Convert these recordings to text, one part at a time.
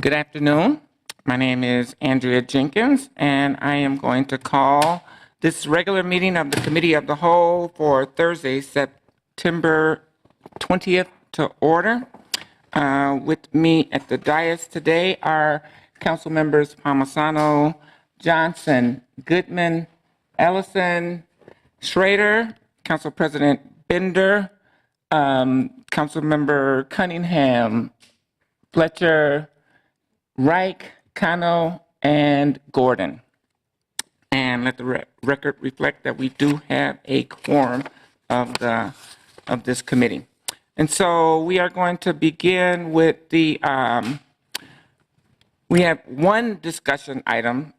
Good afternoon. My name is Andrea Jenkins, and I am going to call this regular meeting of the Committee of the Whole for Thursday, September 20th to order. With me at the dais today are Council Members Palmisano, Johnson, Goodman, Ellison, Schrader, Council President Bender, Council Member Cunningham, Fletcher, Reich, Cano, and Gordon. And let the record reflect that we do have a quorum of this committee. And so we are going to begin with the, we have one discussion item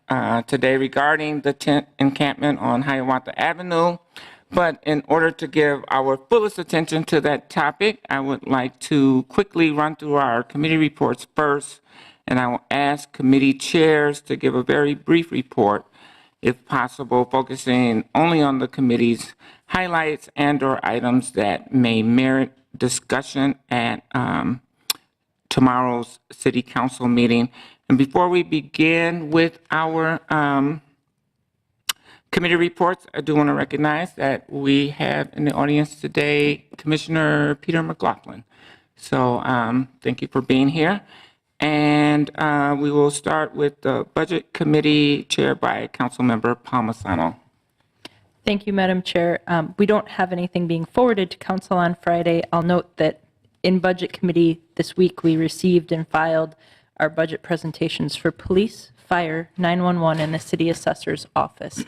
today regarding the tent encampment on Hiawatha Avenue. But in order to give our fullest attention to that topic, I would like to quickly run through our committee reports first. And I will ask committee chairs to give a very brief report, if possible, focusing only on the committee's highlights and/or items that may merit discussion at tomorrow's City Council meeting. And before we begin with our committee reports, I do want to recognize that we have in the audience today Commissioner Peter McLaughlin. So thank you for being here. And we will start with the Budget Committee chaired by Councilmember Palmisano. Thank you, Madam Chair. We don't have anything being forwarded to Council on Friday. I'll note that in Budget Committee this week, we received and filed our budget presentations for police, fire, 911, and the City Assessor's Office.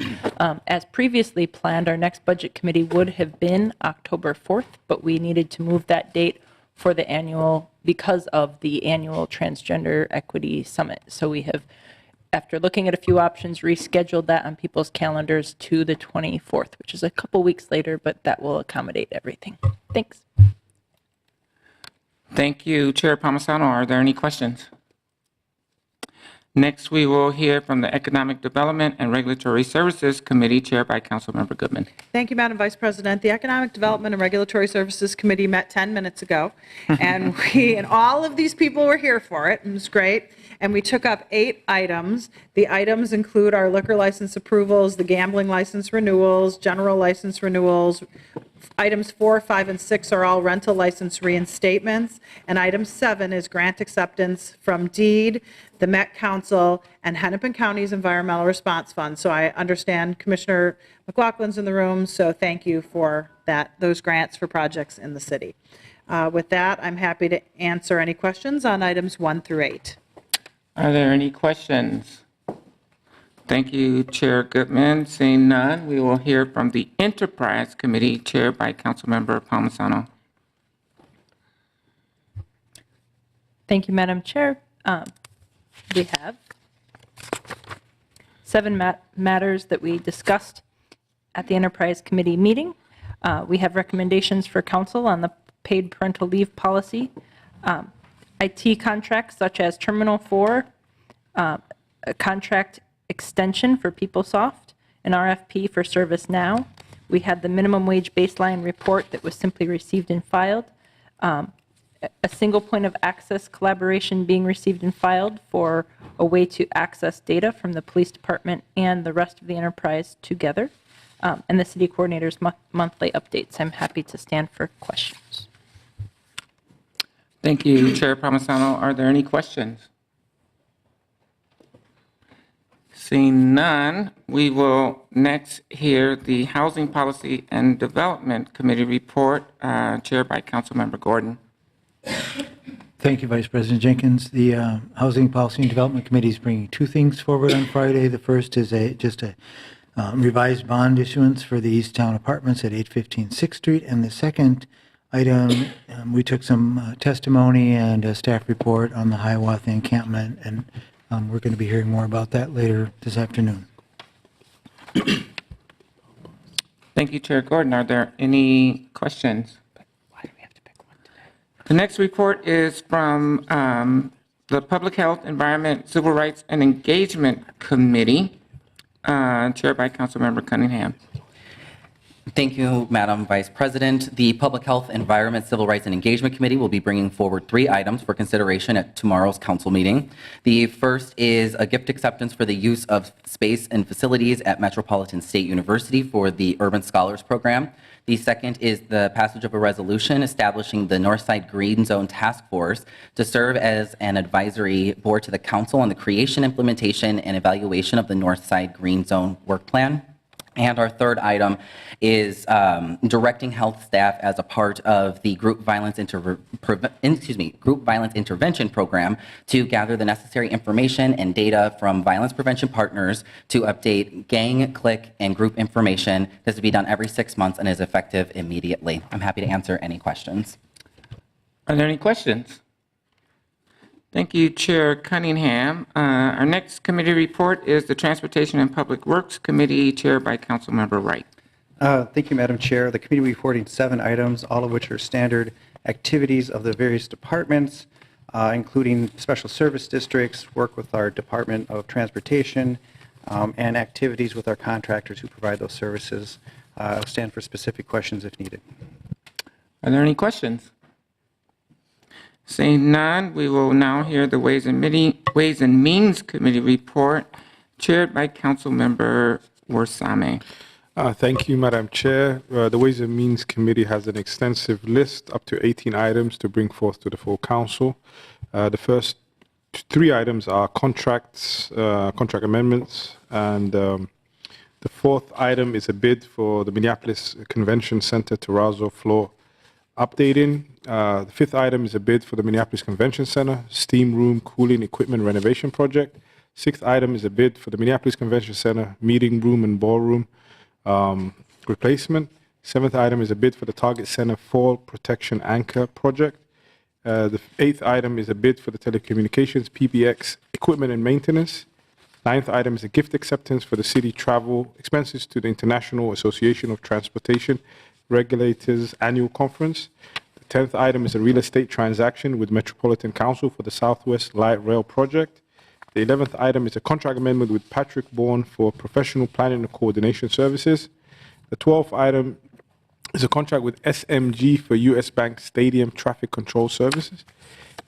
As previously planned, our next Budget Committee would have been October 4th, but we needed to move that date for the annual, because of the annual Transgender Equity Summit. So we have, after looking at a few options, rescheduled that on people's calendars to the 24th, which is a couple weeks later, but that will accommodate everything. Thanks. Thank you, Chair Palmisano. Are there any questions? Next, we will hear from the Economic Development and Regulatory Services Committee, chaired by Councilmember Goodman. Thank you, Madam Vice President. The Economic Development and Regulatory Services Committee met 10 minutes ago, and all of these people were here for it. It was great. And we took up 8 items. The items include our liquor license approvals, the gambling license renewals, general license renewals. Items 4, 5, and 6 are all rental license reinstatements, and item 7 is grant acceptance from DEED, the Met Council, and Hennepin County's Environmental Response Fund. So I understand Commissioner McLaughlin's in the room, so thank you for those grants for projects in the city. With that, I'm happy to answer any questions on items 1 through 8. Are there any questions? Thank you, Chair Goodman. Seeing none, we will hear from the Enterprise Committee, chaired by Councilmember Palmisano. Thank you, Madam Chair. We have 7 matters that we discussed at the Enterprise Committee meeting. We have recommendations for Council on the paid parental leave policy, IT contracts such as Terminal 4, a contract extension for PeopleSoft, an RFP for ServiceNow. We had the minimum wage baseline report that was simply received and filed. A single point of access collaboration being received and filed for a way to access data from the police department and the rest of the enterprise together. And the city coordinator's monthly updates. I'm happy to stand for questions. Thank you, Chair Palmisano. Are there any questions? Seeing none, we will next hear the Housing Policy and Development Committee report, chaired by Councilmember Gordon. Thank you, Vice President Jenkins. The Housing Policy and Development Committee is bringing 2 things forward on Friday. The first is just a revised bond issuance for the East Town Apartments at 815 6th Street. And the second item, we took some testimony and a staff report on the Hiawatha encampment, and we're going to be hearing more about that later this afternoon. Thank you, Chair Gordon. Are there any questions? Why do we have to pick one today? The next report is from the Public Health, Environment, Civil Rights, and Engagement Committee, chaired by Councilmember Cunningham. Thank you, Madam Vice President. The Public Health, Environment, Civil Rights, and Engagement Committee will be bringing forward 3 items for consideration at tomorrow's council meeting. The first is a gift acceptance for the use of space and facilities at Metropolitan State University for the Urban Scholars Program. The second is the passage of a resolution establishing the Northside Green Zone Task Force to serve as an advisory board to the council on the creation, implementation, and evaluation of the Northside Green Zone Work Plan. And our third item is directing health staff as a part of the group violence intervention program to gather the necessary information and data from violence prevention partners to update gang, click, and group information. This will be done every 6 months and is effective immediately. I'm happy to answer any questions. Are there any questions? Thank you, Chair Cunningham. Our next committee report is the Transportation and Public Works Committee, chaired by Councilmember Wright. Thank you, Madam Chair. The committee reporting 7 items, all of which are standard activities of the various departments, including special service districts, work with our Department of Transportation, and activities with our contractors who provide those services. I'll stand for specific questions if needed. Are there any questions? Seeing none, we will now hear the Ways and Means Committee report, chaired by Councilmember Warsame. Thank you, Madam Chair. The Ways and Means Committee has an extensive list, up to 18 items to bring forth to the full council. The first 3 items are contract amendments, and the 4th item is a bid for the Minneapolis Convention Center terrazzo floor updating. The 5th item is a bid for the Minneapolis Convention Center steam room cooling equipment renovation project. 6th item is a bid for the Minneapolis Convention Center meeting room and ballroom replacement. 7th item is a bid for the Target Center fall protection anchor project. The 8th item is a bid for the telecommunications PBX equipment and maintenance. 9th item is a gift acceptance for the city travel expenses to the International Association of Transportation Regulators Annual Conference. The 10th item is a real estate transaction with Metropolitan Council for the Southwest Light Rail Project. The 11th item is a contract amendment with Patrick Bourne for professional planning and coordination services. The 12th item is a contract with SMG for U.S. Bank Stadium traffic control services.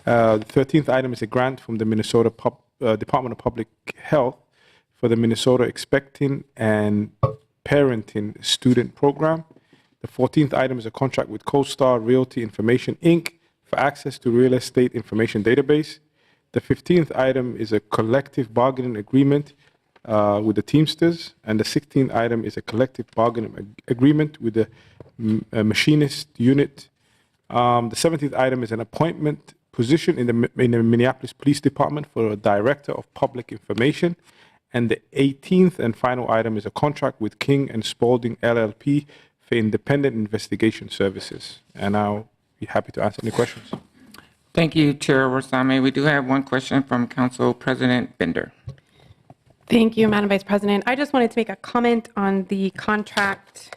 The 13th item is a grant from the Minnesota Department of Public Health for the Minnesota Expecting and Parenting Student Program. The 14th item is a contract with CoStar Realty Information, Inc. for access to real estate information database. The 15th item is a collective bargaining agreement with the Teamsters. And the 16th item is a collective bargaining agreement with the machinist unit. The 17th item is an appointment position in the Minneapolis Police Department for a Director of Public Information. And the 18th and final item is a contract with King and Spalding LLP for independent investigation services. And I'll be happy to answer any questions. Thank you, Chair Warsame. We do have one question from Council President Bender. Thank you, Madam Vice President. I just wanted to make a comment on the contract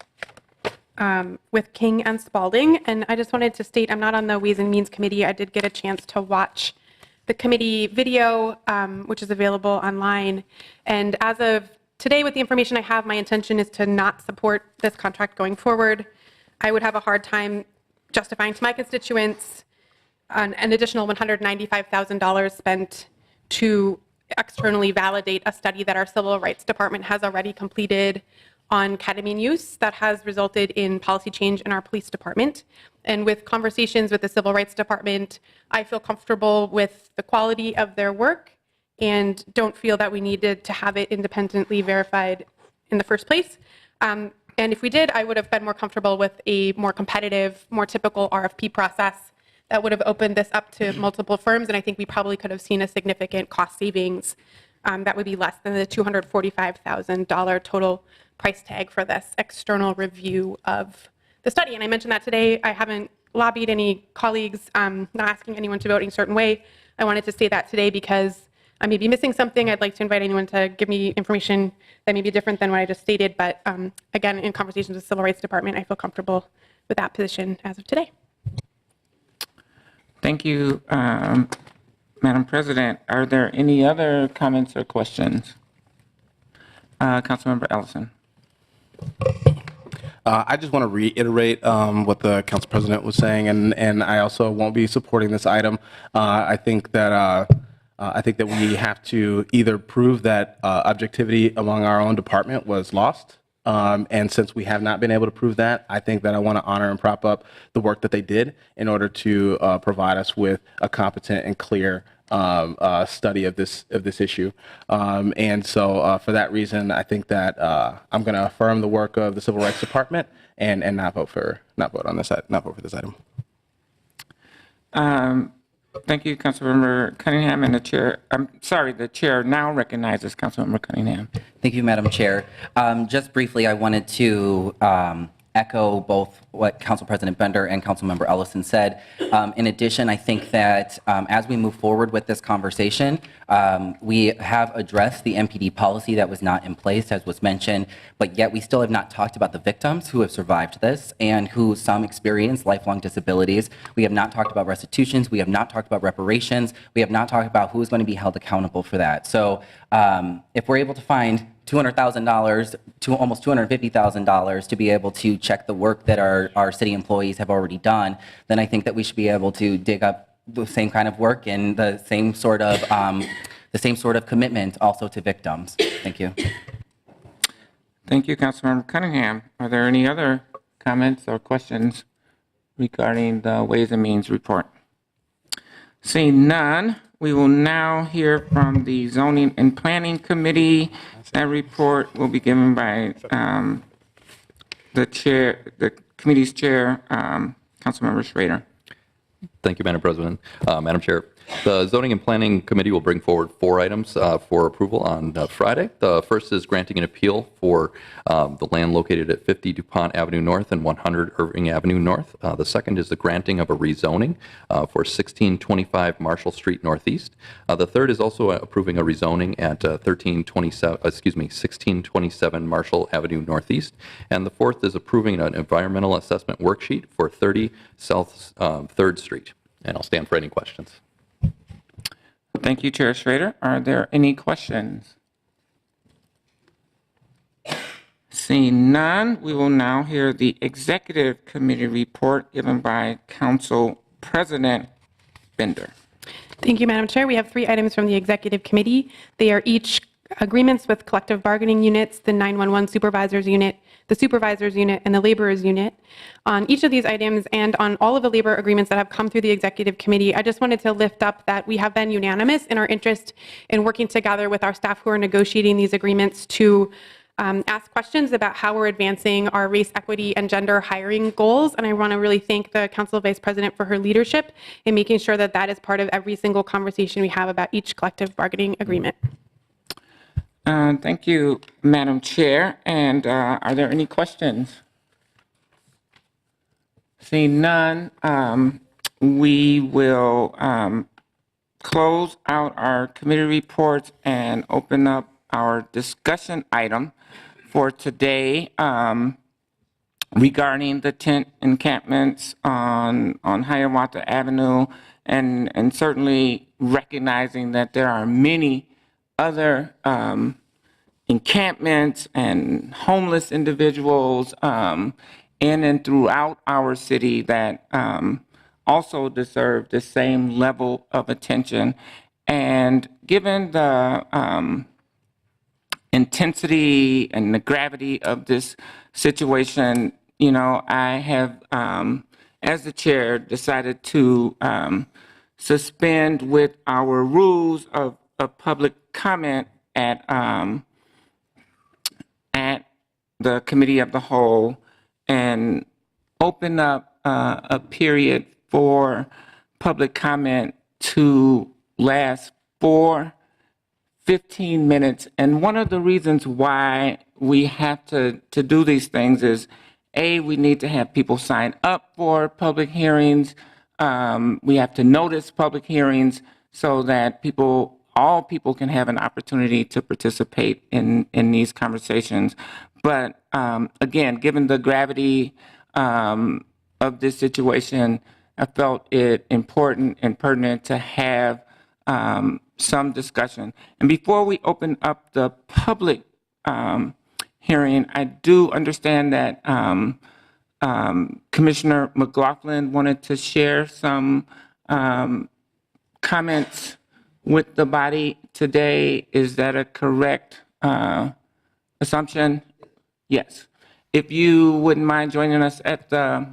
with King and Spalding. And I just wanted to state I'm not on the Ways and Means Committee. I did get a chance to watch the committee video, which is available online. And as of today, with the information I have, my intention is to not support this contract going forward. I would have a hard time justifying to my constituents an additional $195,000 spent to externally validate a study that our Civil Rights Department has already completed on ketamine use that has resulted in policy change in our police department. And with conversations with the Civil Rights Department, I feel comfortable with the quality of their work and don't feel that we needed to have it independently verified in the first place. And if we did, I would have been more comfortable with a more competitive, more typical RFP process that would have opened this up to multiple firms. And I think we probably could have seen a significant cost savings that would be less than the $245,000 total price tag for this external review of the study. And I mentioned that today. I haven't lobbied any colleagues, not asking anyone to vote in a certain way. I wanted to say that today because I may be missing something. I'd like to invite anyone to give me information that may be different than what I just stated. But again, in conversations with the Civil Rights Department, I feel comfortable with that position as of today. Thank you, Madam President. Are there any other comments or questions? Councilmember Ellison. I just want to reiterate what the council president was saying, and I also won't be supporting this item. I think that we have to either prove that objectivity among our own department was lost, and since we have not been able to prove that, I think that I want to honor and prop up the work that they did in order to provide us with a competent and clear study of this issue, and so for that reason, I think that I'm going to affirm the work of the Civil Rights Department and not vote for this item. Thank you, Councilmember Cunningham, and the chair now recognizes Councilmember Cunningham. Thank you, Madam Chair. Just briefly, I wanted to echo both what Council President Bender and Councilmember Ellison said. In addition, I think that as we move forward with this conversation, we have addressed the MPD policy that was not in place, as was mentioned, but yet we still have not talked about the victims who have survived this and who some experience lifelong disabilities. We have not talked about restitutions. We have not talked about reparations. We have not talked about who is going to be held accountable for that. So if we're able to find $200,000 to almost $250,000 to be able to check the work that our city employees have already done, then I think that we should be able to dig up the same kind of work and the same sort of commitment also to victims. Thank you. Thank you, Councilmember Cunningham. Are there any other comments or questions regarding the Ways and Means report? Seeing none, we will now hear from the Zoning and Planning Committee. That report will be given by the committee's chair, Councilmember Schrader. Thank you, Madam President. Madam Chair, the Zoning and Planning Committee will bring forward 4 items for approval on Friday. The first is granting an appeal for the land located at 50 DuPont Avenue North and 100 Irving Avenue North. The second is the granting of a rezoning for 1625 Marshall Street Northeast. The third is also approving a rezoning at 1627 Marshall Avenue Northeast. And the fourth is approving an environmental assessment worksheet for 30 South 3rd Street. And I'll stand for any questions. Thank you, Chair Schrader. Are there any questions? Seeing none, we will now hear the Executive Committee report given by Council President Bender. Thank you, Madam Chair. We have 3 items from the Executive Committee. They are each agreements with collective bargaining units, the 911 Supervisors Unit, the Supervisors Unit, and the Laborers Unit. On each of these items and on all of the labor agreements that have come through the Executive Committee, I just wanted to lift up that we have been unanimous in our interest in working together with our staff who are negotiating these agreements to ask questions about how we're advancing our race, equity, and gender hiring goals. And I want to really thank the Council Vice President for her leadership in making sure that that is part of every single conversation we have about each collective bargaining agreement. Thank you, Madam Chair. And are there any questions? Seeing none, we will close out our committee reports and open up our discussion item for today regarding the tent encampments on Hiawatha Avenue, and certainly recognizing that there are many other encampments and homeless individuals in and throughout our city that also deserve the same level of attention. And given the intensity and the gravity of this situation, you know, I have, as the chair, decided to suspend with our rules of public comment at the Committee of the Whole and open up a period for public comment to last for 15 minutes. And one of the reasons why we have to do these things is, A, we need to have people sign up for public hearings. We have to notice public hearings so that all people can have an opportunity to participate in these conversations. But again, given the gravity of this situation, I felt it important and pertinent to have some discussion. And before we open up the public hearing. I do understand that Commissioner McLaughlin wanted to share some comments with the body today. Is that a correct assumption? Yes. If you wouldn't mind joining us at the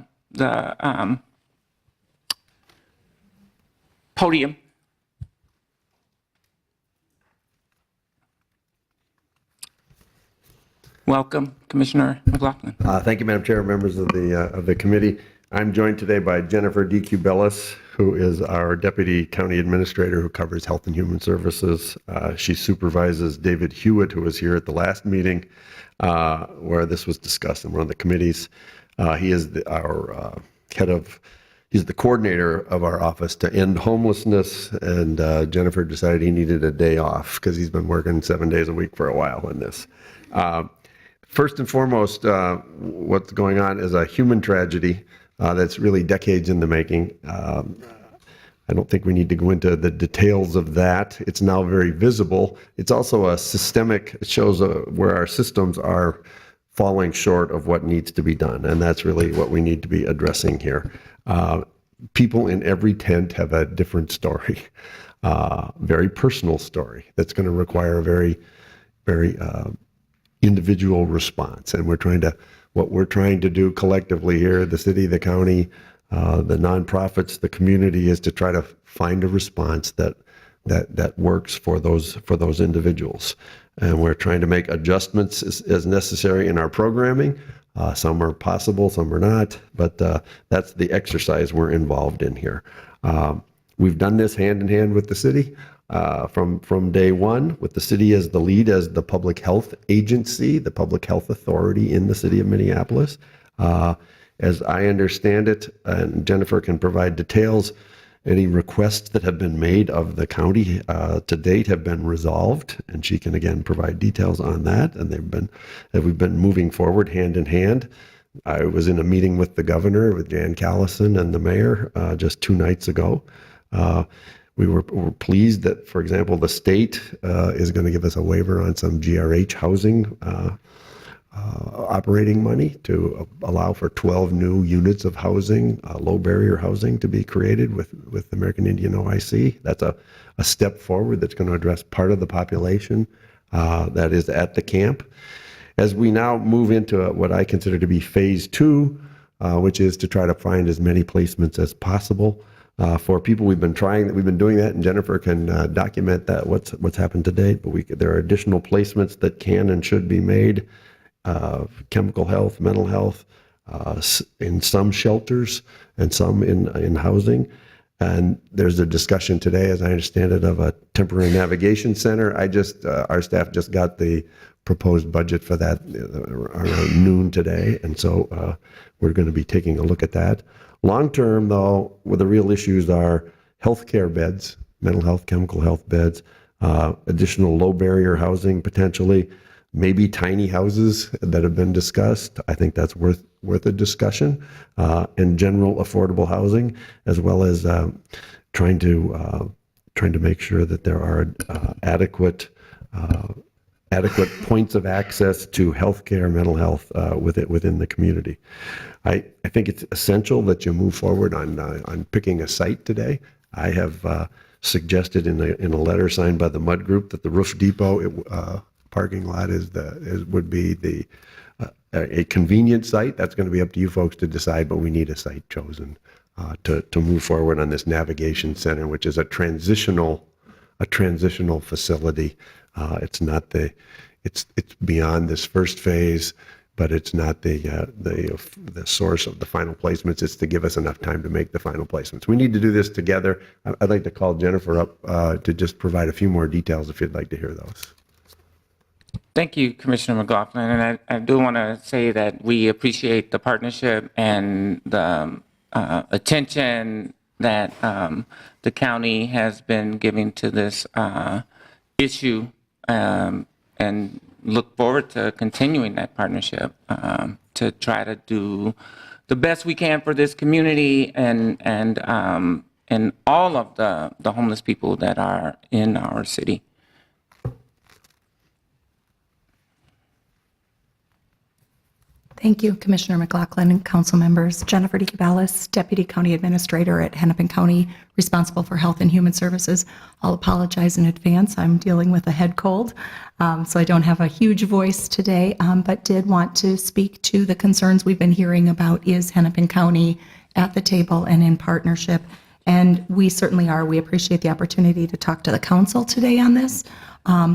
podium. Welcome, Commissioner McLaughlin. Thank you, Madam Chair, members of the committee. I'm joined today by Jennifer DQ Bellis, who is our Deputy County Administrator who covers Health and Human Services. She supervises David Hewitt, who was here at the last meeting where this was discussed in one of the committees. He is our he's the coordinator of our office to end homelessness, and Jennifer decided he needed a day off because he's been working 7 days a week for a while on this. First and foremost, what's going on is a human tragedy that's really decades in the making. I don't think we need to go into the details of that. It's now very visible. It's also a systemic, it shows where our systems are falling short of what needs to be done, and that's really what we need to be addressing here. People in every tent have a different story, very personal story that's going to require a very individual response. And what we're trying to do collectively here, the city, the county, the nonprofits, the community, is to try to find a response that works for those individuals. And we're trying to make adjustments as necessary in our programming. Some are possible, some are not, but that's the exercise we're involved in here. We've done this hand in hand with the city from day one, with the city as the lead, as the public health agency, the public health authority in the city of Minneapolis. As I understand it, and Jennifer can provide details, any requests that have been made of the county to date have been resolved, and she can again provide details on that. And we've been moving forward hand in hand. I was in a meeting with the governor, with Jan Callison and the mayor just 2 nights ago. We were pleased that, for example, the state is going to give us a waiver on some GRH housing operating money to allow for 12 new units of housing, low barrier housing, to be created with the American Indian OIC. That's a step forward that's going to address part of the population that is at the camp. As we now move into what I consider to be phase 2, which is to try to find as many placements as possible for people. We've been doing that, and Jennifer can document that what's happened to date. But there are additional placements that can and should be made. Chemical health, mental health, in some shelters and some in housing. And there's a discussion today, as I understand it, of a temporary navigation center. Our staff just got the proposed budget for that around noon today, and so we're going to be taking a look at that. Long term, though, where the real issues are healthcare beds, mental health, chemical health beds, additional low barrier housing potentially, maybe tiny houses that have been discussed. I think that's worth a discussion, and general affordable housing, as well as trying to make sure that there are adequate points of access to healthcare, mental health within the community. I think it's essential that you move forward on picking a site today. I have suggested in a letter signed by the Mud Group that the Roof Depot parking lot would be a convenient site. That's going to be up to you folks to decide, but we need a site chosen to move forward on this navigation center, which is a transitional facility. It's beyond this first phase, but it's not the source of the final placements. It's to give us enough time to make the final placements. We need to do this together. I'd like to call Jennifer up to just provide a few more details if you'd like to hear those. Thank you, Commissioner McLaughlin. And I do want to say that we appreciate the partnership and the attention that the county has been giving to this issue, and look forward to continuing that partnership to try to do the best we can for this community and all of the homeless people that are in our city. Thank you, Commissioner McLaughlin and council members. Jennifer DeCabalis, Deputy County Administrator at Hennepin County, responsible for Health and Human Services. I'll apologize in advance. I'm dealing with a head cold, so I don't have a huge voice today, but did want to speak to the concerns we've been hearing about. Is Hennepin County at the table and in partnership? And we certainly are. We appreciate the opportunity to talk to the council today on this.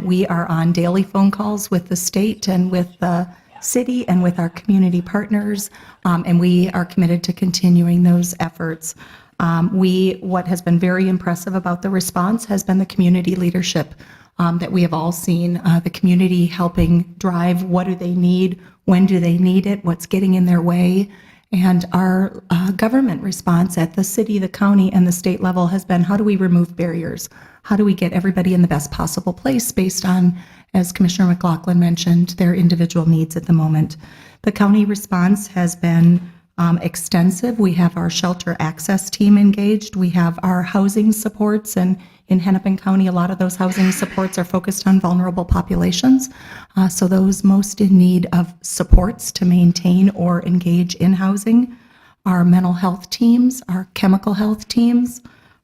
We are on daily phone calls with the state and with the city and with our community partners, and we are committed to continuing those efforts. What has been very impressive about the response has been the community leadership that we have all seen, the community helping drive what do they need, when do they need it, what's getting in their way. And our government response at the city, the county, and the state level has been, how do we remove barriers? How do we get everybody in the best possible place based on, as Commissioner McLaughlin mentioned, their individual needs at the moment? The county response has been extensive. We have our shelter access team engaged. We have our housing supports, and in Hennepin County, a lot of those housing supports are focused on vulnerable populations. So those most in need of supports to maintain or engage in housing. Our mental health teams, our chemical health teams,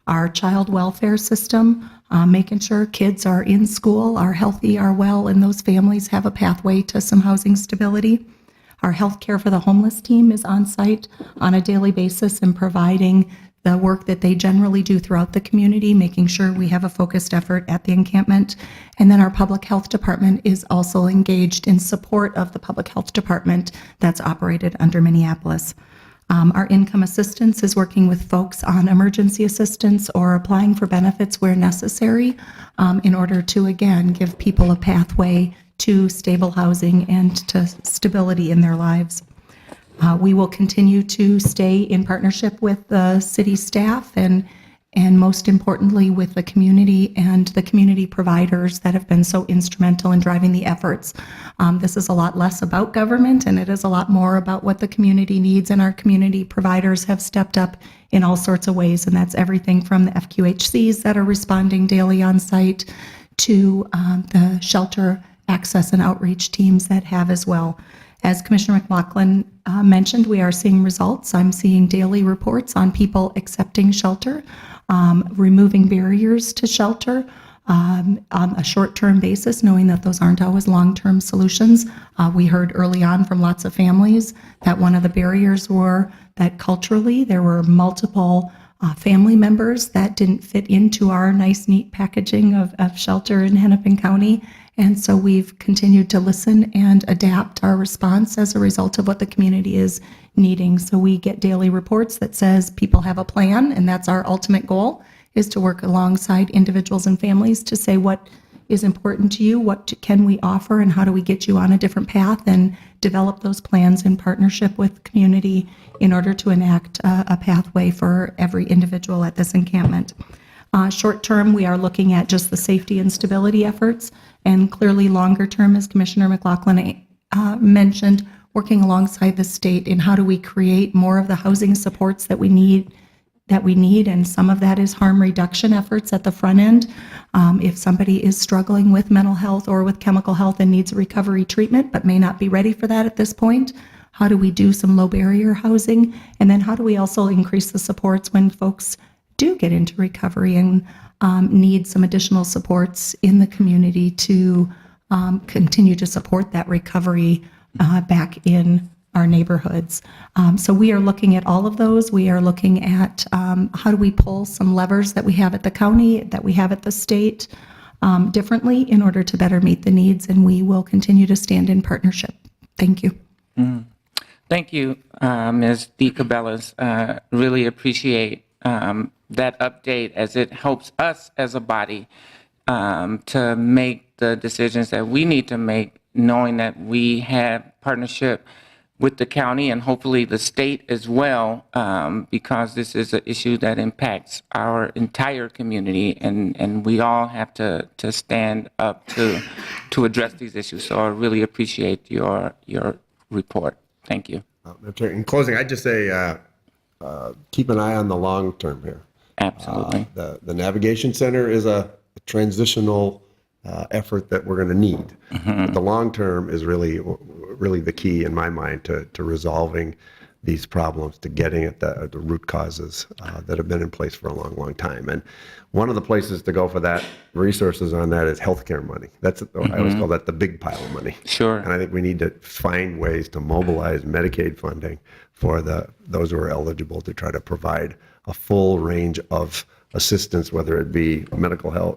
our child welfare system, making sure kids are in school, are healthy, are well, and those families have a pathway to some housing stability. Our health care for the homeless team is on site on a daily basis and providing the work that they generally do throughout the community, making sure we have a focused effort at the encampment. And then our public health department is also engaged in support of the public health department that's operated under Minneapolis. Our income assistance is working with folks on emergency assistance or applying for benefits where necessary in order to, again, give people a pathway to stable housing and to stability in their lives. We will continue to stay in partnership with the city staff and most importantly with the community and the community providers that have been so instrumental in driving the efforts. This is a lot less about government and it is a lot more about what the community needs, and our community providers have stepped up in all sorts of ways, and that's everything from the FQHCs that are responding daily on site to the shelter access and outreach teams that have as well. As Commissioner McLaughlin mentioned, we are seeing results. I'm seeing daily reports on people accepting shelter, removing barriers to shelter on a short-term basis, knowing that those aren't always long-term solutions. We heard early on from lots of families that one of the barriers were that culturally there were multiple family members that didn't fit into our nice, neat packaging of shelter in Hennepin County. And so we've continued to listen and adapt our response as a result of what the community is needing. So we get daily reports that says people have a plan, and that's our ultimate goal, is to work alongside individuals and families to say what is important to you, what can we offer, and how do we get you on a different path, and develop those plans in partnership with the community in order to enact a pathway for every individual at this encampment. Short term, we are looking at just the safety and stability efforts, and clearly longer term, as Commissioner McLaughlin mentioned, working alongside the state in how do we create more of the housing supports that we need, and some of that is harm reduction efforts at the front end. If somebody is struggling with mental health or with chemical health and needs a recovery treatment but may not be ready for that at this point, how do we do some low barrier housing? And then how do we also increase the supports when folks do get into recovery and need some additional supports in the community to continue to support that recovery back in our neighborhoods. So we are looking at all of those. We are looking at how do we pull some levers that we have at the county, that we have at the state differently in order to better meet the needs, and we will continue to stand in partnership. Thank you. Thank you, Ms. DeCabalis. Really appreciate that update as it helps us as a body to make the decisions that we need to make, knowing that we have partnership with the county and hopefully the state as well, because this is an issue that impacts our entire community, and we all have to stand up to address these issues. So I really appreciate your report. Thank you. In closing, I'd just say keep an eye on the long term here. Absolutely. The Navigation Center is a transitional effort that we're going to need. But the long term is really really the key in my mind to resolving these problems, to getting at the root causes that have been in place for a long, long time. And one of the places to go for that, resources on that, is healthcare money. That's I always call that the big pile of money. Sure. And I think we need to find ways to mobilize Medicaid funding for those who are eligible to try to provide a full range of assistance, whether it be mental health,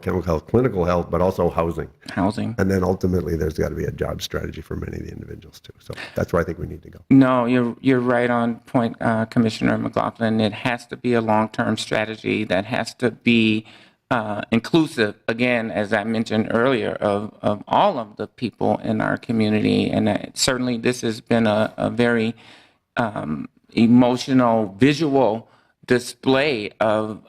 chemical health, clinical health, but also housing. Housing. And then ultimately, there's got to be a job strategy for many of the individuals too. So that's where I think we need to go. No, you're right on point, Commissioner McLaughlin. It has to be a long-term strategy that has to be inclusive, again, as I mentioned earlier, of all of the people in our community. And certainly this has been a very emotional, visual display of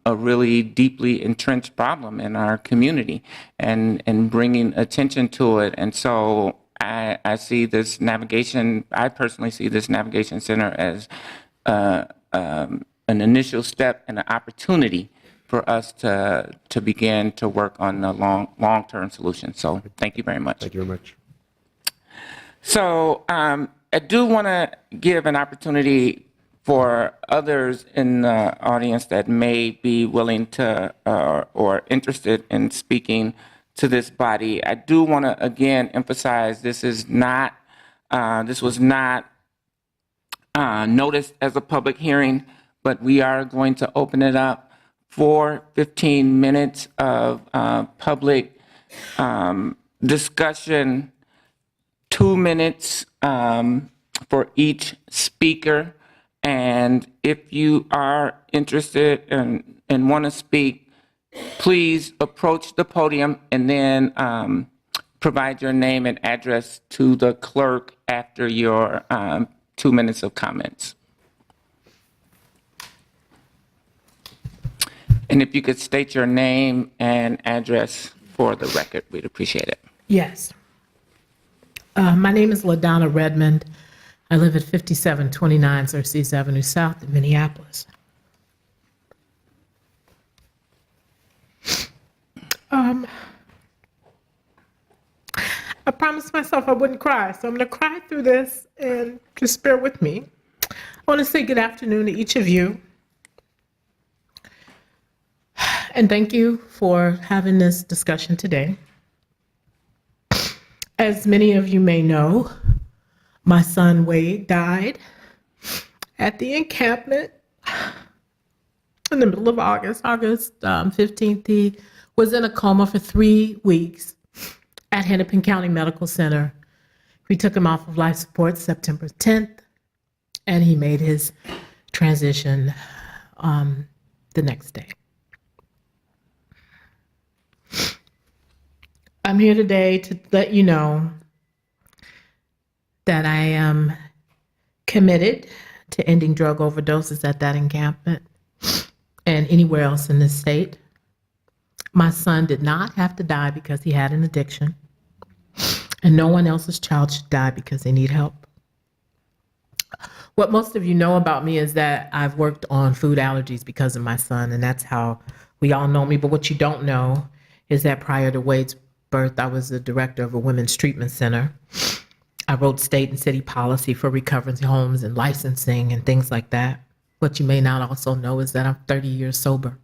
a really deeply entrenched problem in our community, and bringing attention to it. And so I see this navigation, I personally see this navigation center as an initial step and an opportunity for us to begin to work on the long-term solution. So thank you very much. Thank you very much. So I do want to give an opportunity for others in the audience that may be willing to or interested in speaking to this body. I do want to again emphasize this was not noticed as a public hearing, but we are going to open it up for 15 minutes of public discussion, 2 minutes for each speaker. And if you are interested and want to speak, please approach the podium and then provide your name and address to the clerk after your 2 minutes of comments. And if you could state your name and address for the record, we'd appreciate it. Yes. My name is LaDonna Redmond. I live at 5729 Xerxes Avenue South in Minneapolis. I promised myself I wouldn't cry, so I'm going to cry through this, and just bear with me. I want to say good afternoon to each of you. And thank you for having this discussion today. As many of you may know, my son Wade died at the encampment in the middle of August 15th. He was in a coma for 3 weeks at Hennepin County Medical Center. We took him off of life support September 10th, and he made his transition the next day. I'm here today to let you know that I am committed to ending drug overdoses at that encampment and anywhere else in this state. My son did not have to die because he had an addiction, and no one else's child should die because they need help. What most of you know about me is that I've worked on food allergies because of my son, and that's how we all know me. But what you don't know is that prior to Wade's birth, I was the director of a women's treatment center. I wrote state and city policy for recovery homes and licensing and things like that. What you may not also know is that I'm 30 years sober.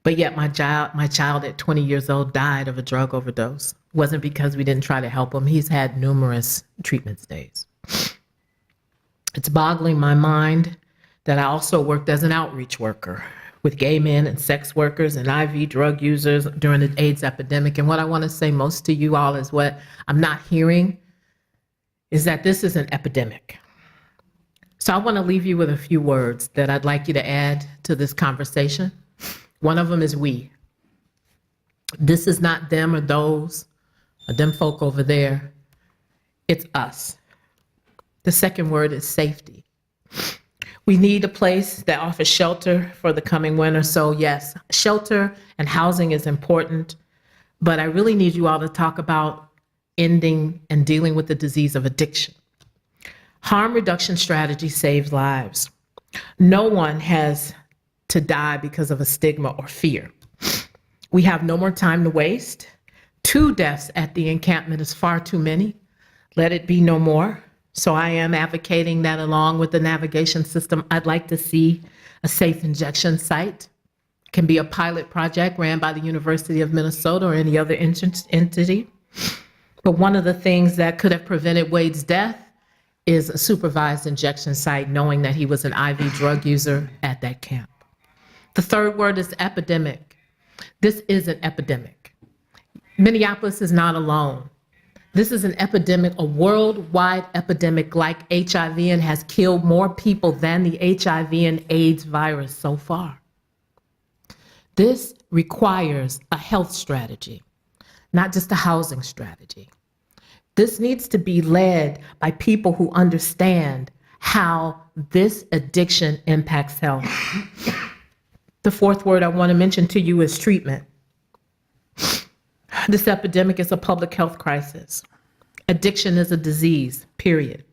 But yet my child at 20 years old died of a drug overdose. It wasn't because we didn't try to help him. He's had numerous treatment stays. It's boggling my mind that I also worked as an outreach worker with gay men and sex workers and IV drug users during the AIDS epidemic. And what I want to say most to you all is what I'm not hearing is that this is an epidemic. So I want to leave you with a few words that I'd like you to add to this conversation. One of them is we. This is not them or those or them folk over there. It's us. The second word is safety. We need a place that offers shelter for the coming winter. So yes, shelter and housing is important, but I really need you all to talk about ending and dealing with the disease of addiction. Harm reduction strategy saves lives. No one has to die because of a stigma or fear. We have no more time to waste. 2 deaths at the encampment is far too many. Let it be no more. So I am advocating that along with the navigation system, I'd like to see a safe injection site. It can be a pilot project ran by the University of Minnesota or any other entity. But one of the things that could have prevented Wade's death is a supervised injection site, knowing that he was an IV drug user at that camp. The third word is epidemic. This is an epidemic. Minneapolis is not alone. This is an epidemic, a worldwide epidemic like HIV, and has killed more people than the HIV and AIDS virus so far. This requires a health strategy, not just a housing strategy. This needs to be led by people who understand how this addiction impacts health. The fourth word I want to mention to you is treatment. This epidemic is a public health crisis. Addiction is a disease, period.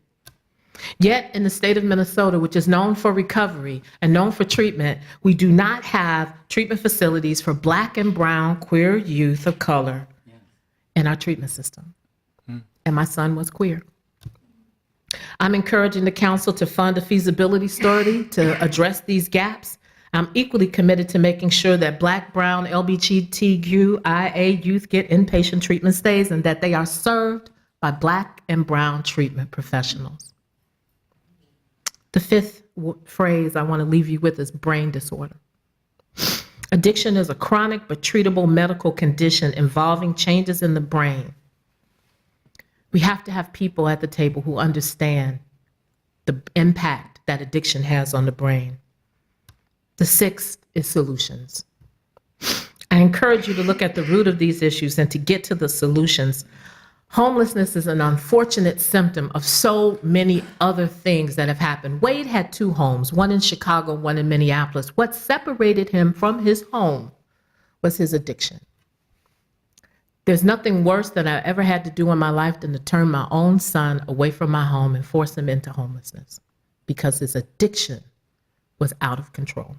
Yet in the state of Minnesota, which is known for recovery and known for treatment, we do not have treatment facilities for Black and brown queer youth of color in our treatment system. And my son was queer. I'm encouraging the council to fund a feasibility study to address these gaps. I'm equally committed to making sure that Black, brown, LGBTQIA youth get inpatient treatment stays and that they are served by Black and brown treatment professionals. The fifth phrase I want to leave you with is brain disorder. Addiction is a chronic but treatable medical condition involving changes in the brain. We have to have people at the table who understand the impact that addiction has on the brain. The sixth is solutions. I encourage you to look at the root of these issues and to get to the solutions. Homelessness is an unfortunate symptom of so many other things that have happened. Wade had 2 homes, one in Chicago, one in Minneapolis. What separated him from his home was his addiction. There's nothing worse that I ever had to do in my life than to turn my own son away from my home and force him into homelessness because his addiction was out of control.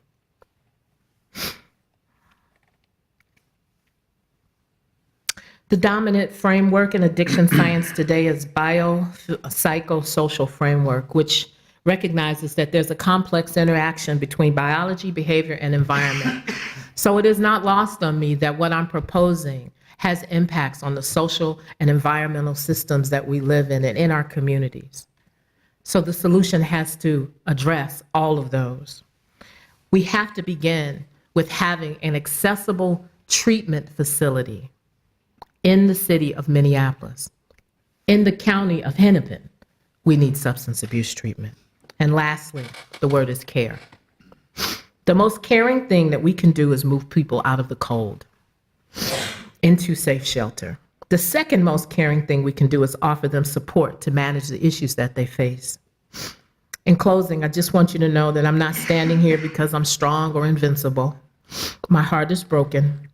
The dominant framework in addiction science today is biopsychosocial framework, which recognizes that there's a complex interaction between biology, behavior, and environment. So it is not lost on me that what I'm proposing has impacts on the social and environmental systems that we live in and in our communities. So the solution has to address all of those. We have to begin with having an accessible treatment facility in the city of Minneapolis. In the county of Hennepin, we need substance abuse treatment. And lastly, the word is care. The most caring thing that we can do is move people out of the cold into safe shelter. The second most caring thing we can do is offer them support to manage the issues that they face. In closing, I just want you to know that I'm not standing here because I'm strong or invincible. My heart is broken.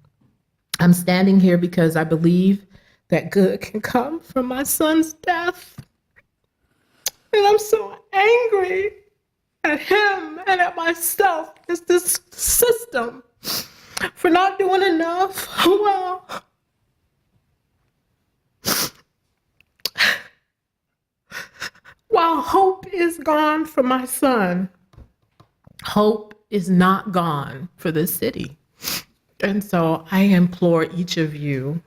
I'm standing here because I believe that good can come from my son's death. And I'm so angry at him and at myself, as this system, for not doing enough. Well, while hope is gone for my son, hope is not gone for this city. And so I implore each of you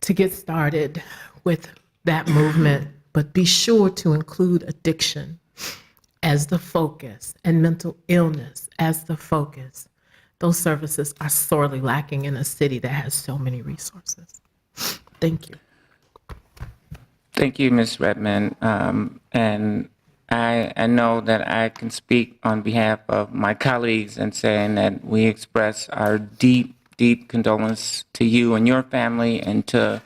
to get started with that movement, but be sure to include addiction as the focus and mental illness as the focus. Those services are sorely lacking in a city that has so many resources. Thank you. Thank you, Ms. Redmond. And I know that I can speak on behalf of my colleagues in saying that we express our deep, deep condolence to you and your family, and to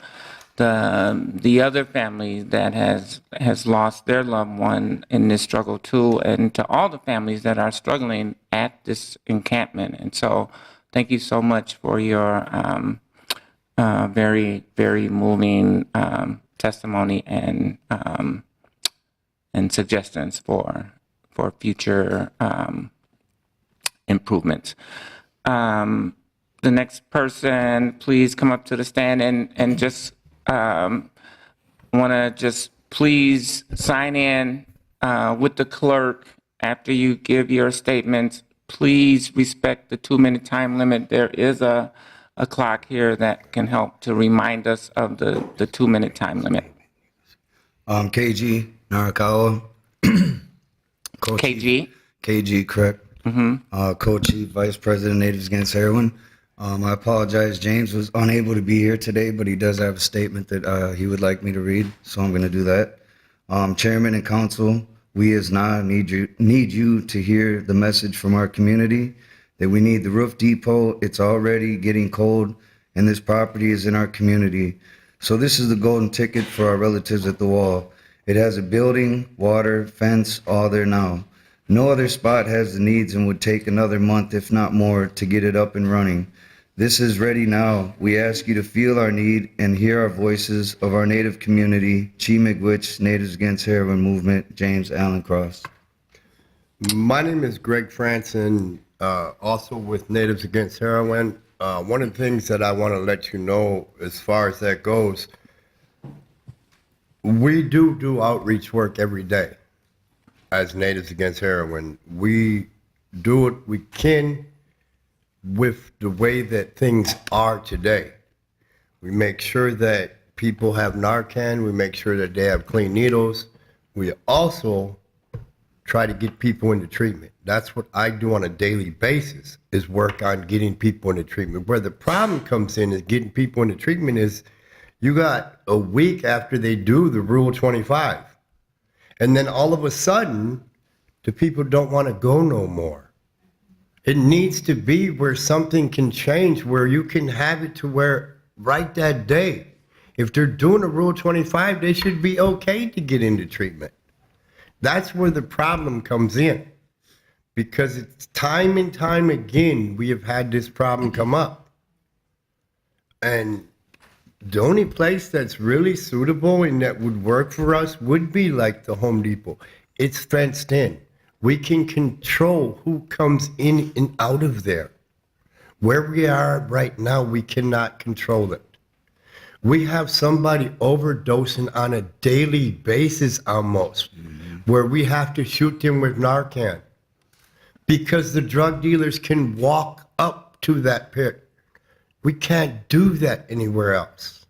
the other family that has lost their loved one in this struggle too, and to all the families that are struggling at this encampment. And so thank you so much for your very, very moving testimony and suggestions for future improvements. the next person please come up to the stand and just want to just please sign in with the clerk after you give your statements. Please respect the 2-minute time limit. There is a clock here that can help to remind us of the 2-minute time limit. KG Narakawa. KG? KG, correct. Co-Chief Vice President Natives Against Heroin. I apologize, James was unable to be here today, but he does have a statement that he would like me to read, so I'm going to do that. Chairman and Council, we as NA need you to hear the message from our community that we need the roof depot. It's already getting cold, and this property is in our community. So this is the golden ticket for our relatives at the wall. It has a building, water, fence, all there now. No other spot has the needs and would take another month, if not more, to get it up and running. This is ready now. We ask you to feel our need and hear our voices of our Native community, Chi Miigwech, Natives Against Heroin Movement, James Allen Cross. My name is Greg Frandsen, also with Natives Against Heroin. One of the things that I want to let you know as far as that goes, we do outreach work every day as Natives Against Heroin. We do what we can with the way that things are today. We make sure that people have Narcan. We make sure that they have clean needles. We also try to get people into treatment. That's what I do on a daily basis, is work on getting people into treatment. Where the problem comes in is getting people into treatment is you got a week after they do the Rule 25. And then all of a sudden, the people don't want to go no more. It needs to be where something can change, where you can have it to where right that day, if they're doing a Rule 25, they should be okay to get into treatment. That's where the problem comes in, because it's time and time again we have had this problem come up. And the only place that's really suitable and that would work for us would be like the Home Depot. It's fenced in. We can control who comes in and out of there. Where we are right now, we cannot control it. We have somebody overdosing on a daily basis almost, where we have to shoot them with Narcan because the drug dealers can walk up to that pit. We can't do that anywhere else.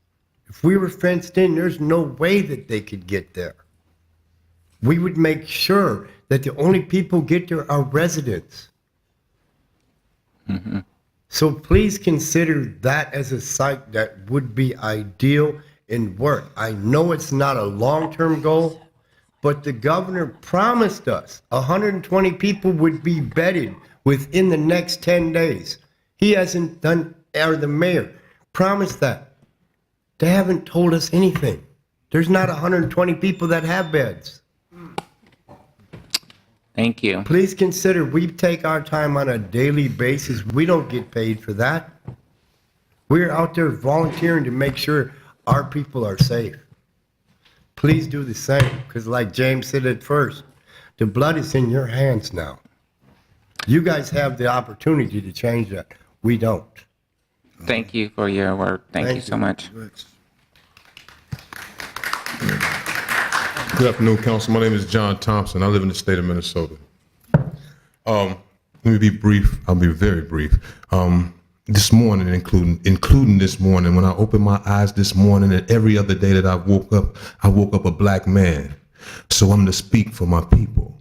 If we were fenced in, there's no way that they could get there. We would make sure that the only people get there are residents. So please consider that as a site that would be ideal and work. I know it's not a long-term goal, but the governor promised us 120 people would be bedded within the next 10 days. He hasn't done, or the mayor promised that. They haven't told us anything. There's not 120 people that have beds. Thank you. Please consider we take our time on a daily basis. We don't get paid for that. We're out there volunteering to make sure our people are safe. Please do the same, because like James said at first, the blood is in your hands now. You guys have the opportunity to change that. We don't. Thank you for your work. Thank you so much. Good afternoon, Council. My name is John Thompson. I live in the state of Minnesota. Let me be brief. I'll be very brief. This morning, including this morning, when I opened my eyes this morning and every other day that I woke up a black man. So I'm to speak for my people,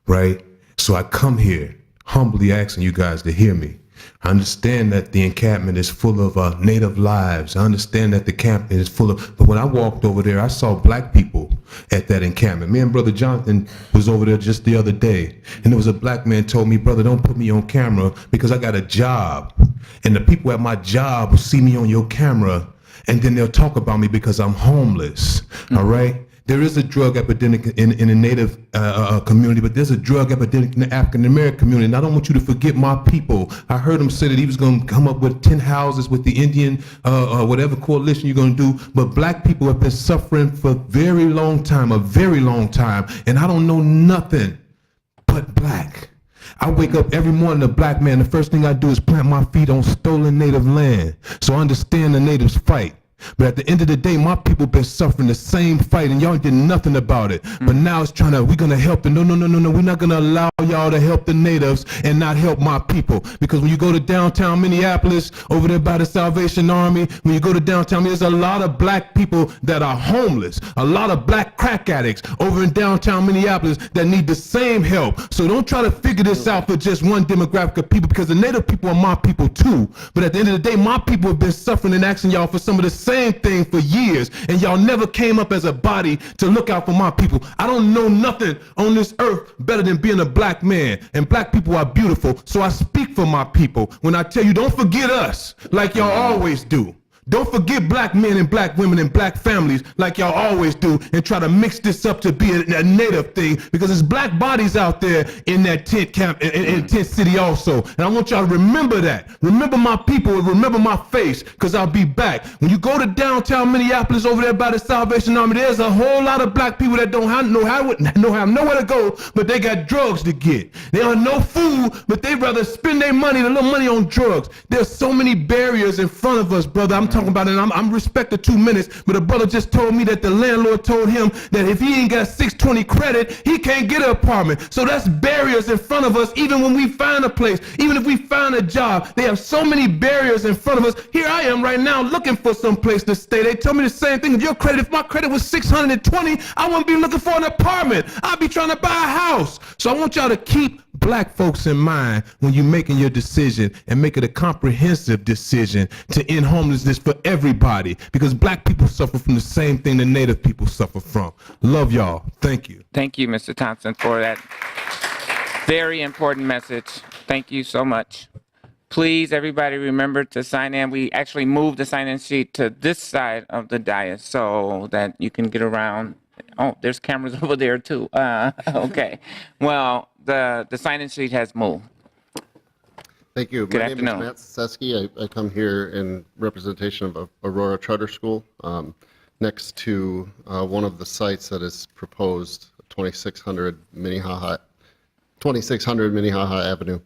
right? So I come here humbly asking you guys to hear me. I understand that the encampment is full of Native lives. I understand that the camp is full of, but when I walked over there, I saw black people at that encampment. Me and Brother Jonathan was over there just the other day, and there was a black man told me, brother, don't put me on camera because I got a job. And the people at my job will see me on your camera, and then they'll talk about me because I'm homeless, all right? There is a drug epidemic in the Native community, but there's a drug epidemic in the African-American community, and I don't want you to forget my people. I heard him say that he was going to come up with 10 houses with the Indian, whatever coalition you're going to do, but black people have been suffering for a very long time, and I don't know nothing but black. I wake up every morning a black man. The first thing I do is plant my feet on stolen native land. So I understand the natives fight. But at the end of the day, my people been suffering the same fight, and y'all did nothing about it. But now it's we're gonna help them. No, we're not gonna allow y'all to help the natives and not help my people. Because when you go to downtown Minneapolis, over there by the Salvation Army, when you go to downtown, there's a lot of black people that are homeless, a lot of black crack addicts over in downtown Minneapolis that need the same help. So don't try to figure this out for just one demographic of people, because the native people are my people too. But at the end of the day, my people have been suffering and asking y'all for some of the same thing for years, and y'all never came up as a body to look out for my people. I don't know nothing on this earth better than being a black man, and black people are beautiful, so I speak for my people when I tell you don't forget us like y'all always do. Don't forget black men and black women and black families like y'all always do, and try to mix this up to be a native thing, because there's black bodies out there in that tent camp, in tent city also. And I want y'all to remember that. Remember my people and remember my face, because I'll be back. When you go to downtown Minneapolis over there by the Salvation Army, there's a whole lot of black people that don't have nowhere to go, but they got drugs to get. They don't have no food, but they rather spend their money, the little money, on drugs. There's so many barriers in front of us, brother. I'm talking about it. I'm respecting 2 minutes, but a brother just told me that the landlord told him that if he ain't got 620 credit, he can't get an apartment. So that's barriers in front of us. Even when we find a place, even if we find a job, they have so many barriers in front of us. Here I am right now looking for some place to stay. They tell me the same thing. If my credit was 620, I wouldn't be looking for an apartment. I'd be trying to buy a house. So I want y'all to keep black folks in mind when you're making your decision, and make it a comprehensive decision to end homelessness for everybody, because black people suffer from the same thing the native people suffer from. Love y'all. Thank you. Thank you, Mr. Thompson, for that very important message. Thank you so much. Please, everybody, remember to sign in. We actually moved the sign-in sheet to this side of the dais so that you can get around. Oh, there's cameras over there too. Okay. Well, the sign-in sheet has moved. Thank you. Good My afternoon. name is Matt Seski. I come here in representation of Aurora Charter School, next to one of the sites that is proposed, 2600 Minnehaha Avenue.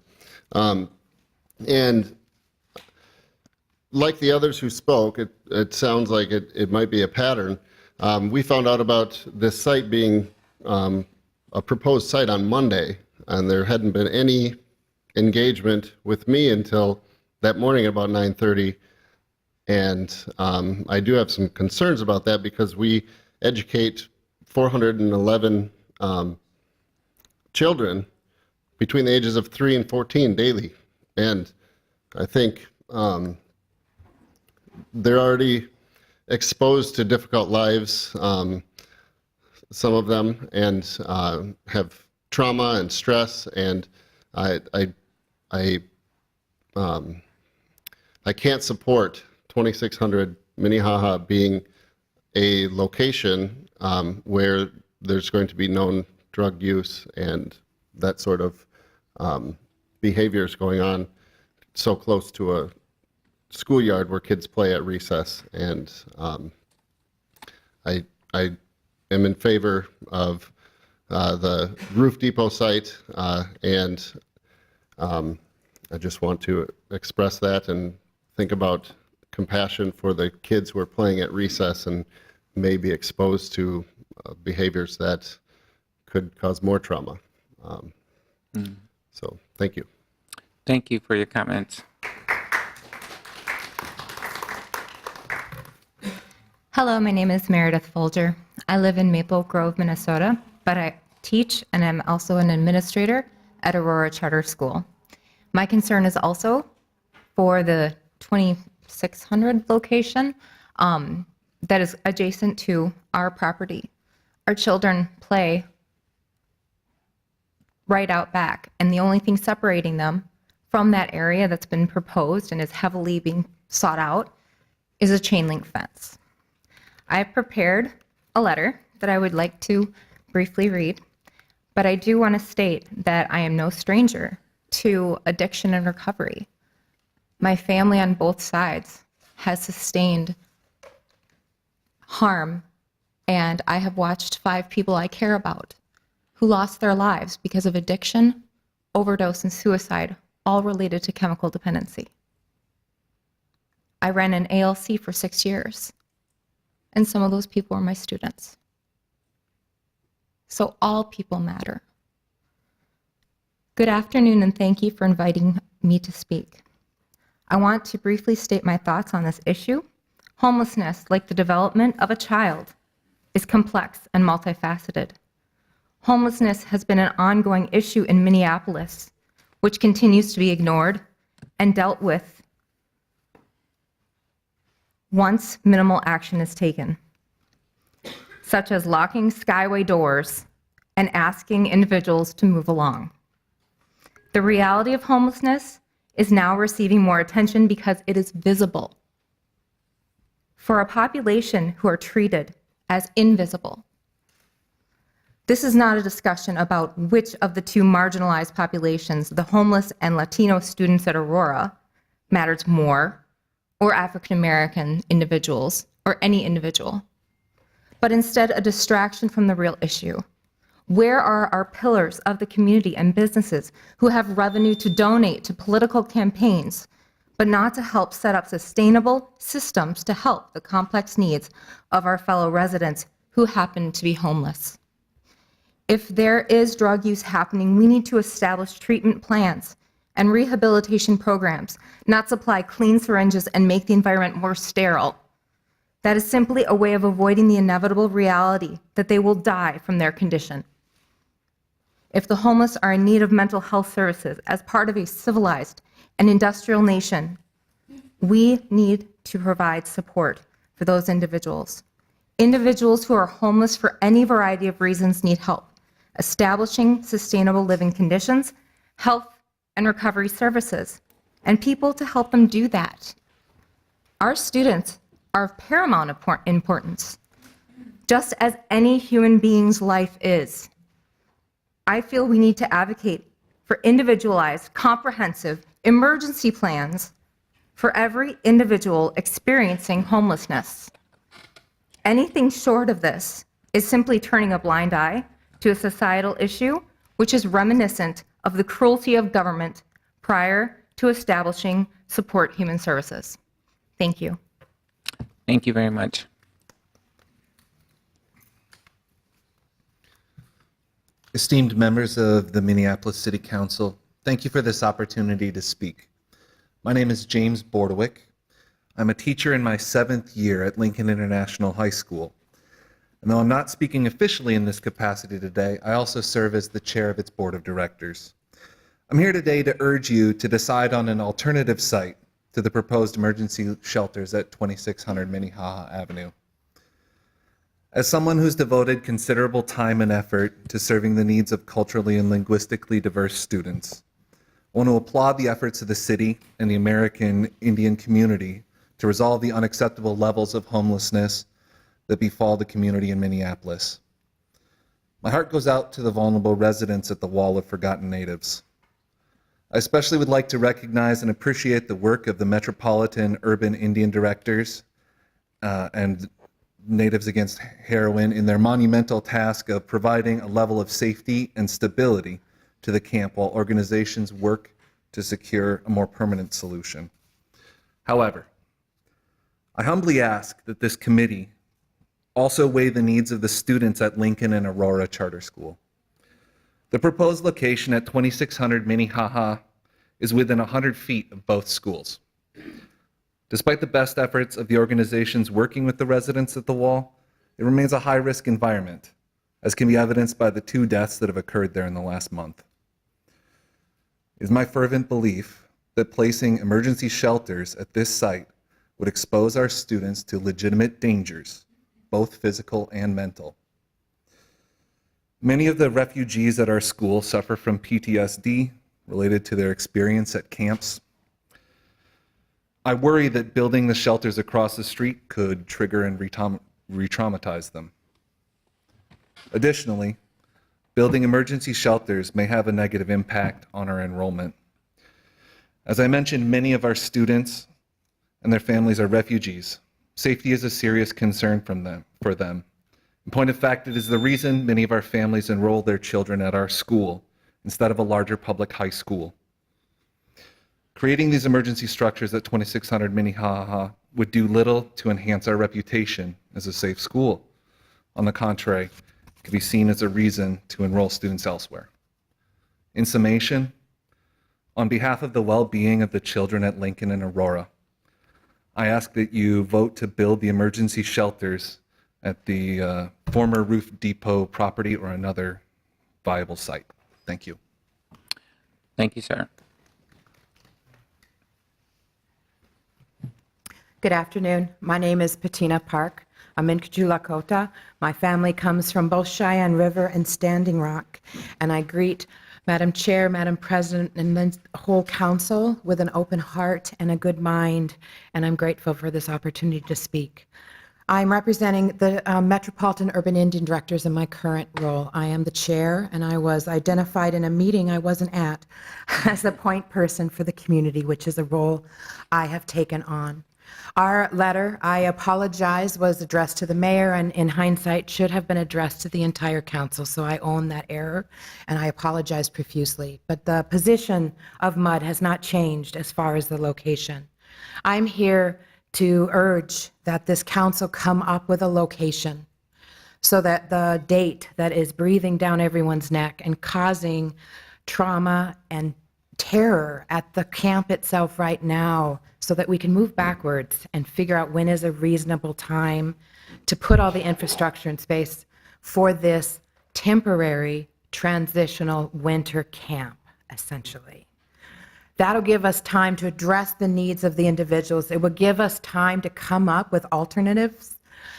And like the others who spoke, it sounds like it might be a pattern. We found out about this site being a proposed site on Monday, and there hadn't been any engagement with me until that morning about 9:30. And I do have some concerns about that, because we educate 411 children between the ages of 3 and 14 daily. And I think they're already exposed to difficult lives, some of them, and have trauma and stress. And I can't support 2600 Minnehaha being a location where there's going to be known drug use and that sort of behaviors going on so close to a schoolyard where kids play at recess. And I am in favor of the Roof Depot site, and I just want to express that and think about compassion for the kids who are playing at recess and may be exposed to behaviors that could cause more trauma. So thank you. Thank you for your comments. Hello, my name is Meredith Folger. I live in Maple Grove, Minnesota, but I teach and I'm also an administrator at Aurora Charter School. My concern is also for the 2600 location that is adjacent to our property. Our children play right out back, and the only thing separating them from that area that's been proposed and is heavily being sought out is a chain link fence. I've prepared a letter that I would like to briefly read, but I do want to state that I am no stranger to addiction and recovery. My family on both sides has sustained harm, and I have watched 5 people I care about who lost their lives because of addiction overdose, and suicide, all related to chemical dependency. I ran an ALC for 6 years, and some of those people were my students. So all people matter. Good afternoon, and thank you for inviting me to speak. I want to briefly state my thoughts on this issue. Homelessness, like the development of a child, is complex and multifaceted. Homelessness has been an ongoing issue in Minneapolis, which continues to be ignored and dealt with once minimal action is taken, such as locking skyway doors and asking individuals to move along. The reality of homelessness is now receiving more attention because it is visible. For a population who are treated as invisible, this is not a discussion about which of the two marginalized populations, the homeless and Latino students at Aurora, matters more, or African American individuals, or any individual, but instead a distraction from the real issue. Where are our pillars of the community and businesses who have revenue to donate to political campaigns, but not to help set up sustainable systems to help the complex needs of our fellow residents who happen to be homeless? If there is drug use happening, we need to establish treatment plans and rehabilitation programs, not supply clean syringes and make the environment more sterile. That is simply a way of avoiding the inevitable reality that they will die from their condition. If the homeless are in need of mental health services as part of a civilized and industrial nation, we need to provide support for those individuals. Individuals who are homeless for any variety of reasons need help establishing sustainable living conditions, health and recovery services, and people to help them do that. Our students are of paramount importance, just as any human being's life is. I feel we need to advocate for individualized, comprehensive emergency plans for every individual experiencing homelessness. Anything short of this is simply turning a blind eye to a societal issue which is reminiscent of the cruelty of government prior to establishing support human services. Thank you. Thank you very much. Esteemed members of the Minneapolis City Council, thank you for this opportunity to speak. My name is James Bordewick. I'm a teacher in my 7th year at Lincoln International High School. And though I'm not speaking officially in this capacity today, I also serve as the chair of its board of directors. I'm here today to urge you to decide on an alternative site to the proposed emergency shelters at 2600 Minnehaha Avenue. As someone who's devoted considerable time and effort to serving the needs of culturally and linguistically diverse students, I want to applaud the efforts of the city and the American Indian community to resolve the unacceptable levels of homelessness that befall the community in Minneapolis. My heart goes out to the vulnerable residents at the Wall of Forgotten Natives. I especially would like to recognize and appreciate the work of the Metropolitan Urban Indian Directors and Natives Against Heroin in their monumental task of providing a level of safety and stability to the camp while organizations work to secure a more permanent solution. However, I humbly ask that this committee also weigh the needs of the students at Lincoln and Aurora Charter School. The proposed location at 2600 Minnehaha is within 100 feet of both schools. Despite the best efforts of the organizations working with the residents at the Wall, it remains a high-risk environment, as can be evidenced by the 2 deaths that have occurred there in the last month. It is my fervent belief that placing emergency shelters at this site would expose our students to legitimate dangers, both physical and mental. Many of the refugees at our school suffer from PTSD related to their experience at camps. I worry that building the shelters across the street could trigger and re-traumatize them. Additionally, building emergency shelters may have a negative impact on our enrollment. As I mentioned, many of our students and their families are refugees. Safety is a serious concern for them. In point of fact, it is the reason many of our families enroll their children at our school instead of a larger public high school. Creating these emergency structures at 2600 Minnehaha would do little to enhance our reputation as a safe school. On the contrary, it could be seen as a reason to enroll students elsewhere. In summation, on behalf of the well-being of the children at Lincoln and Aurora, I ask that you vote to build the emergency shelters at the former Roof Depot property or another viable site. Thank you. Thank you, sir. Good afternoon. My name is Patina Park. I'm in Lakota. My family comes from both Cheyenne River and Standing Rock. And I greet Madam Chair, Madam President, and the whole council with an open heart and a good mind. And I'm grateful for this opportunity to speak. I'm representing the Metropolitan Urban Indian Directors in my current role. I am the chair, and I was identified in a meeting I wasn't at as the point person for the community, which is a role I have taken on. Our letter, I apologize, was addressed to the mayor and in hindsight should have been addressed to the entire council, so I own that error and I apologize profusely. But the position of MUD has not changed as far as the location. I'm here to urge that this council come up with a location so that the date that is breathing down everyone's neck and causing trauma and terror at the camp itself right now, so that we can move backwards and figure out when is a reasonable time to put all the infrastructure in space for this temporary transitional winter camp, essentially. That'll give us time to address the needs of the individuals. It will give us time to come up with alternatives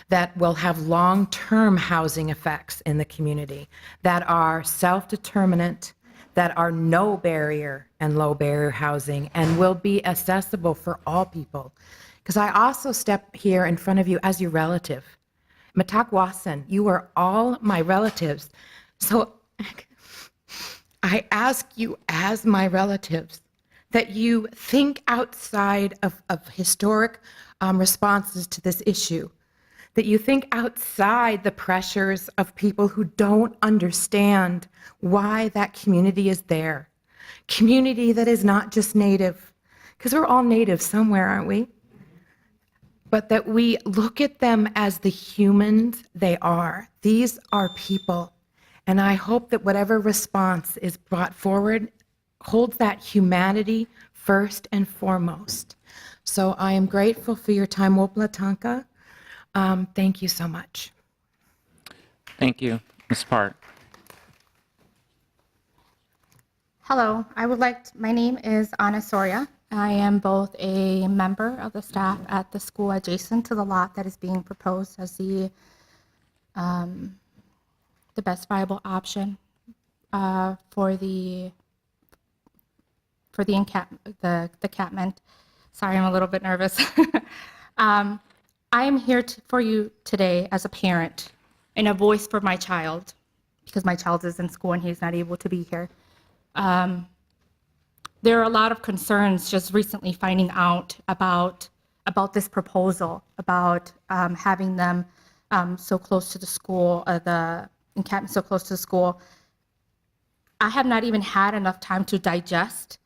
that will have long-term housing effects in the community, that are self-determinant, that are no barrier and low barrier housing and will be accessible for all people. Because I also step here in front of you as your relative. Matakwasan, you are all my relatives. So I ask you as my relatives that you think outside of historic responses to this issue, that you think outside the pressures of people who don't understand why that community is there. Community that is not just Native, because we're all Native somewhere, aren't we? But that we look at them as the humans they are. These are people. And I hope that whatever response is brought forward holds that humanity first and foremost. So I am grateful for your time, Woplatanka. Thank you so much. Thank you. Ms. Park. Hello, my name is Anna Soria. I am both a member of the staff at the school adjacent to the lot that is being proposed as the best viable option for the encampment. Sorry, I'm a little bit nervous. I am here for you today as a parent and a voice for my child, because my child is in school and he's not able to be here. There are a lot of concerns just recently finding out about this proposal, about having them so close to the school, the encampment so close to the school. I have not even had enough time to digest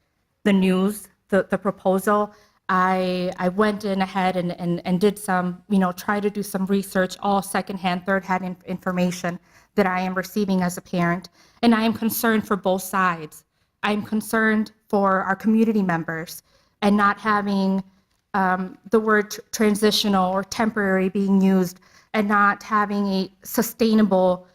the news, the proposal. I went in ahead and did some, try to do some research, all secondhand, third-hand information that I am receiving as a parent. And I am concerned for both sides. I am concerned for our community members and not having the word transitional or temporary being used and not having a sustainable,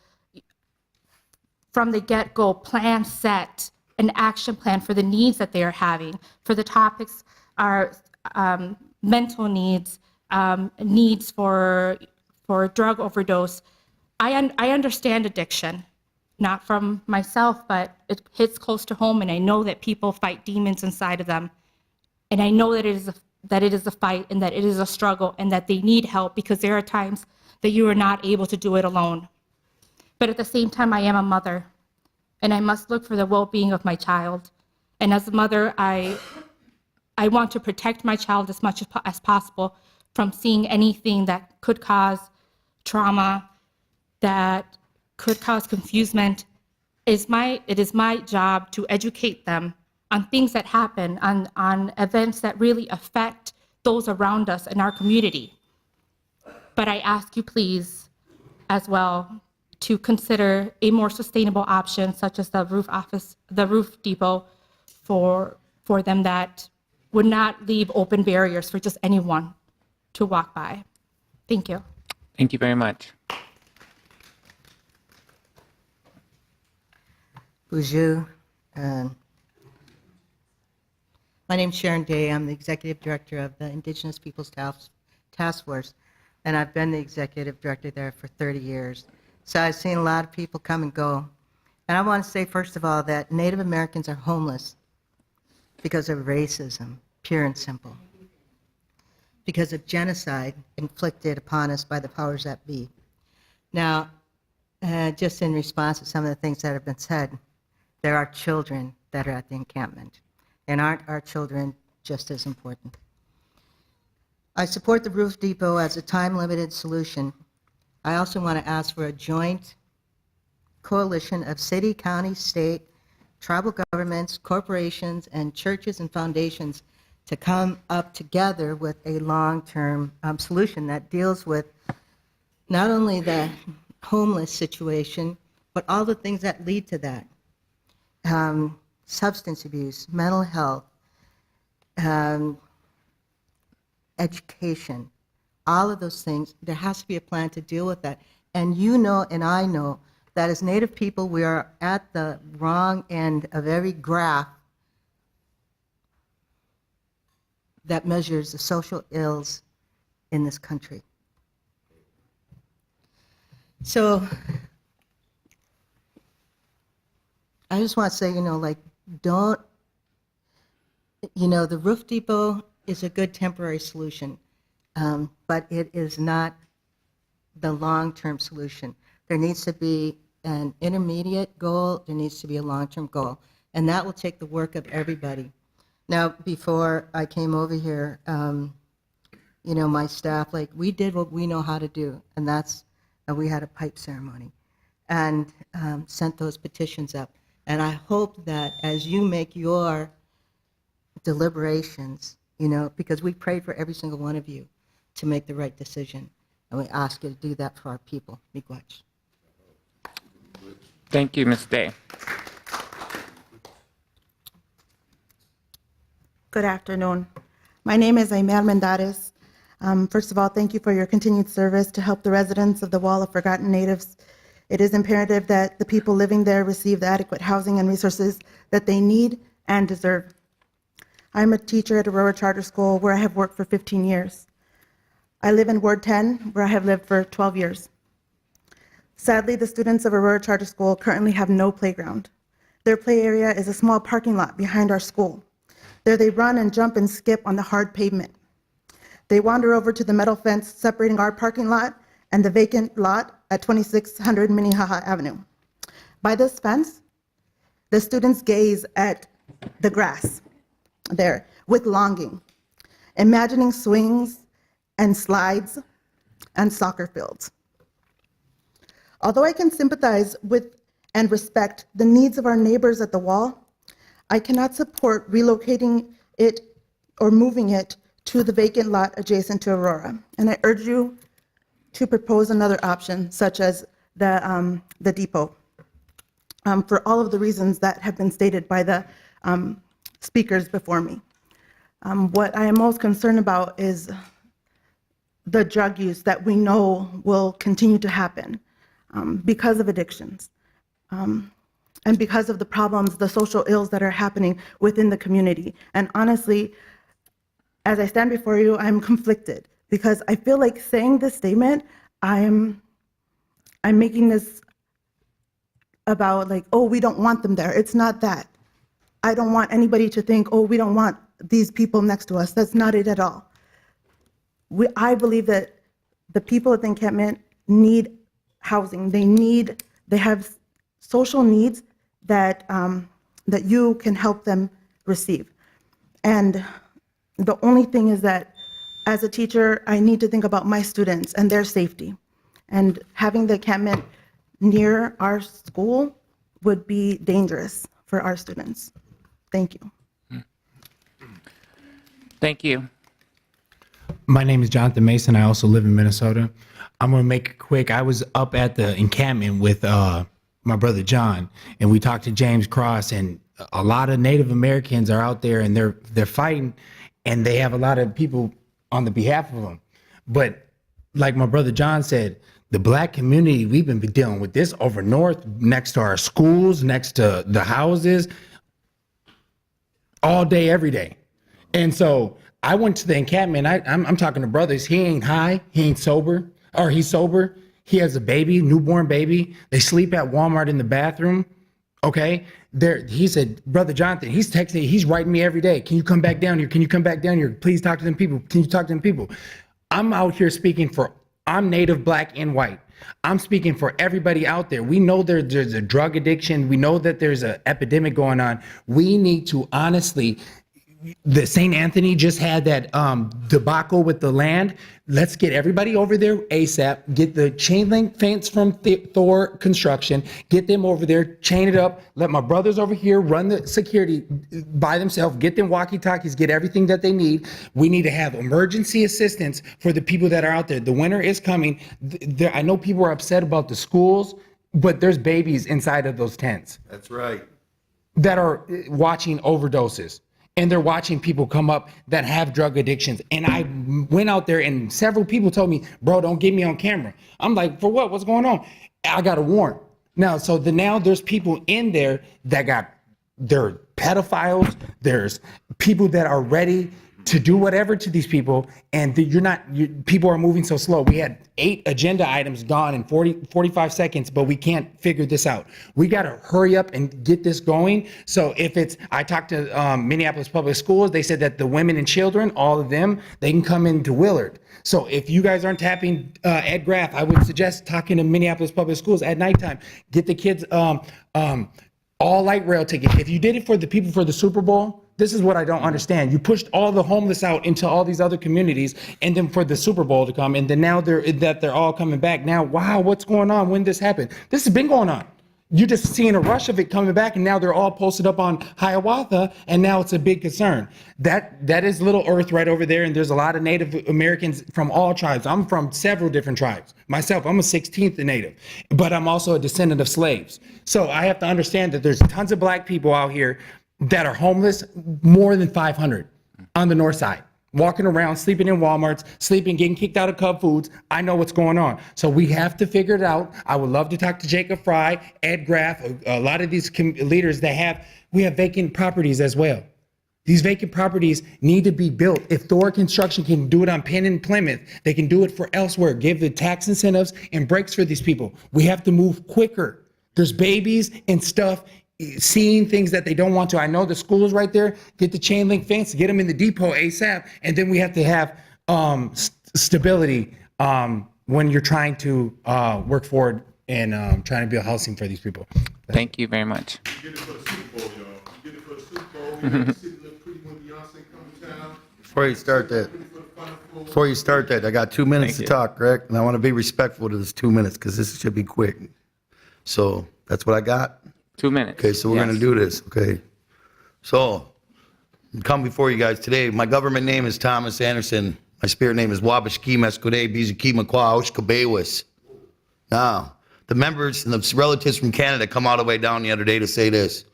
from the get-go, plan set, an action plan for the needs that they are having, for the topics are mental needs, needs for drug overdose. I understand addiction, not from myself, but it hits close to home, and I know that people fight demons inside of them, and I know that it is a fight, and that it is a struggle, and that they need help, because there are times that you are not able to do it alone. But at the same time, I am a mother, and I must look for the well-being of my child. And as a mother, I want to protect my child as much as possible from seeing anything that could cause trauma, that could cause confusement, it is my job to educate them on things that happen, on events that really affect those around us in our community. But I ask you please as well to consider a more sustainable option such as the roof depot for them that would not leave open barriers for just anyone to walk by. Thank you. Thank you very much. Bonjour. My name is Sharon Jay. I'm the Executive Director of the Indigenous Peoples Task Force, and I've been the Executive Director there for 30 years. So I've seen a lot of people come and go. And I want to say, first of all, that Native Americans are homeless because of racism, pure and simple, because of genocide inflicted upon us by the powers that be. Now, just in response to some of the things that have been said, there are children that are at the encampment. And aren't our children just as important? I support the roof depot as a time-limited solution. I also want to ask for a joint coalition of city, county, state, tribal governments, corporations, and churches and foundations to come up together with a long-term solution that deals with not only the homeless situation, but all the things that lead to that. Substance abuse, mental health, education, all of those things. There has to be a plan to deal with that. And you know, and I know, that as Native people, we are at the wrong end of every graph that measures the social ills in this country. So I just want to say, don't, the roof depot is a good temporary solution, but it is not the long-term solution. There needs to be an intermediate goal, there needs to be a long-term goal, and that will take the work of everybody. Now, before I came over here, my staff, we did what we know how to do, and that's, we had a pipe ceremony and sent those petitions up. And I hope that as you make your deliberations, because we prayed for every single one of you to make the right decision. And we ask you to do that for our people. Miigwech. Thank you, Ms. Day. Good afternoon. My name is Aminatus. First of all, thank you for your continued service to help the residents of the Wall of Forgotten Natives. It is imperative that the people living there receive the adequate housing and resources that they need and deserve. I'm a teacher at Aurora Charter School where I have worked for 15 years. I live in Ward 10 where I have lived for 12 years. Sadly, the students of Aurora Charter School currently have no playground. Their play area is a small parking lot behind our school. There they run and jump and skip on the hard pavement. They wander over to the metal fence separating our parking lot and the vacant lot at 2600 Minnehaha Avenue. By this fence, the students gaze at the grass there with longing, imagining swings and slides and soccer fields. Although I can sympathize with and respect the needs of our neighbors at the wall, I cannot support relocating it or moving it to the vacant lot adjacent to Aurora. And I urge you to propose another option, such as the depot, for all of the reasons that have been stated by the speakers before me. What I am most concerned about is the drug use that we know will continue to happen because of addictions and because of the problems, the social ills that are happening within the community. And honestly, as I stand before you, I'm conflicted because I feel like saying this statement, I'm making this about oh, we don't want them there. It's not that. I don't want anybody to think, oh, we don't want these people next to us. That's not it at all. I believe that the people at the encampment need housing. They have social needs that that you can help them receive. And the only thing is that as a teacher, I need to think about my students and their safety. And having the encampment near our school would be dangerous for our students. Thank you. Thank you. My name is Jonathan Mason. I also live in Minnesota. I'm going to make it quick. I was up at the encampment with my brother John, and we talked to James Cross, and a lot of Native Americans are out there, and they're fighting, and they have a lot of people on the behalf of them. But like my brother John said, the black community, we've been dealing with this over north, next to our schools, next to the houses, all day, every day. And so I went to the encampment. I'm talking to brothers. He ain't high. He ain't sober. Or he's sober. He has a baby, newborn baby. They sleep at Walmart in the bathroom. Okay. He said, Brother Jonathan, he's texting, he's writing me every day. Can you come back down here? Can you come back down here? Please talk to them people. Can you talk to them people? I'm out here speaking for, I'm Native, Black, and white. I'm speaking for everybody out there. We know there's a drug addiction. We know that there's an epidemic going on. We need to honestly, the St. Anthony just had that debacle with the land. Let's get everybody over there ASAP. Get the chain link fence from Thor Construction. Get them over there, chain it up. Let my brothers over here run the security by themselves. Get them walkie-talkies. Get everything that they need. We need to have emergency assistance for the people that are out there. The winter is coming. I know people are upset about the schools, but there's babies inside of those tents. That's right. That are watching overdoses. And they're watching people come up that have drug addictions. And I went out there and several people told me, bro, don't get me on camera. I'm like, for what? What's going on? I got a warrant. Now, now there's people in there that they're pedophiles. There's people that are ready to do whatever to these people. And people are moving so slow. We had 8 agenda items gone in 45 seconds, but we can't figure this out. We got to hurry up and get this going. So I talked to Minneapolis Public Schools. They said that the women and children, all of them, they can come into Willard. So if you guys aren't tapping Ed Graff, I would suggest talking to Minneapolis Public Schools at nighttime. Get the kids all light rail ticket. If you did it for the people for the Super Bowl, this is what I don't understand. You pushed all the homeless out into all these other communities, and then for the Super Bowl to come, and then now they're all coming back. Now, wow, what's going on? When this happened? This has been going on. You're just seeing a rush of it coming back, and now they're all posted up on Hiawatha, and now it's a big concern. That is Little Earth right over there, and there's a lot of Native Americans from all tribes. I'm from several different tribes. Myself, I'm a 16th Native, but I'm also a descendant of slaves. So I have to understand that there's tons of black people out here that are homeless, more than 500 on the north side, walking around, sleeping in Walmarts, getting kicked out of Cub Foods. I know what's going on. So we have to figure it out. I would love to talk to Jacob Fry, Ed Graff, a lot of these leaders we have vacant properties as well. These vacant properties need to be built. If Thor Construction can do it on Penn and Plymouth, they can do it for elsewhere. Give the tax incentives and breaks for these people. We have to move quicker. There's babies and stuff seeing things that they don't want to. I know the school is right there. Get the chain link fence, get them in the depot ASAP, and then we have to have stability when you're trying to work forward and trying to build housing for these people. Thank you very much. You get it for the Super Bowl, y'all. You get it for the Super Bowl. You get to sit and look pretty when Beyonce come to town. Before you start that, I got 2 minutes to talk, Greg, and I want to be respectful to this 2 minutes because this should be quick. So that's what I got. 2 minutes. Okay, so we're going to do this, okay? So, come before you guys today. My government name is Thomas Anderson. My spirit name is Wabashki Meskude Biziki Makwa Oshkabewis. Now, the members and the relatives from Canada come all the way down the other day to say this.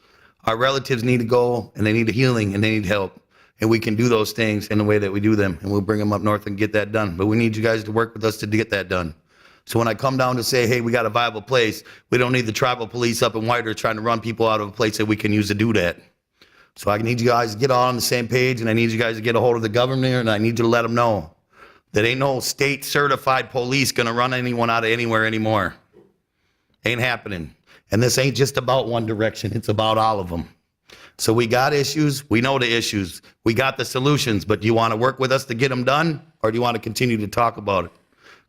Our relatives need to go, and they need healing, and they need help. And we can do those things in the way that we do them, and we'll bring them up north and get that done. But we need you guys to work with us to get that done. So when I come down to say, hey, we got a viable place, we don't need the tribal police up in Whiter trying to run people out of a place that we can use to do that. So I need you guys to get all on the same page, and I need you guys to get a hold of the governor, and I need you to let them know that ain't no state certified police gonna run anyone out of anywhere anymore. Ain't happening. And this ain't just about one direction, it's about all of them. So we got issues, we know the issues, we got the solutions, but do you wanna work with us to get them done, or do you wanna continue to talk about it?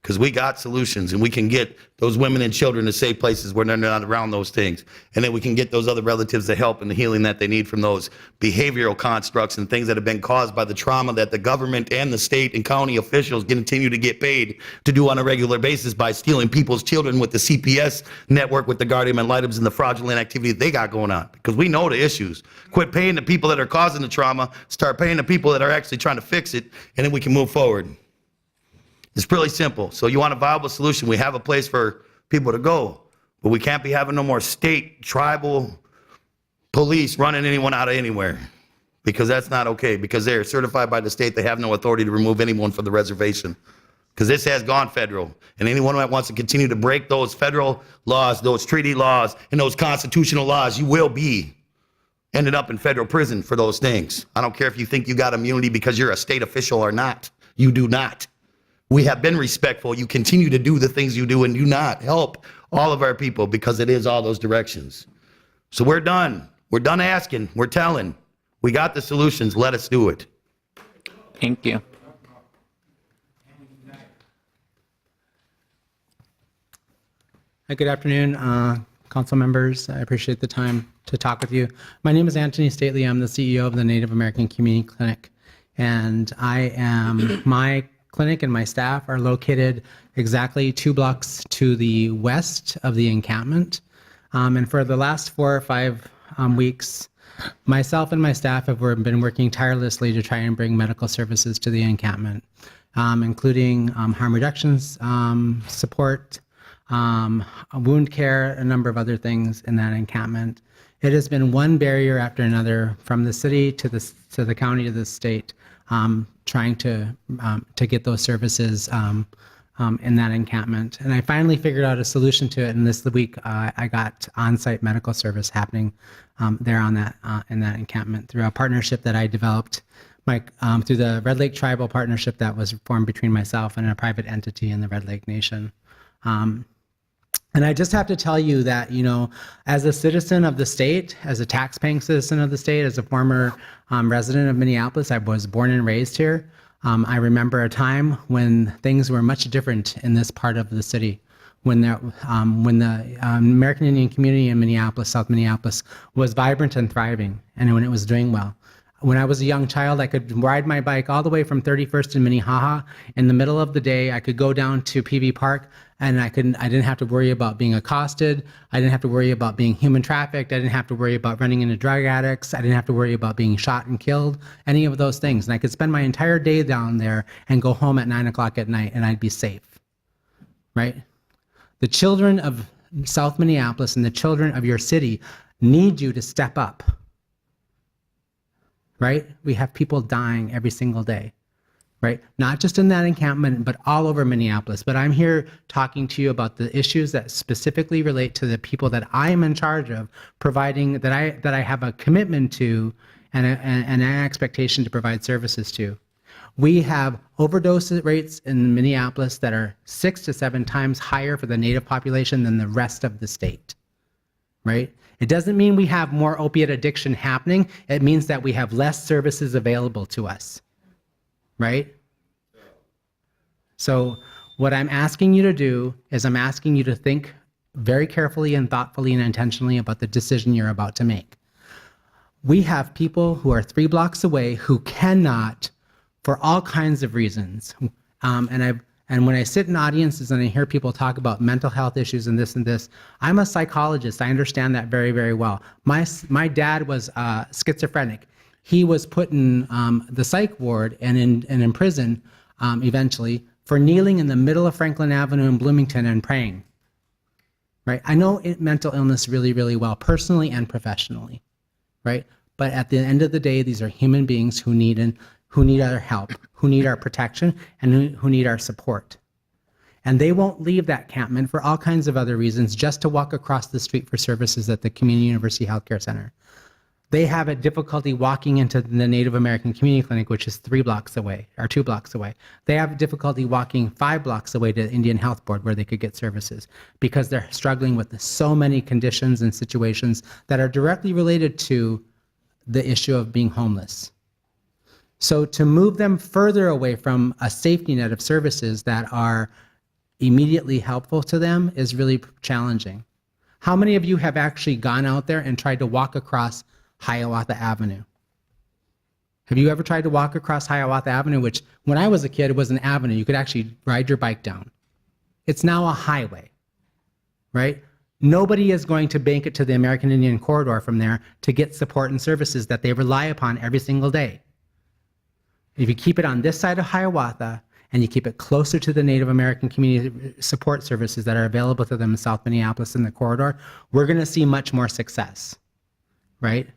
because we got solutions and we can get those women and children to safe places where they're not around those things. And then we can get those other relatives the help and the healing that they need from those behavioral constructs and things that have been caused by the trauma that the government and the state and county officials continue to get paid to do on a regular basis by stealing people's children with the CPS network, with the guardian ad litems and the fraudulent activity that they got going on. Because we know the issues. Quit paying the people that are causing the trauma, start paying the people that are actually trying to fix it, and then we can move forward. It's really simple. So you want a viable solution, we have a place for people to go, but we can't be having no more state, tribal police running anyone out of anywhere, because that's not okay, because they're certified by the state. They have no authority to remove anyone from the reservation, because this has gone federal. And anyone that wants to continue to break those federal laws, those treaty laws, and those constitutional laws, you will be ended up in federal prison for those things. I don't care if you think you got immunity because you're a state official or not. You do not. We have been respectful. You continue to do the things you do and do not help all of our people, because it is all those directions. So we're done. We're done asking. We're telling. We got the solutions. Let us do it. Thank you. Hi, good afternoon, council members. I appreciate the time to talk with you. My name is Anthony Stately. I'm the CEO of the Native American Community Clinic, and my clinic and my staff are located exactly 2 blocks to the west of the encampment. And for the last 4 or 5 weeks, myself and my staff have been working tirelessly to try and bring medical services to the encampment, including harm reductions support, wound care, a number of other things in that encampment. It has been one barrier after another, from the city to the county to the state, trying to get those services in that encampment. And I finally figured out a solution to it. And this week, I got on-site medical service happening there on that in that encampment through a partnership that I developed, through the Red Lake Tribal Partnership that was formed between myself and a private entity in the Red Lake Nation. And I just have to tell you that, as a citizen of the state, as a tax-paying citizen of the state, as a former resident of Minneapolis, I was born and raised here. I remember a time when things were much different in this part of the city, when the American Indian community in Minneapolis, South Minneapolis, was vibrant and thriving, and when it was doing well. When I was a young child, I could ride my bike all the way from 31st and Minnehaha. In the middle of the day, I could go down to PV Park, and I didn't have to worry about being accosted. I didn't have to worry about being human trafficked. I didn't have to worry about running into drug addicts. I didn't have to worry about being shot and killed, any of those things. And I could spend my entire day down there and go home at 9 o'clock at night, and I'd be safe, right? The children of South Minneapolis and the children of your city need you to step up. Right? We have people dying every single day, right? Not just in that encampment, but all over Minneapolis. But I'm here talking to you about the issues that specifically relate to the people that I am in charge of providing, that I have a commitment to and an expectation to provide services to. We have overdose rates in Minneapolis that are 6 to 7 times higher for the Native population than the rest of the state, right? It doesn't mean we have more opiate addiction happening. It means that we have less services available to us, right? So what I'm asking you to do is I'm asking you to think very carefully and thoughtfully and intentionally about the decision you're about to make. We have people who are 3 blocks away who cannot, for all kinds of reasons, and when I sit in audiences and I hear people talk about mental health issues and this, I'm a psychologist. I understand that very, very well. My dad was schizophrenic. He was put in the psych ward and in prison eventually for kneeling in the middle of Franklin Avenue in Bloomington and praying. Right? I know mental illness really, really well, personally and professionally. Right? But at the end of the day, these are human beings who need our help, who need our protection, and who need our support. And they won't leave that encampment for all kinds of other reasons, just to walk across the street for services at the Community University Healthcare Center. They have a difficulty walking into the Native American Community Clinic, which is 3 blocks away, or 2 blocks away. They have difficulty walking 5 blocks away to the Indian Health Board where they could get services, because they're struggling with so many conditions and situations that are directly related to the issue of being homeless. So to move them further away from a safety net of services that are immediately helpful to them is really challenging. How many of you have actually gone out there and tried to walk across Hiawatha Avenue? Have you ever tried to walk across Hiawatha Avenue, which when I was a kid, it was an avenue. You could actually ride your bike down. It's now a highway, right? Nobody is going to bank it to the American Indian Corridor from there to get support and services that they rely upon every single day. If you keep it on this side of Hiawatha and you keep it closer to the Native American community support services that are available to them in South Minneapolis in the corridor, we're going to see much more success, right?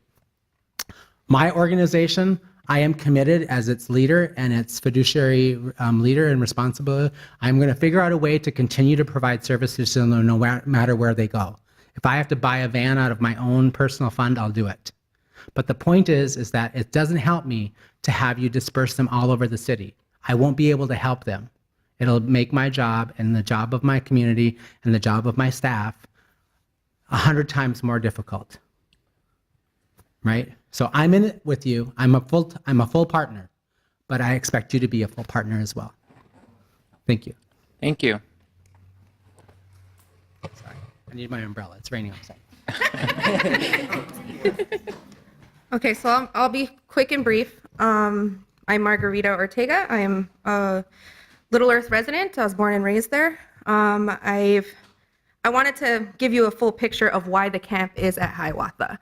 My organization, I am committed as its leader and its fiduciary leader and responsible. I'm going to figure out a way to continue to provide services to them no matter where they go. If I have to buy a van out of my own personal fund, I'll do it. But the point is that it doesn't help me to have you disperse them all over the city. I won't be able to help them. It'll make my job and the job of my community and the job of my staff 100 times more difficult, right? So I'm in it with you. I'm a full partner, but I expect you to be a full partner as well. Thank you. Thank you. Sorry, I need my umbrella. It's raining outside. Okay, so I'll be quick and brief. I'm Margarita Ortega. I am a Little Earth resident. I was born and raised there. I wanted to give you a full picture of why the camp is at Hiawatha.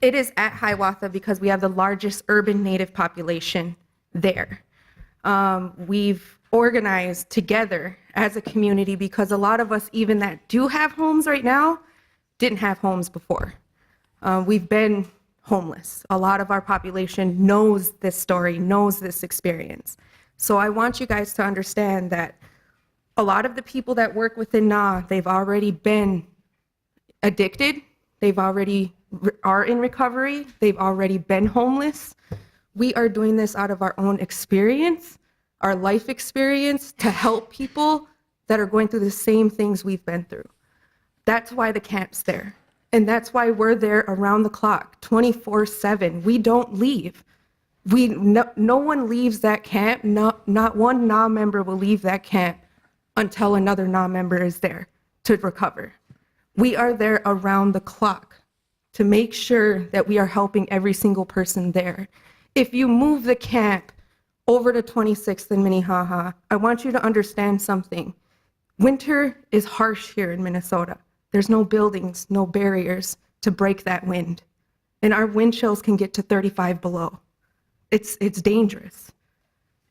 It is at Hiawatha because we have the largest urban Native population there. We've organized together as a community because a lot of us, even that do have homes right now, didn't have homes before. We've been homeless. A lot of our population knows this story, knows this experience. So I want you guys to understand that a lot of the people that work within NA, they've already been addicted. They've already are in recovery. They've already been homeless. We are doing this out of our own experience, our life experience, to help people that are going through the same things we've been through. That's why the camp's there. And that's why we're there around the clock, 24/7. We don't leave. No one leaves that camp. Not one NA member will leave that camp until another NA member is there to recover. We are there around the clock to make sure that we are helping every single person there. If you move the camp over to 26th and Minnehaha, I want you to understand something. Winter is harsh here in Minnesota. There's no buildings, no barriers to break that wind. And our wind chills can get to 35 below. It's dangerous.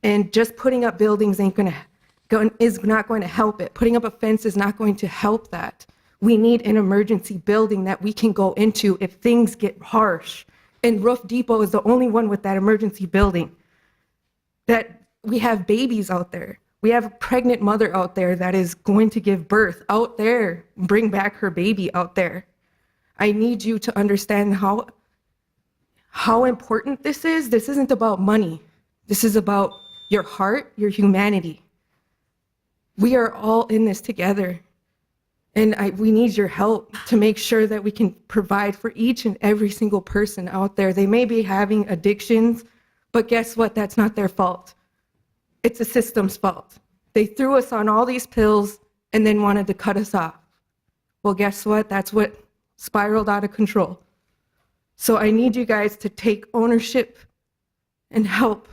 And just putting up buildings is not going to help it. Putting up a fence is not going to help that. We need an emergency building that we can go into if things get harsh. And Roof Depot is the only one with that emergency building. That we have babies out there. We have a pregnant mother out there that is going to give birth out there, bring back her baby out there. I need you to understand how important this is. This isn't about money. This is about your heart, your humanity. We are all in this together. And we need your help to make sure that we can provide for each and every single person out there. They may be having addictions, but guess what? That's not their fault. It's the system's fault. They threw us on all these pills and then wanted to cut us off. Well, guess what? That's what spiraled out of control. So I need you guys to take ownership and help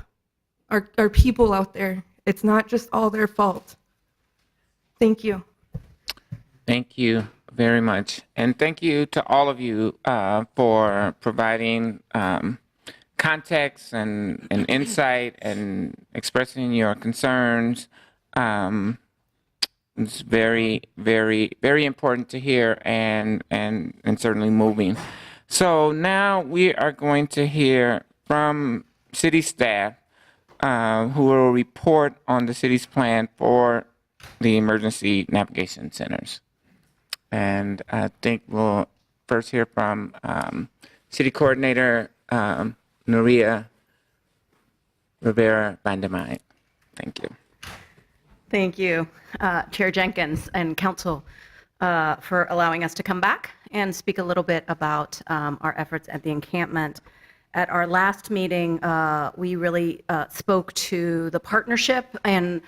our people out there. It's not just all their fault. Thank you. Thank you very much. And thank you to all of you for providing context and insight and expressing your concerns. It's very, very, very important to hear and certainly moving. So now we are going to hear from city staff who will report on the city's plan for the emergency navigation centers. And I think we'll first hear from City Coordinator Nuria Rivera-Vandermeid. Thank you. Thank you, Chair Jenkins and Council, for allowing us to come back and speak a little bit about our efforts at the encampment. at our last meeting, we really spoke to the partnership, and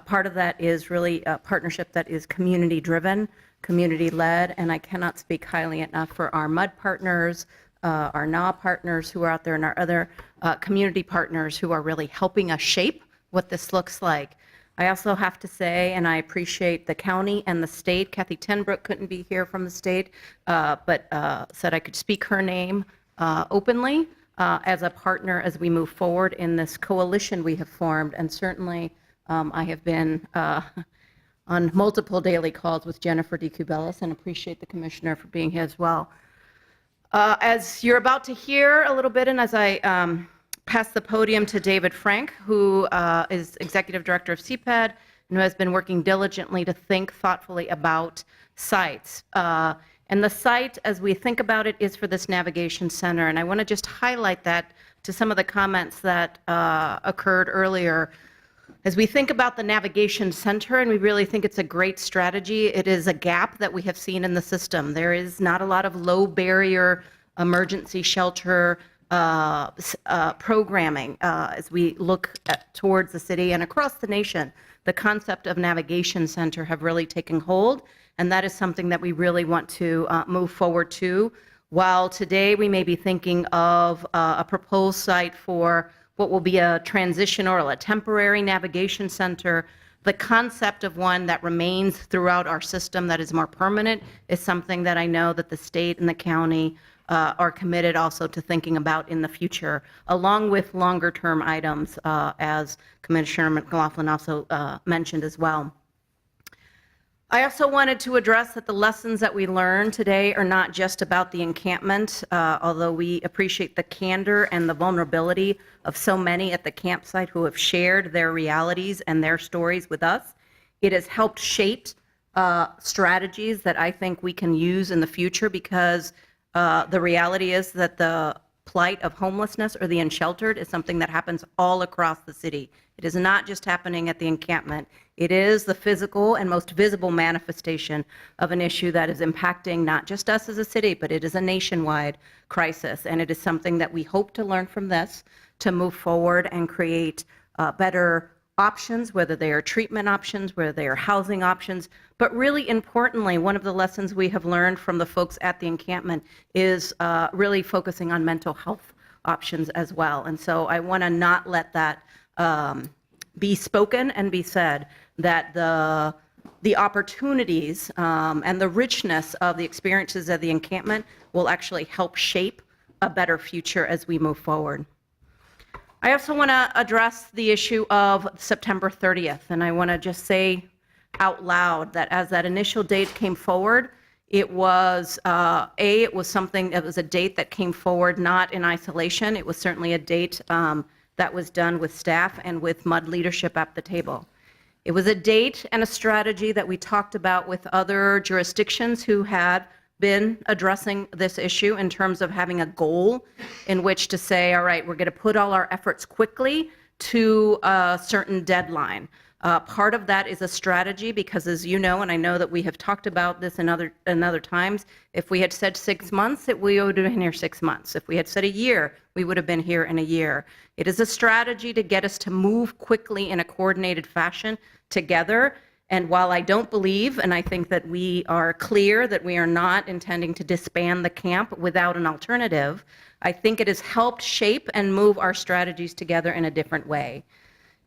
part of that is really a partnership that is community-driven, community-led, and I cannot speak highly enough for our MUD partners, our NAW partners who are out there, and our other community partners who are really helping us shape what this looks like. I also have to say, and I appreciate the county and the state. Kathy Tenbrook couldn't be here from the state, but said I could speak her name openly as a partner as we move forward in this coalition we have formed. And certainly I have been on multiple daily calls with Jennifer DeCubelis and appreciate the commissioner for being here as well. As you're about to hear a little bit, and as I pass the podium to David Frank, who is Executive Director of CPED and who has been working diligently to think thoughtfully about sites. And the site, as we think about it, is for this navigation center. And I want to just highlight that to some of the comments that occurred earlier. As we think about the navigation center, and we really think it's a great strategy, it is a gap that we have seen in the system. There is not a lot of low barrier emergency shelter programming as we look towards the city and across the nation. The concept of navigation center have really taken hold, and that is something that we really want to move forward to. While today we may be thinking of a proposed site for what will be a transitional or a temporary navigation center, the concept of one that remains throughout our system that is more permanent is something that I know that the state and the county are committed also to thinking about in the future, along with longer term items, as Commissioner McLaughlin also mentioned as well. I also wanted to address that the lessons that we learned today are not just about the encampment, although we appreciate the candor and the vulnerability of so many at the campsite who have shared their realities and their stories with us. It has helped shape strategies that I think we can use in the future, because the reality is that the plight of homelessness or the unsheltered is something that happens all across the city. It is not just happening at the encampment. It is the physical and most visible manifestation of an issue that is impacting not just us as a city, but it is a nationwide crisis. And it is something that we hope to learn from this to move forward and create better options, whether they are treatment options, whether they are housing options. But really importantly, one of the lessons we have learned from the folks at the encampment is really focusing on mental health options as well. And so I want to not let that be spoken and be said, that the opportunities and the richness of the experiences of the encampment will actually help shape a better future as we move forward. I also want to address the issue of September 30th, and I want to just say out loud that as that initial date came forward, it was it was something, it was a date that came forward not in isolation. It was certainly a date that was done with staff and with MUD leadership at the table. It was a date and a strategy that we talked about with other jurisdictions who had been addressing this issue in terms of having a goal in which to say, all right, we're going to put all our efforts quickly to a certain deadline. Part of that is a strategy because, as you know, and I know that we have talked about this in other times, if we had said 6 months, we would have been here 6 months. If we had said a year, we would have been here in a year. It is a strategy to get us to move quickly in a coordinated fashion together. And while I don't believe, and I think that we are clear that we are not intending to disband the camp without an alternative, I think it has helped shape and move our strategies together in a different way.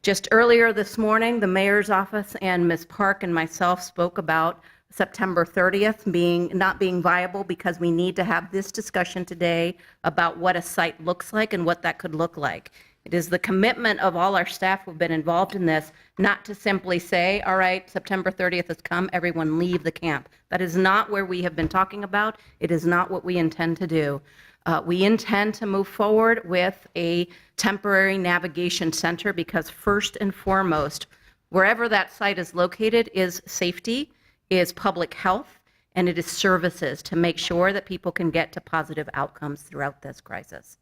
Just earlier this morning, the mayor's office and Ms. Park and myself spoke about September 30th not being viable because we need to have this discussion today about what a site looks like and what that could look like. It is the commitment of all our staff who have been involved in this not to simply say, all right, September 30th has come, everyone leave the camp. That is not where we have been talking about. It is not what we intend to do. We intend to move forward with a temporary navigation center because first and foremost, wherever that site is located is safety, is public health, and it is services to make sure that people can get to positive outcomes throughout this crisis.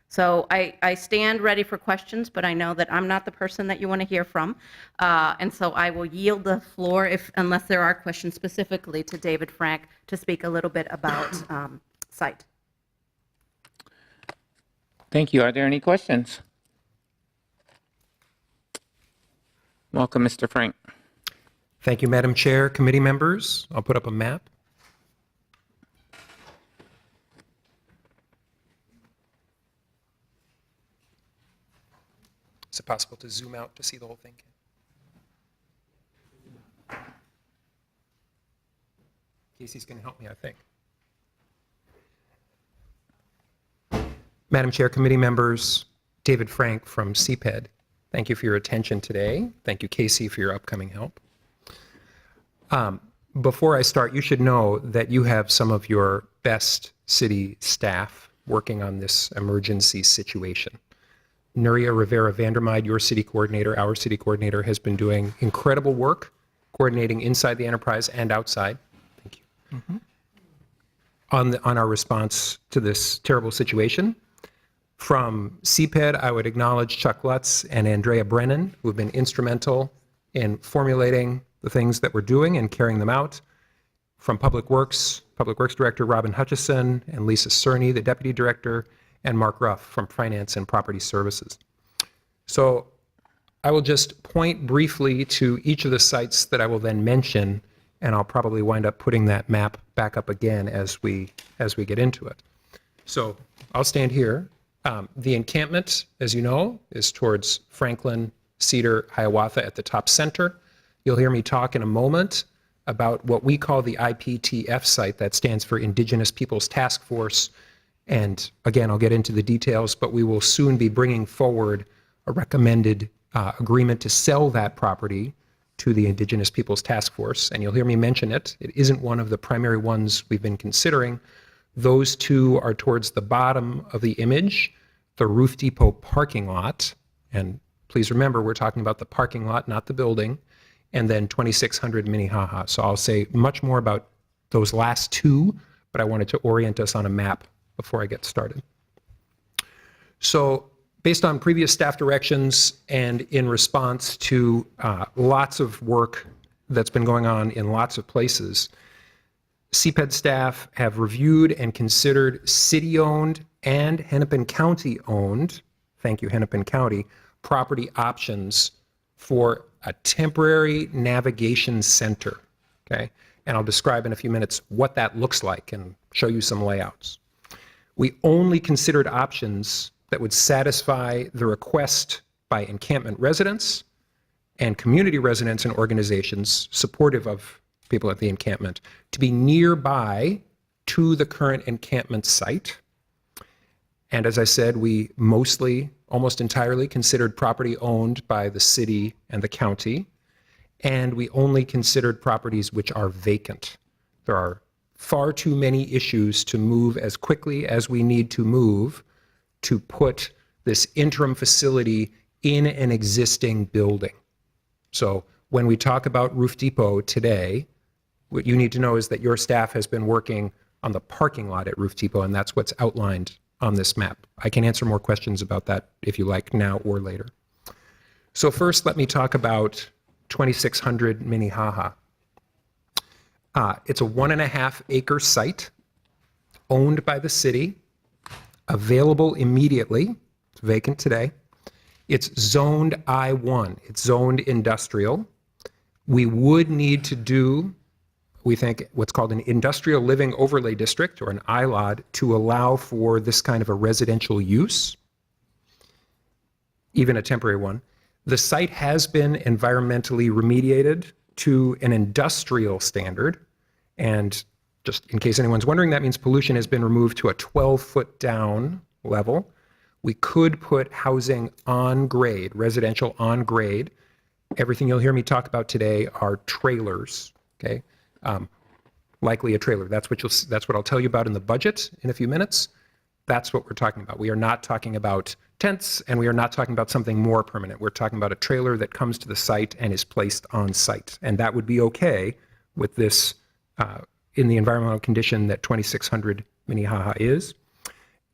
So I stand ready for questions, but I know that I'm not the person that you want to hear from. And so I will yield the floor, unless there are questions specifically, to David Frank to speak a little bit about site. Thank you. Are there any questions? Welcome, Mr. Frank. Thank you, Madam Chair, committee members. I'll put up a map. Is it possible to zoom out to see the whole thing? Casey's going to help me, I think. Madam Chair, committee members, David Frank from CPED. Thank you for your attention today. Thank you, Casey, for your upcoming help. Before I start, you should know that you have some of your best city staff working on this emergency situation. Nuria Rivera Vandermeide, your city coordinator, our city coordinator, has been doing incredible work coordinating inside the enterprise and outside. Thank you. On our response to this terrible situation. From CPED, I would acknowledge Chuck Lutz and Andrea Brennan, who have been instrumental in formulating the things that we're doing and carrying them out. From Public Works Director Robin Hutchison and Lisa Cerny, the Deputy Director, and Mark Ruff from Finance and Property Services. So I will just point briefly to each of the sites that I will then mention, and I'll probably wind up putting that map back up again as we get into it. So I'll stand here. The encampment, as you know, is towards Franklin, Cedar, Hiawatha at the top center. You'll hear me talk in a moment about what we call the IPTF site. That stands for Indigenous Peoples Task Force. And again, I'll get into the details, but we will soon be bringing forward a recommended agreement to sell that property to the Indigenous Peoples Task Force. And you'll hear me mention it. It isn't one of the primary ones we've been considering. Those two are towards the bottom of the image, the Roof Depot parking lot. And please remember, we're talking about the parking lot, not the building. And then 2600 Minnehaha. So I'll say much more about those last two, but I wanted to orient us on a map before I get started. So based on previous staff directions and in response to lots of work that's been going on in lots of places, CPED staff have reviewed and considered city-owned and Hennepin County-owned, thank you, Hennepin County, property options for a temporary navigation center, okay? And I'll describe in a few minutes what that looks like and show you some layouts. We only considered options that would satisfy the request by encampment residents and community residents and organizations supportive of people at the encampment to be nearby to the current encampment site. And as I said, we mostly, almost entirely considered property owned by the city and the county, and we only considered properties which are vacant. There are far too many issues to move as quickly as we need to move to put this interim facility in an existing building. So when we talk about Roof Depot today, what you need to know is that your staff has been working on the parking lot at Roof Depot, and that's what's outlined on this map. I can answer more questions about that if you like, now or later. So first, let me talk about 2600 Minnehaha. It's a 1.5 acre site owned by the city, available immediately. It's vacant today. It's zoned I-1. It's zoned industrial. We would need to do, we think, what's called an industrial living overlay district, or an ILOD, to allow for this kind of a residential use, even a temporary one. The site has been environmentally remediated to an industrial standard, and just in case anyone's wondering, that means pollution has been removed to a 12-foot down level. We could put housing on grade, residential on grade. Everything you'll hear me talk about today are trailers, okay? Likely a trailer. That's what I'll tell you about in the budget in a few minutes. That's what we're talking about. We are not talking about tents, and we are not talking about something more permanent. We're talking about a trailer that comes to the site and is placed on site. And that would be okay with this in the environmental condition that 2600 Minnehaha is.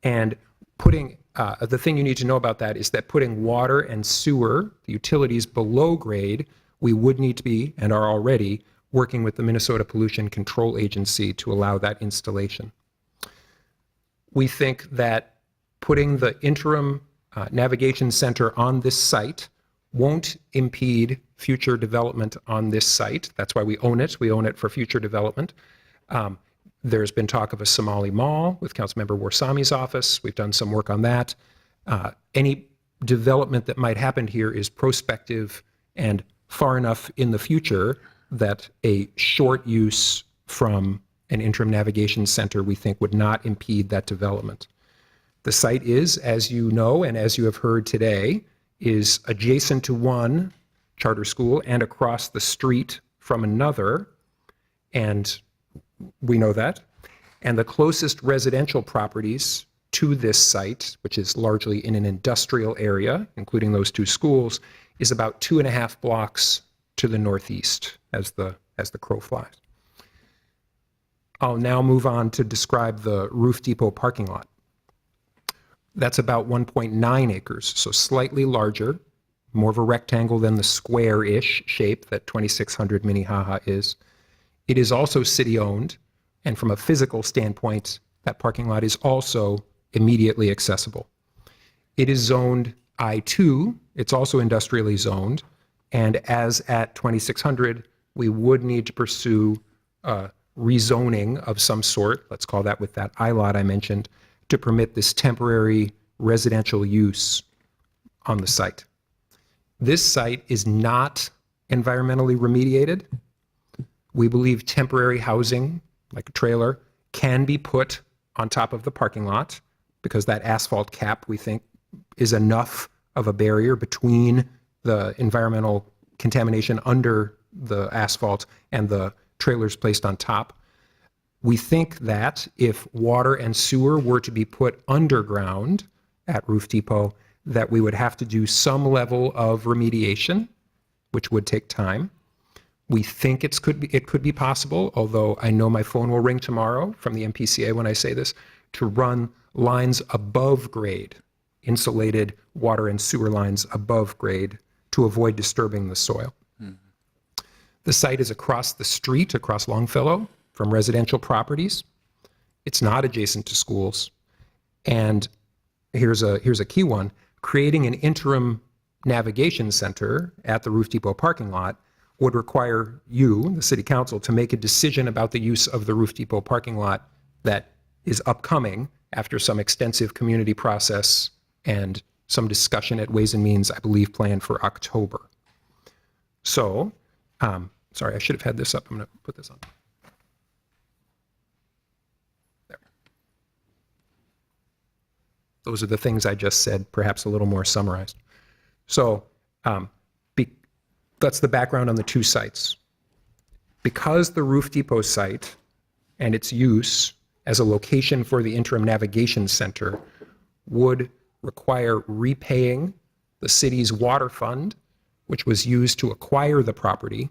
And putting, the thing you need to know about that is that putting water and sewer, the utilities, below grade, we would need to be, and are already, working with the Minnesota Pollution Control Agency to allow that installation. We think that putting the interim navigation center on this site won't impede future development on this site. That's why we own it. We own it for future development. There's been talk of a Somali mall with Councilmember Warsami's office. We've done some work on that. Any development that might happen here is prospective and far enough in the future that a short use from an interim navigation center we think would not impede that development. The site is, as you know and as you have heard today, is adjacent to one charter school and across the street from another, and we know that. And the closest residential properties to this site, which is largely in an industrial area, including those two schools, is about 2.5 blocks to the northeast as the crow flies. I'll now move on to describe the Roof Depot parking lot. That's about 1.9 acres, so slightly larger, more of a rectangle than the square-ish shape that 2600 Minnehaha is. It is also city-owned, and from a physical standpoint, that parking lot is also immediately accessible. It is zoned I-2, it's also industrially zoned, and as at 2600, we would need to pursue rezoning of some sort, let's call that with that I-lot I mentioned, to permit this temporary residential use on the site. This site is not environmentally remediated. We believe temporary housing, like a trailer, can be put on top of the parking lot because that asphalt cap, we think, is enough of a barrier between the environmental contamination under the asphalt and the trailers placed on top. We think that if water and sewer were to be put underground at Roof Depot, that we would have to do some level of remediation, which would take time. We think it could be possible, although I know my phone will ring tomorrow from the MPCA when I say this, to run lines above grade, insulated water and sewer lines above grade to avoid disturbing the soil. The site is across the street, across Longfellow, from residential properties. It's not adjacent to schools. And here's a key one. Creating an interim navigation center at the Roof Depot parking lot would require you, the City Council, to make a decision about the use of the Roof Depot parking lot that is upcoming after some extensive community process and some discussion at Ways and Means, I believe, planned for October. So, sorry, I should have had this up. I'm going to put this on. There. Those are the things I just said, perhaps a little more summarized. So, that's the background on the two sites. Because the Roof Depot site and its use as a location for the interim navigation center would require repaying the city's water fund, which was used to acquire the property,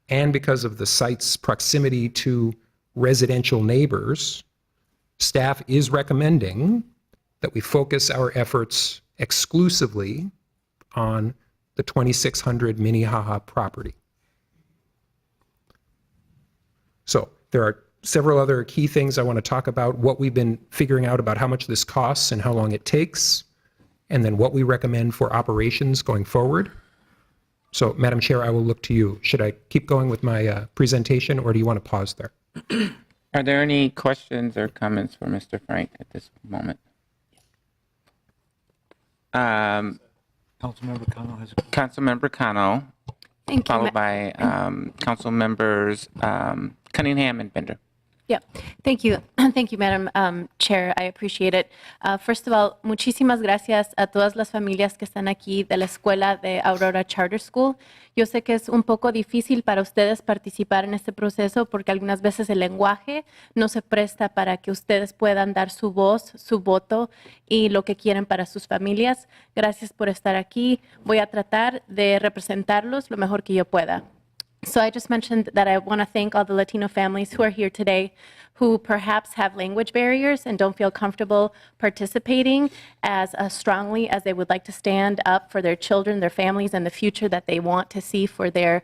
and because of the site's proximity to residential neighbors, staff is recommending that we focus our efforts exclusively on the 2600 Minnehaha property. So there are several other key things I want to talk about, what we've been figuring out about how much this costs and how long it takes, and then what we recommend for operations going forward. So, Madam Chair, I will look to you. Should I keep going with my presentation, or do you want to pause there? Are there any questions or comments for Mr. Frank at this moment? Councilmember Cano has a Councilmember Cano, Thank you, followed by Council Members Cunningham and Bender. Yeah, thank you. Thank you, Madam Chair. I appreciate it. First of all, muchísimas gracias a todas las familias que están aquí de la escuela de Aurora Charter School. Yo sé que es un poco difícil para ustedes participar en este proceso porque algunas veces el lenguaje no se presta para que ustedes puedan dar su voz, su voto y lo que quieren para sus familias. Gracias por estar aquí. Voy a tratar de representarlos lo mejor que yo pueda. So I just mentioned that I want to thank all the Latino families who are here today who perhaps have language barriers and don't feel comfortable participating as strongly as they would like to stand up for their children, their families, and the future that they want to see for their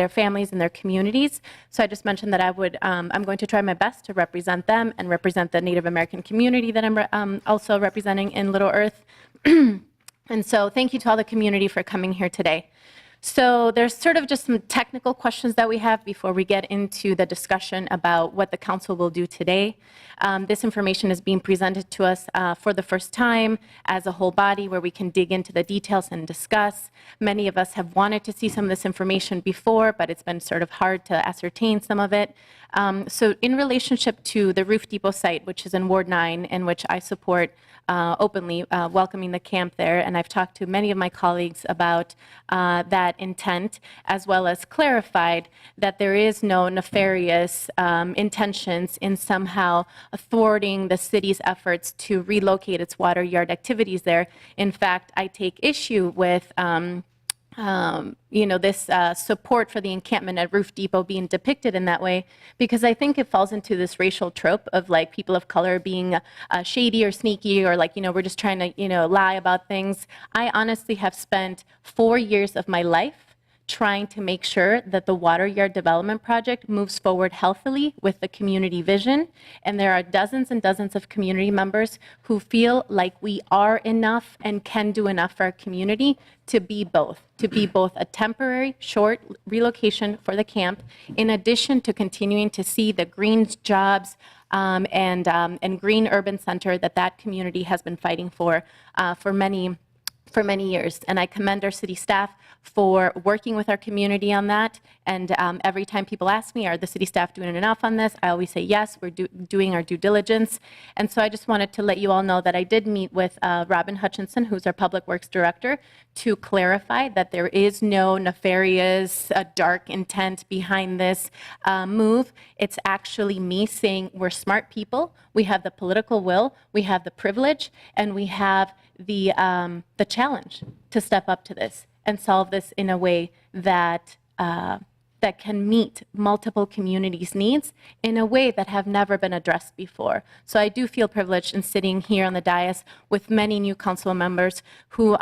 families and their communities. So I just mentioned that I'm going to try my best to represent them and represent the Native American community that I'm also representing in Little Earth. And so thank you to all the community for coming here today. So there's sort of just some technical questions that we have before we get into the discussion about what the council will do today. This information is being presented to us for the first time as a whole body where we can dig into the details and discuss. Many of us have wanted to see some of this information before, but it's been sort of hard to ascertain some of it. So in relationship to the Roof Depot site, which is in Ward 9, in which I support openly welcoming the camp there, and I've talked to many of my colleagues about that intent, as well as clarified that there is no nefarious intentions in somehow thwarting the city's efforts to relocate its water yard activities there. In fact, I take issue with this support for the encampment at Roof Depot being depicted in that way, because I think it falls into this racial trope of like people of color being shady or sneaky, or like, we're just trying to, lie about things. I honestly have spent 4 years of my life trying to make sure that the water yard development project moves forward healthily with the community vision. And there are dozens and dozens of community members who feel like we are enough and can do enough for our community to be both a temporary short relocation for the camp, in addition to continuing to see the green jobs and green urban center that community has been fighting for many years. And I commend our city staff for working with our community on that. And every time people ask me, are the city staff doing enough on this? I always say, yes, we're doing our due diligence. And so I just wanted to let you all know that I did meet with Robin Hutchinson, who's our Public Works Director, to clarify that there is no nefarious, dark intent behind this move. It's actually me saying we're smart people, we have the political will, we have the privilege, and we have the challenge to step up to this and solve this in a way that that can meet multiple communities' needs in a way that have never been addressed before. So I do feel privileged in sitting here on the dais with many new council members who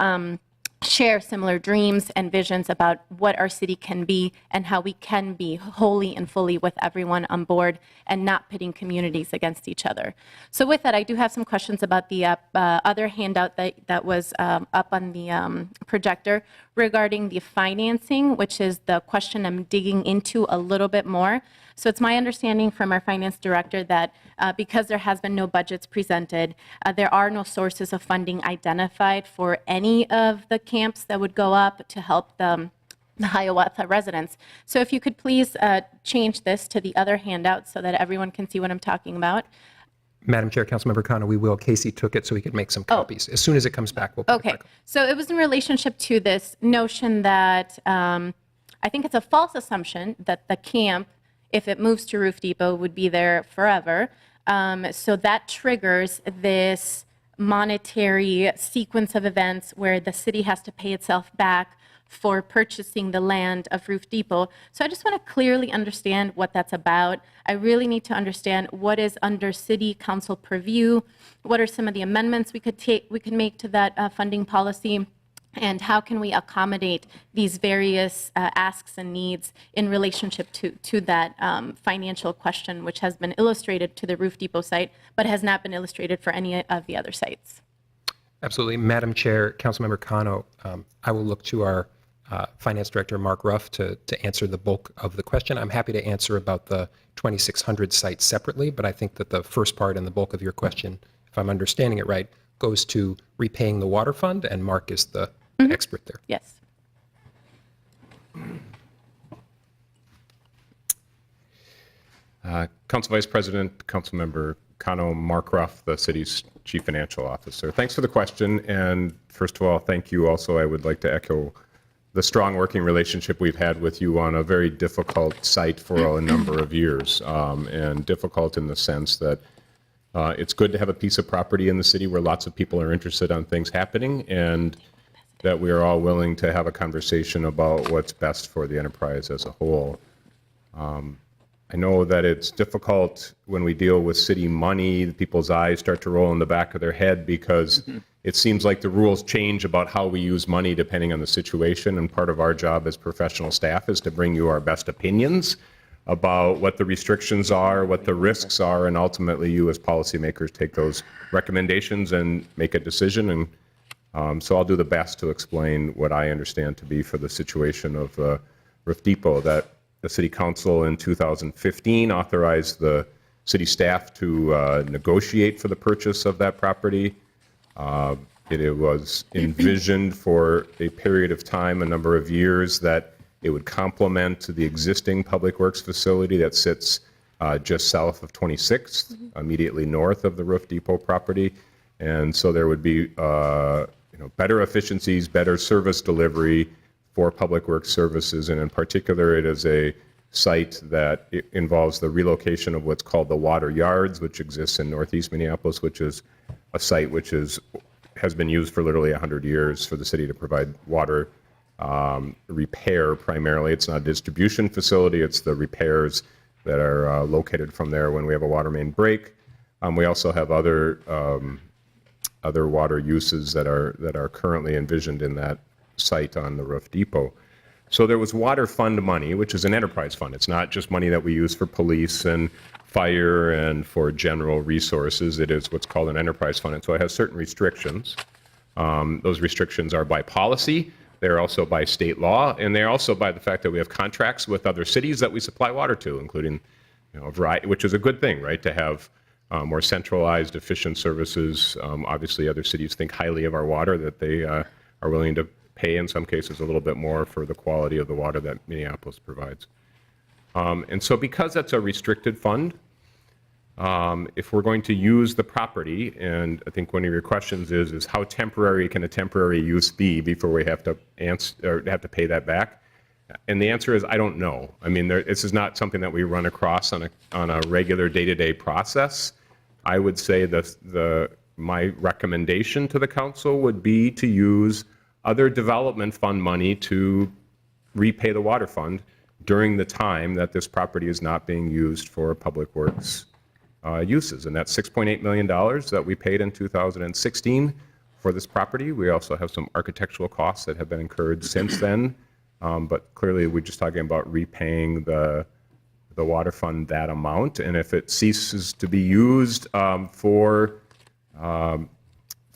share similar dreams and visions about what our city can be and how we can be wholly and fully with everyone on board and not pitting communities against each other. So with that, I do have some questions about the other handout that was up on the projector regarding the financing, which is the question I'm digging into a little bit more. So it's my understanding from our finance director that because there has been no budgets presented, there are no sources of funding identified for any of the camps that would go up to help the Hiawatha residents. So if you could please change this to the other handout so that everyone can see what I'm talking about. Madam Chair, Councilmember Kano, we will. Casey took it so we could make some copies. As soon as it comes back, we'll put it back on. So it was in relationship to this notion that I think it's a false assumption that the camp, if it moves to Roof Depot, would be there forever. So that triggers this monetary sequence of events where the city has to pay itself back for purchasing the land of Roof Depot. So I just want to clearly understand what that's about. I really need to understand what is under city council purview, what are some of the amendments we could make to that funding policy, and how can we accommodate these various asks and needs in relationship to that financial question, which has been illustrated to the Roof Depot site, but has not been illustrated for any of the other sites. Absolutely. Madam Chair, Councilmember Kano, I will look to our Finance Director, Mark Ruff, to answer the bulk of the question. I'm happy to answer about the 2,600 sites separately, but I think that the first part and the bulk of your question, if I'm understanding it right, goes to repaying the water fund, and Mark is the expert there. Yes. Council Vice President, Councilmember Kano, Mark Ruff, the city's Chief Financial Officer. Thanks for the question. And first of all, thank you. Also, I would like to echo the strong working relationship we've had with you on a very difficult site for a number of years, and difficult in the sense that it's good to have a piece of property in the city where lots of people are interested on things happening, and that we are all willing to have a conversation about what's best for the enterprise as a whole. I know that it's difficult when we deal with city money, people's eyes start to roll in the back of their head because it seems like the rules change about how we use money depending on the situation. And part of our job as professional staff is to bring you our best opinions about what the restrictions are, what the risks are, and ultimately you as policymakers take those recommendations and make a decision. And so I'll do the best to explain what I understand to be for the situation of Roof Depot, that the City Council in 2015 authorized the city staff to negotiate for the purchase of that property. It was envisioned for a period of time, a number of years, that it would complement the existing Public Works facility that sits just south of 26th, immediately north of the Roof Depot property. And so there would be better efficiencies, better service delivery for Public Works services, and in particular, it is a site that involves the relocation of what's called the water yards, which exists in northeast Minneapolis, which is a site which has been used for literally 100 years for the city to provide water repair primarily. It's not a distribution facility, it's the repairs that are located from there when we have a water main break. We also have other water uses that are currently envisioned in that site on the Roof Depot. So there was water fund money, which is an enterprise fund. It's not just money that we use for police and fire and for general resources. It is what's called an enterprise fund. And so it has certain restrictions. Those restrictions are by policy. They're also by state law, and they're also by the fact that we have contracts with other cities that we supply water to, including, a variety, which is a good thing, right? To have more centralized, efficient services. Obviously, other cities think highly of our water, that they are willing to pay, in some cases, a little bit more for the quality of the water that Minneapolis provides. And so because that's a restricted fund, if we're going to use the property, and I think one of your questions is how temporary can a temporary use be before we have to have to pay that back? And the answer is, I don't know. I mean, this is not something that we run across on a regular day-to-day process. I would say my recommendation to the council would be to use other development fund money to repay the water fund during the time that this property is not being used for public works uses. And that's $6.8 million that we paid in 2016 for this property. We also have some architectural costs that have been incurred since then. But clearly, we're just talking about repaying the water fund that amount. And if it ceases to be used for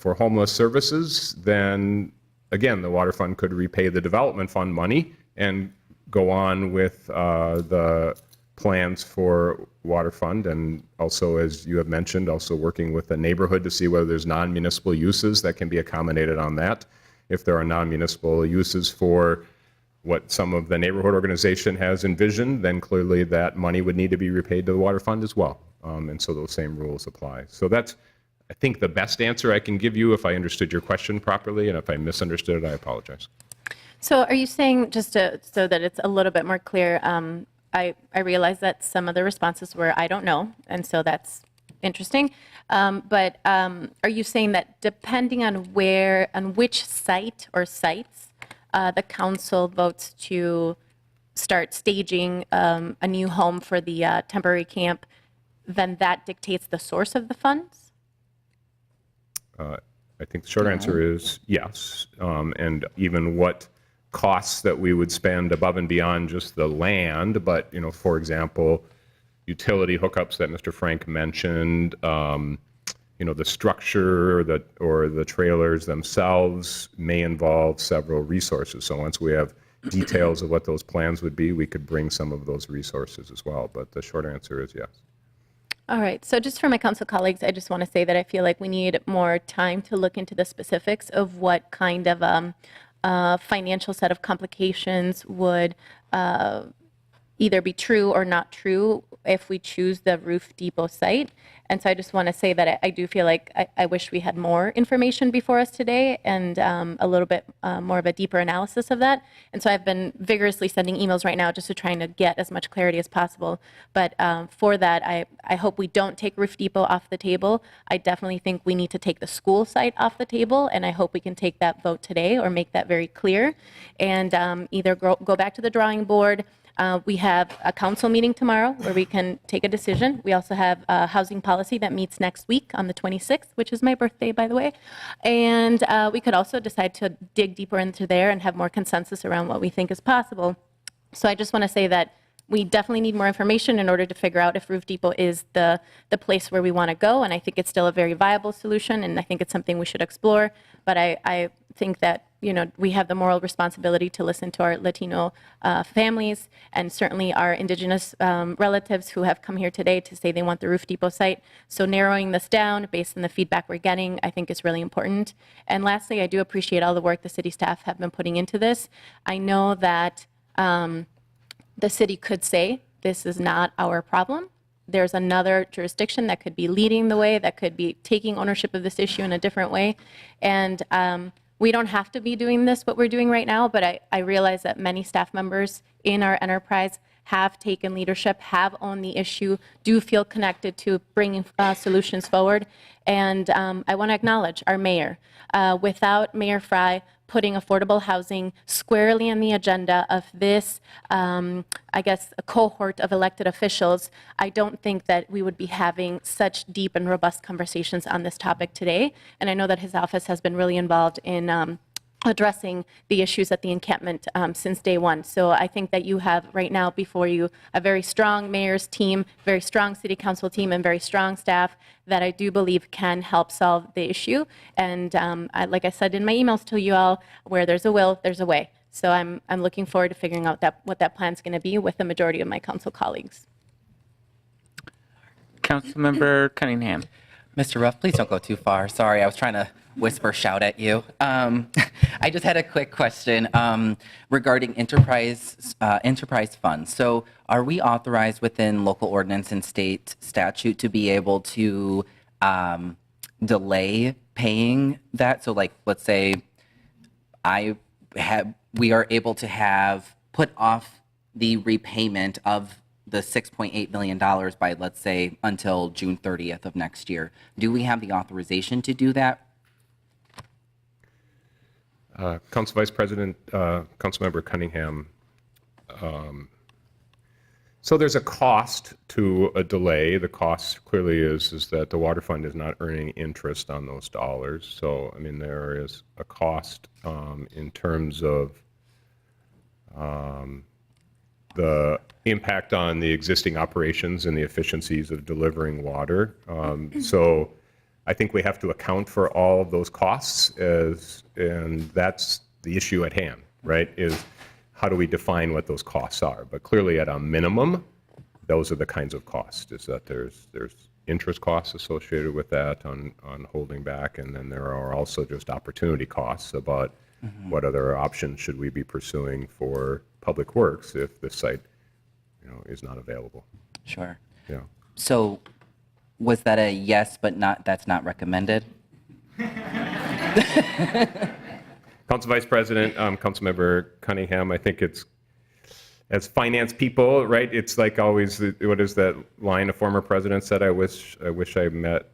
homeless services, then again, the water fund could repay the development fund money and go on with the plans for water fund. And also, as you have mentioned, also working with the neighborhood to see whether there's non-municipal uses that can be accommodated on that. If there are non-municipal uses for what some of the neighborhood organization has envisioned, then clearly that money would need to be repaid to the water fund as well. And so those same rules apply. So that's, I think, the best answer I can give you if I understood your question properly, and if I misunderstood it, I apologize. So are you saying, just so that it's a little bit more clear, I realize that some of the responses were, I don't know, and so that's interesting. But are you saying that depending on which site or sites the council votes to start staging a new home for the temporary camp, then that dictates the source of the funds? I think the short answer is yes. And even what costs that we would spend above and beyond just the land, but, for example, utility hookups that Mr. Frank mentioned, the structure or the trailers themselves may involve several resources. So once we have details of what those plans would be, we could bring some of those resources as well. But the short answer is yes. All right. So just for my council colleagues, I just want to say that I feel like we need more time to look into the specifics of what kind of financial set of complications would either be true or not true if we choose the Roof Depot site. And so I just want to say that I do feel like I wish we had more information before us today and a little bit more of a deeper analysis of that. And so I've been vigorously sending emails right now just to trying to get as much clarity as possible. But for that, I hope we don't take Roof Depot off the table. I definitely think we need to take the school site off the table, and I hope we can take that vote today or make that very clear and either go back to the drawing board. We have a council meeting tomorrow where we can take a decision. We also have a housing policy that meets next week on the 26th, which is my birthday, by the way. And we could also decide to dig deeper into there and have more consensus around what we think is possible. So I just want to say that we definitely need more information in order to figure out if Roof Depot is the place where we want to go. And I think it's still a very viable solution, and I think it's something we should explore. But I think that, you know, we have the moral responsibility to listen to our Latino families and certainly our indigenous relatives who have come here today to say they want the Roof Depot site. So narrowing this down based on the feedback we're getting, I think is really important. And lastly, I do appreciate all the work the city staff have been putting into this. I know that the city could say, this is not our problem. There's another jurisdiction that could be leading the way, that could be taking ownership of this issue in a different way. And we don't have to be doing this, what we're doing right now, but I realize that many staff members in our enterprise have taken leadership, have owned the issue, do feel connected to bringing solutions forward. And I want to acknowledge our mayor. Without Mayor Fry putting affordable housing squarely on the agenda of this, I guess, a cohort of elected officials, I don't think that we would be having such deep and robust conversations on this topic today. And I know that his office has been really involved in addressing the issues at the encampment since day one. So I think that you have right now before you a very strong mayor's team, very strong city council team, and very strong staff that I do believe can help solve the issue. And like I said in my emails to you all, where there's a will, there's a way. So I'm looking forward to figuring out what that plan is going to be with the majority of my council colleagues. Councilmember Cunningham. Mr. Ruff, please don't go too far. Sorry, I was trying to whisper, shout at you. I just had a quick question regarding enterprise funds. So are we authorized within local ordinance and state statute to be able to delay paying that? So like, let's say we are able to have put off the repayment of the $6.8 million by, let's say, until June 30th of next year. Do we have the authorization to do that? Council Vice President, Councilmember Cunningham. So there's a cost to a delay. The cost clearly is that the water fund is not earning interest on those dollars. So, I mean, there is a cost in terms of the impact on the existing operations and the efficiencies of delivering water. So I think we have to account for all of those costs, and that's the issue at hand, right? Is how do we define what those costs are? But clearly at a minimum, those are the kinds of costs, is that there's interest costs associated with that on holding back, and then there are also just opportunity costs about what other options should we be pursuing for public works if this site, is not available. Sure. Yeah. So was that a yes, but that's not recommended? Council Vice President, Councilmember Cunningham, I think it's, as finance people, right, it's like always, what is that line a former president said, I wish I met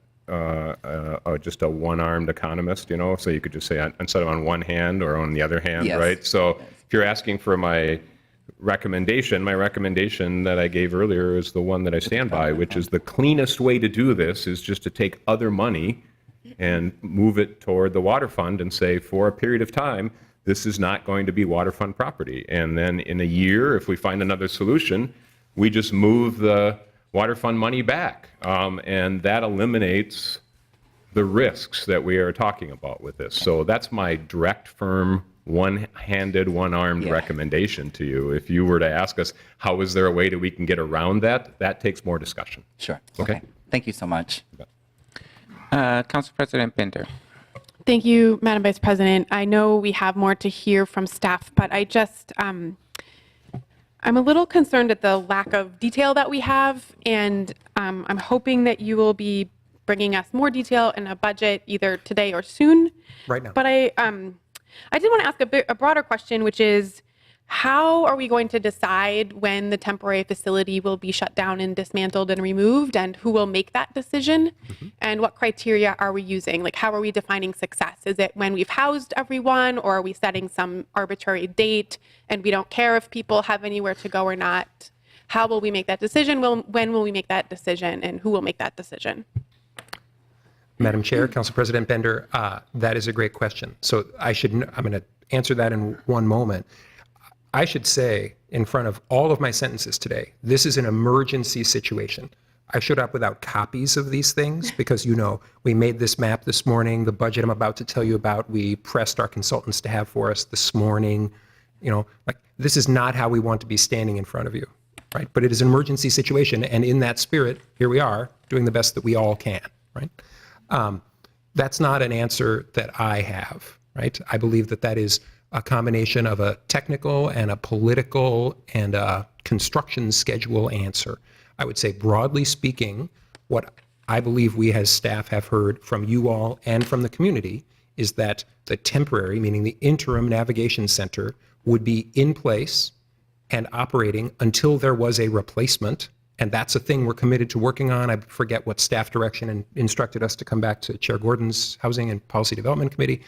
just a one-armed economist, so you could just say instead of on one hand or on the other hand, Yes. right? So if you're asking for my recommendation that I gave earlier is the one that I stand by, which is the cleanest way to do this is just to take other money and move it toward the water fund and say, for a period of time, this is not going to be water fund property. And then in a year, if we find another solution, we just move the water fund money back. And that eliminates the risks that we are talking about with this. So that's my direct, firm, one-handed, one-armed recommendation to you. If you were to ask us, how is there a way that we can get around that? That takes more discussion. Sure. Okay. Thank you so much. Council President Bender. Thank you, Madam Vice President. I know we have more to hear from staff, but I just, I'm a little concerned at the lack of detail that we have, and I'm hoping that you will be bringing us more detail in a budget either today or soon. Right now. But I did want to ask a broader question, which is, how are we going to decide when the temporary facility will be shut down and dismantled and removed, and who will make that decision? And what criteria are we using? Like, how are we defining success? Is it when we've housed everyone, or are we setting some arbitrary date and we don't care if people have anywhere to go or not? How will we make that decision? When will we make that decision, and who will make that decision? Madam Chair, Council President Bender, that is a great question. So I'm going to answer that in one moment. I should say in front of all of my sentences today, this is an emergency situation. I showed up without copies of these things because, we made this map this morning, the budget I'm about to tell you about, we pressed our consultants to have for us this morning. This is not how we want to be standing in front of you, right? But it is an emergency situation, and in that spirit, here we are doing the best that we all can, right? That's not an answer that I have, right? I believe that is a combination of a technical and a political and a construction schedule answer. I would say, broadly speaking, what I believe we as staff have heard from you all and from the community is that the temporary, meaning the interim navigation center, would be in place and operating until there was a replacement. And that's a thing we're committed to working on. I forget what staff direction instructed us to come back to Chair Gordon's Housing and Policy Development Committee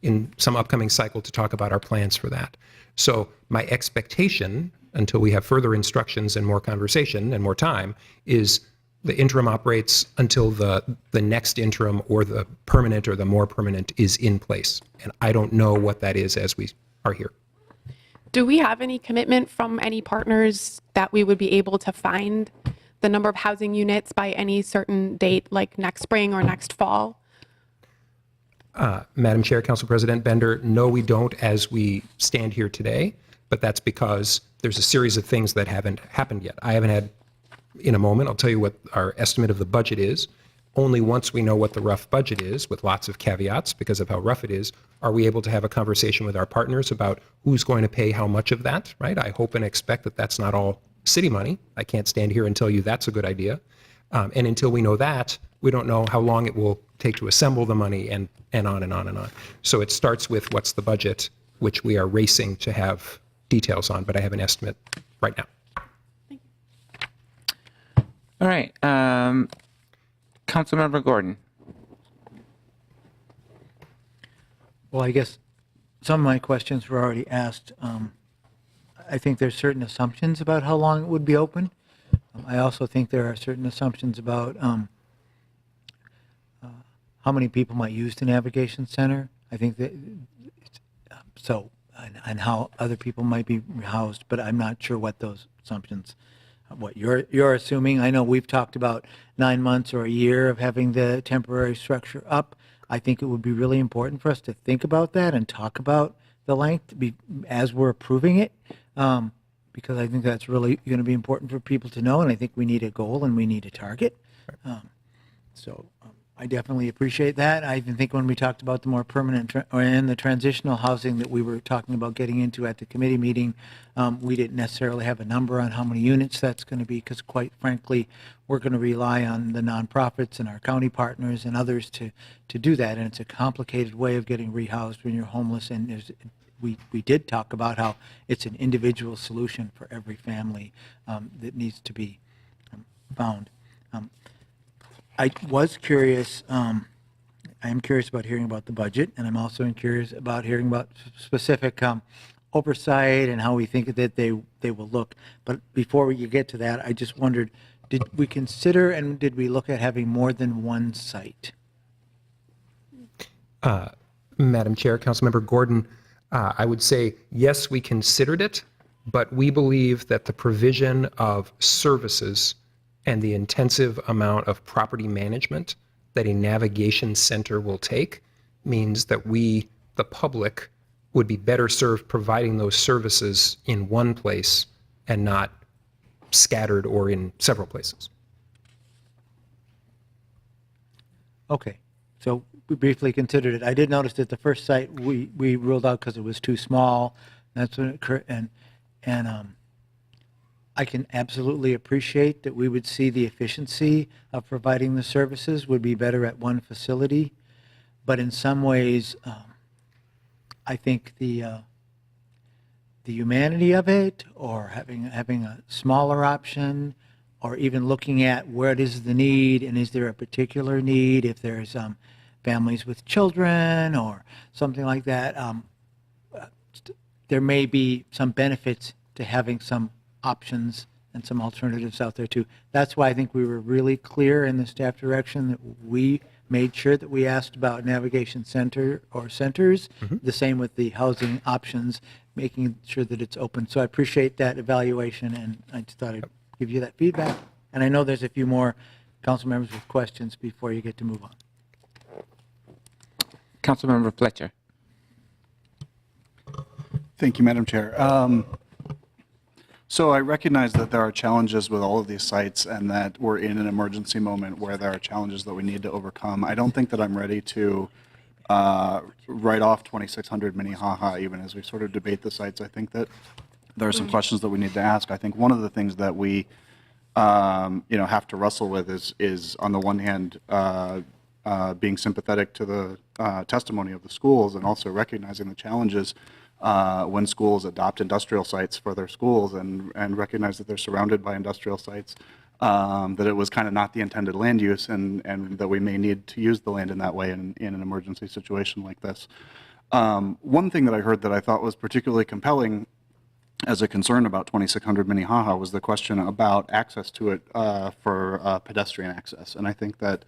in some upcoming cycle to talk about our plans for that. So my expectation, until we have further instructions and more conversation and more time, is the interim operates until the next interim or the permanent or the more permanent is in place. And I don't know what that is as we are here. Do we have any commitment from any partners that we would be able to find the number of housing units by any certain date, like next spring or next fall? Madam Chair, Council President Bender, no, we don't as we stand here today, but that's because there's a series of things that haven't happened yet. I haven't had, in a moment, I'll tell you what our estimate of the budget is. Only once we know what the rough budget is, with lots of caveats because of how rough it is, are we able to have a conversation with our partners about who's going to pay how much of that, right? I hope and expect that that's not all city money. I can't stand here and tell you that's a good idea. And until we know that, we don't know how long it will take to assemble the money and on and on and on. So it starts with what's the budget, which we are racing to have details on, but I have an estimate right now. All right. Councilmember Gordon. Well, I guess some of my questions were already asked. I think there's certain assumptions about how long it would be open. I also think there are certain assumptions about how many people might use the navigation center. I think that and how other people might be housed, but I'm not sure what those assumptions, what you're assuming. I know we've talked about 9 months or a year of having the temporary structure up. I think it would be really important for us to think about that and talk about the length as we're approving it, because I think that's really going to be important for people to know, and I think we need a goal and we need a target. I definitely appreciate that. I even think when we talked about the more permanent and the transitional housing that we were talking about getting into at the committee meeting, we didn't necessarily have a number on how many units that's going to be, because quite frankly, we're going to rely on the nonprofits and our county partners and others to do that. And it's a complicated way of getting rehoused when you're homeless. And we did talk about how it's an individual solution for every family that needs to be found. I was curious, I am curious about hearing about the budget, and I'm also curious about hearing about specific oversight and how we think that they will look. But before we get to that, I just wondered, did we consider and did we look at having more than one site? Madam Chair, Councilmember Gordon, I would say, yes, we considered it, but we believe that the provision of services and the intensive amount of property management that a navigation center will take means that we, the public, would be better served providing those services in one place and not scattered or in several places. Okay, so we briefly considered it. I did notice that the first site we ruled out because it was too small. That's when it occurred, and I can absolutely appreciate that we would see the efficiency of providing the services would be better at one facility. But in some ways, I think the humanity of it, or having a smaller option, or even looking at where it is the need and is there a particular need, if there's families with children or something like that, there may be some benefits to having some options and some alternatives out there too. That's why I think we were really clear in the staff direction that we made sure that we asked about navigation center or centers, the same with the housing options, making sure that it's open. So I appreciate that evaluation, and I just thought I'd give you that feedback. And I know there's a few more council members with questions before you get to move on. Councilmember Fletcher. Thank you, Madam Chair. So I recognize that there are challenges with all of these sites and that we're in an emergency moment where there are challenges that we need to overcome. I don't think that I'm ready to write off 2600 Minnehaha even as we sort of debate the sites. I think that there are some questions that we need to ask. I think one of the things that we have to wrestle with is on the one hand being sympathetic to the testimony of the schools and also recognizing the challenges when schools adopt industrial sites for their schools and recognize that they're surrounded by industrial sites, that it was kind of not the intended land use and that we may need to use the land in that way in an emergency situation like this. One thing that I heard that I thought was particularly compelling as a concern about 2600 Minnehaha was the question about access to it for pedestrian access. And I think that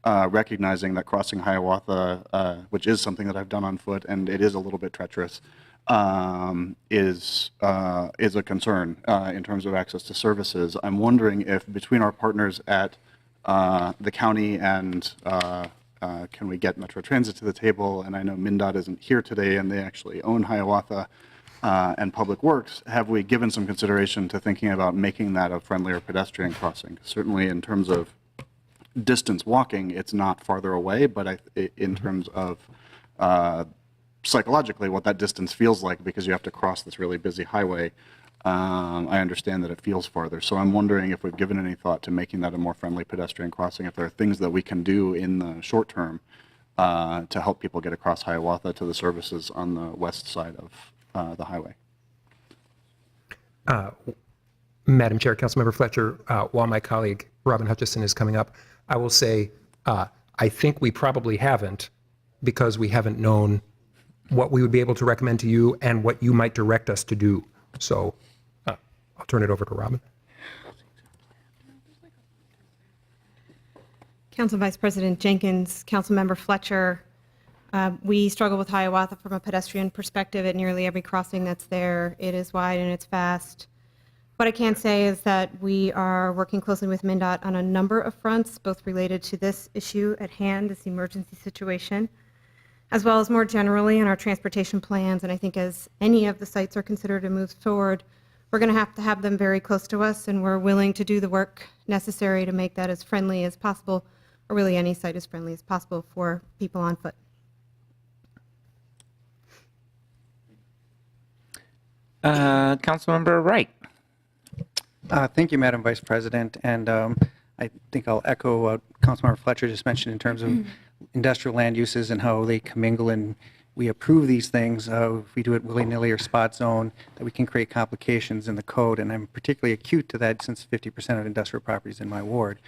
recognizing that crossing Hiawatha, which is something that I've done on foot and it is a little bit treacherous, is a concern in terms of access to services. I'm wondering if between our partners at the county and can we get Metro Transit to the table, and I know MnDOT isn't here today and they actually own Hiawatha and Public Works, have we given some consideration to thinking about making that a friendlier pedestrian crossing? Certainly in terms of distance walking, it's not farther away, but in terms of psychologically what that distance feels like because you have to cross this really busy highway, I understand that it feels farther. So I'm wondering if we've given any thought to making that a more friendly pedestrian crossing, if there are things that we can do in the short term to help people get across Hiawatha to the services on the west side of the highway. Madam Chair, Councilmember Fletcher, while my colleague Robin Hutchison is coming up, I will say I think we probably haven't because we haven't known what we would be able to recommend to you and what you might direct us to do. So I'll turn it over to Robin. Council Vice President Jenkins, Councilmember Fletcher, we struggle with Hiawatha from a pedestrian perspective at nearly every crossing that's there. It is wide and it's fast. What I can say is that we are working closely with MnDOT on a number of fronts, both related to this issue at hand, this emergency situation, as well as more generally in our transportation plans. And I think as any of the sites are considered to move forward, we're going to have them very close to us, and we're willing to do the work necessary to make that as friendly as possible, or really any site as friendly as possible for people on foot. Councilmember Wright. Thank you, Madam Vice President. And I think I'll echo what Councilmember Fletcher just mentioned in terms of industrial land uses and how they commingle, and we approve these things. If we do it willy-nilly or spot zone, that we can create complications in the code. And I'm particularly acute to that since 50% of industrial properties in my ward.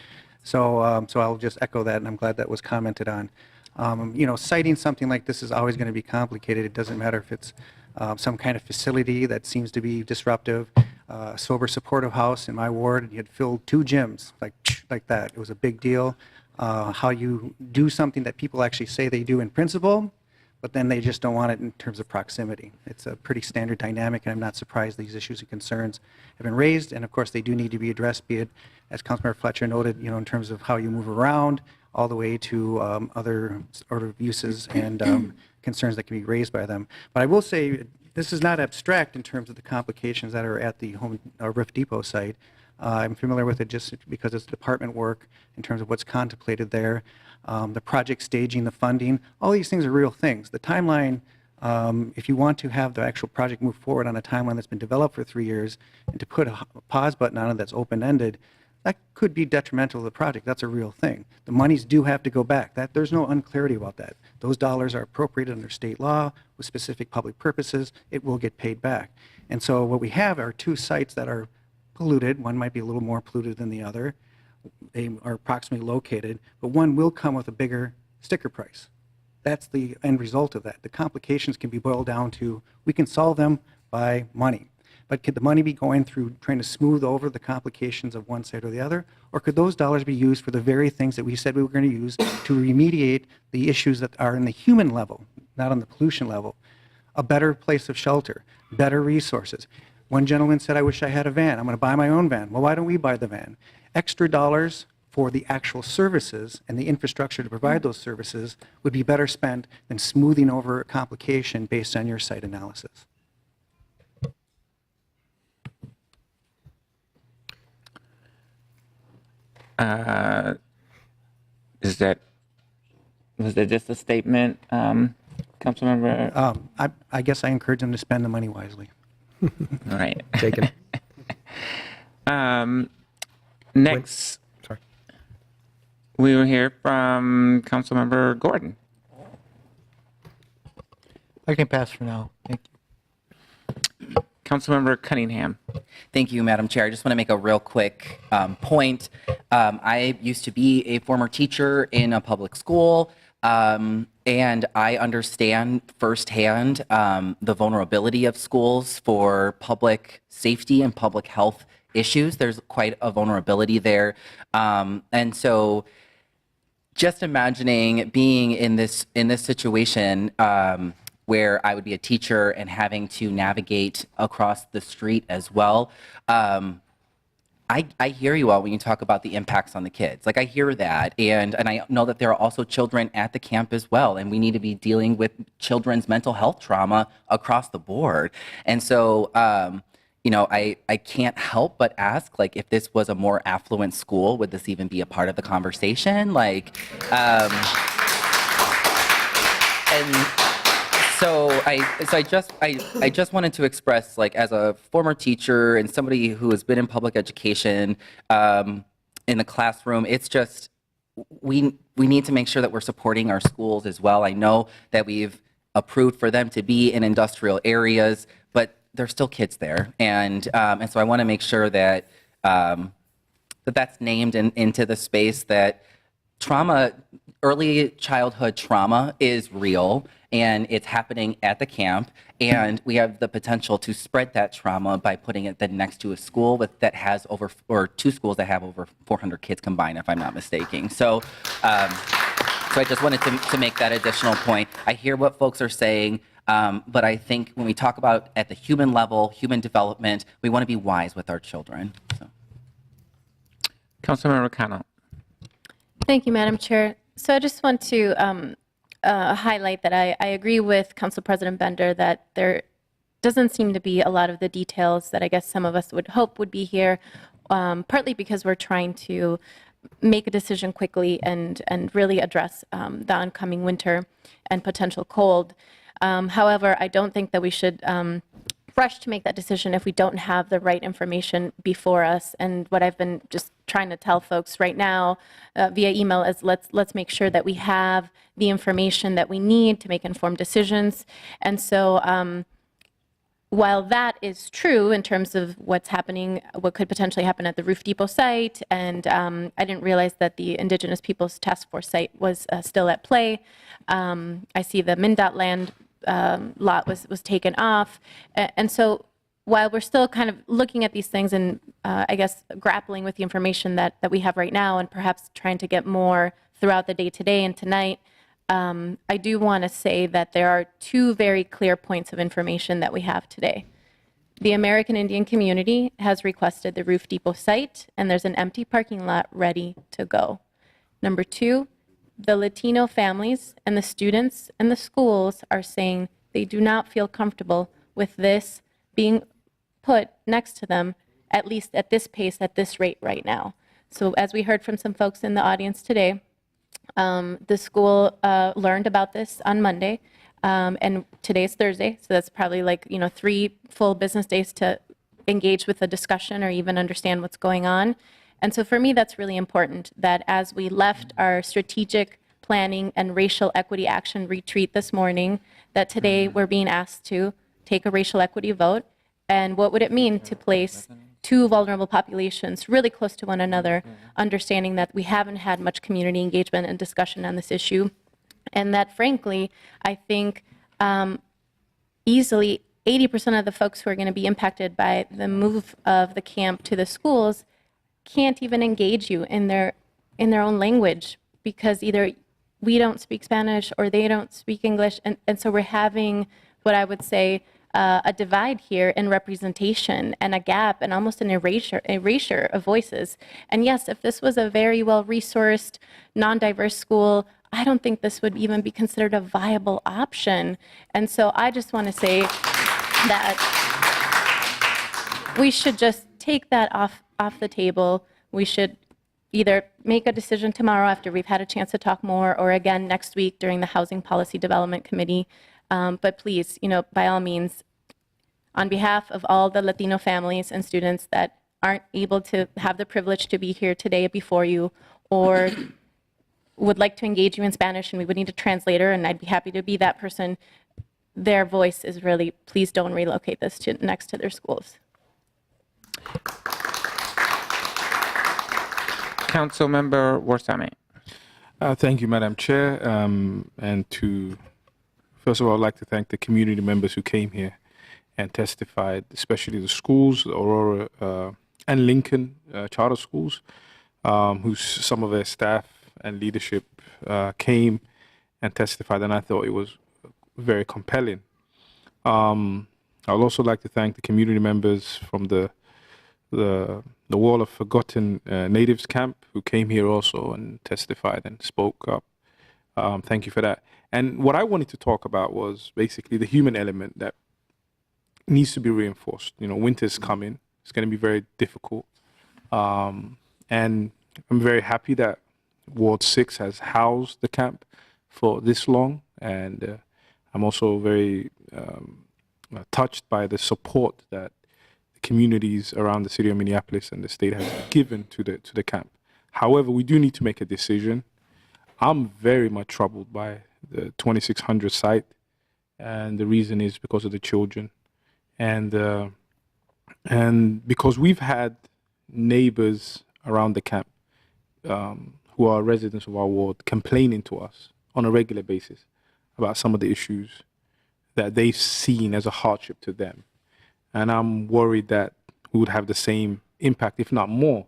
So, so I'll just echo that, and I'm glad that was commented on. Citing something like this is always going to be complicated. It doesn't matter if it's some kind of facility that seems to be disruptive. Sober supportive house in my ward, and you had filled 2 gyms like that. It was a big deal. How you do something that people actually say they do in principle, but then they just don't want it in terms of proximity. It's a pretty standard dynamic, and I'm not surprised these issues and concerns have been raised, and of course they do need to be addressed, be it, as Councilmember Fletcher noted, in terms of how you move around, all the way to other sort of uses and concerns that can be raised by them. But I will say, this is not abstract in terms of the complications that are at the Rift Depot site. I'm familiar with it just because it's department work in terms of what's contemplated there. The project staging, the funding, all these things are real things. The timeline If you want to have the actual project move forward on a timeline that's been developed for 3 years and to put a pause button on it that's open-ended, that could be detrimental to the project. That's a real thing. The monies do have to go back. There's no unclarity about that. Those dollars are appropriated under state law with specific public purposes. It will get paid back. And so what we have are 2 sites that are polluted. One might be a little more polluted than the other. They are approximately located, but one will come with a bigger sticker price. That's the end result of that. The complications can be boiled down to, we can solve them by money. But could the money be going through trying to smooth over the complications of one side or the other? Or could those dollars be used for the very things that we said we were going to use to remediate the issues that are in the human level, not on the pollution level? A better place of shelter, better resources. One gentleman said, I wish I had a van. I'm going to buy my own van. Well, why don't we buy the van? Extra dollars for the actual services and the infrastructure to provide those services would be better spent than smoothing over a complication based on your site analysis. Was that just a statement, Councilmember? I guess I encourage them to spend the money wisely. All right. Taken. Next, Sorry. we will hear from Councilmember Gordon. I can pass for now. Thank you. Councilmember Cunningham. Thank you, Madam Chair. I just want to make a real quick point. I used to be a former teacher in a public school, and I understand firsthand the vulnerability of schools for public safety and public health issues. There's quite a vulnerability there. And so just imagining being in this situation where I would be a teacher and having to navigate across the street as well. I hear you all when you talk about the impacts on the kids. Like, I hear that, and I know that there are also children at the camp as well, and we need to be dealing with children's mental health trauma across the board. And so, you know, I can't help but ask, like, if this was a more affluent school, would this even be a part of the conversation? Like, and so I just wanted to express, like, as a former teacher and somebody who has been in public education in the classroom, it's just we need to make sure that we're supporting our schools as well. I know that we've approved for them to be in industrial areas, but there's still kids there, and so I want to make sure that that's named into the space, that trauma, early childhood trauma, is real. And it's happening at the camp, and we have the potential to spread that trauma by putting it then next to a school that has or 2 schools that have over 400 kids combined, if I'm not mistaken. So, so I just wanted to make that additional point. I hear what folks are saying, but I think when we talk about at the human level, human development, we want to be wise with our children. So. Councilmember Cano. Thank you, Madam Chair. So I just want to highlight that I agree with Council President Bender that there doesn't seem to be a lot of the details that I guess some of us would hope would be here, partly because we're trying to make a decision quickly and really address the oncoming winter and potential cold. However, I don't think that we should rush to make that decision if we don't have the right information before us. And what I've been just trying to tell folks right now via email is let's make sure that we have the information that we need to make informed decisions. And so while that is true in terms of what's happening, what could potentially happen at the Roof Depot site, and I didn't realize that the Indigenous Peoples Task Force site was still at play. I see the MnDOT land lot was taken off. And so while we're still kind of looking at these things and I guess grappling with the information that we have right now and perhaps trying to get more throughout the day today and tonight, I do want to say that there are 2 very clear points of information that we have today. The American Indian community has requested the Roof Depot site, and there's an empty parking lot ready to go. Number 2, the Latino families and the students and the schools are saying they do not feel comfortable with this being put next to them, at least at this pace, at this rate right now. So as we heard from some folks in the audience today, the school learned about this on Monday. And today is Thursday, so that's probably like, 3 full business days to engage with the discussion or even understand what's going on. And so for me, that's really important that as we left our strategic planning and racial equity action retreat this morning, that today we're being asked to take a racial equity vote. And what would it mean to place 2 vulnerable populations really close to one another, understanding that we haven't had much community engagement and discussion on this issue. And that, frankly, I think easily 80% of the folks who are going to be impacted by the move of the camp to the schools can't even engage you in their own language, because either we don't speak Spanish or they don't speak English. And so we're having what I would say a divide here in representation and a gap and almost an erasure of voices. And yes, if this was a very well-resourced, non-diverse school, I don't think this would even be considered a viable option. And so I just want to say that we should just take that off the table. We should either make a decision tomorrow after we've had a chance to talk more, or again next week during the Housing Policy Development Committee. But please, by all means, on behalf of all the Latino families and students that aren't able to have the privilege to be here today before you, or would like to engage you in Spanish and we would need a translator, and I'd be happy to be that person, their voice is really, please don't relocate this next to their schools. Councilmember Warsame. Thank you, Madam Chair. First of all, I'd like to thank the community members who came here and testified, especially the schools, the Aurora and Lincoln charter schools, some of their staff and leadership came and testified, and I thought it was very compelling. I'd also like to thank the community members from the Wall of Forgotten Natives Camp who came here also and testified and spoke up. Thank you for that. And what I wanted to talk about was basically the human element that needs to be reinforced. Winter's coming. It's going to be very difficult. And I'm very happy that Ward 6 has housed the camp for this long. And I'm also very touched by the support that the communities around the city of Minneapolis and the state has given to the camp. However, we do need to make a decision. I'm very much troubled by the 2600 site, and the reason is because of the children, and because we've had neighbors around the camp who are residents of our ward complaining to us on a regular basis about some of the issues that they've seen as a hardship to them, and I'm worried that we would have the same impact, if not more,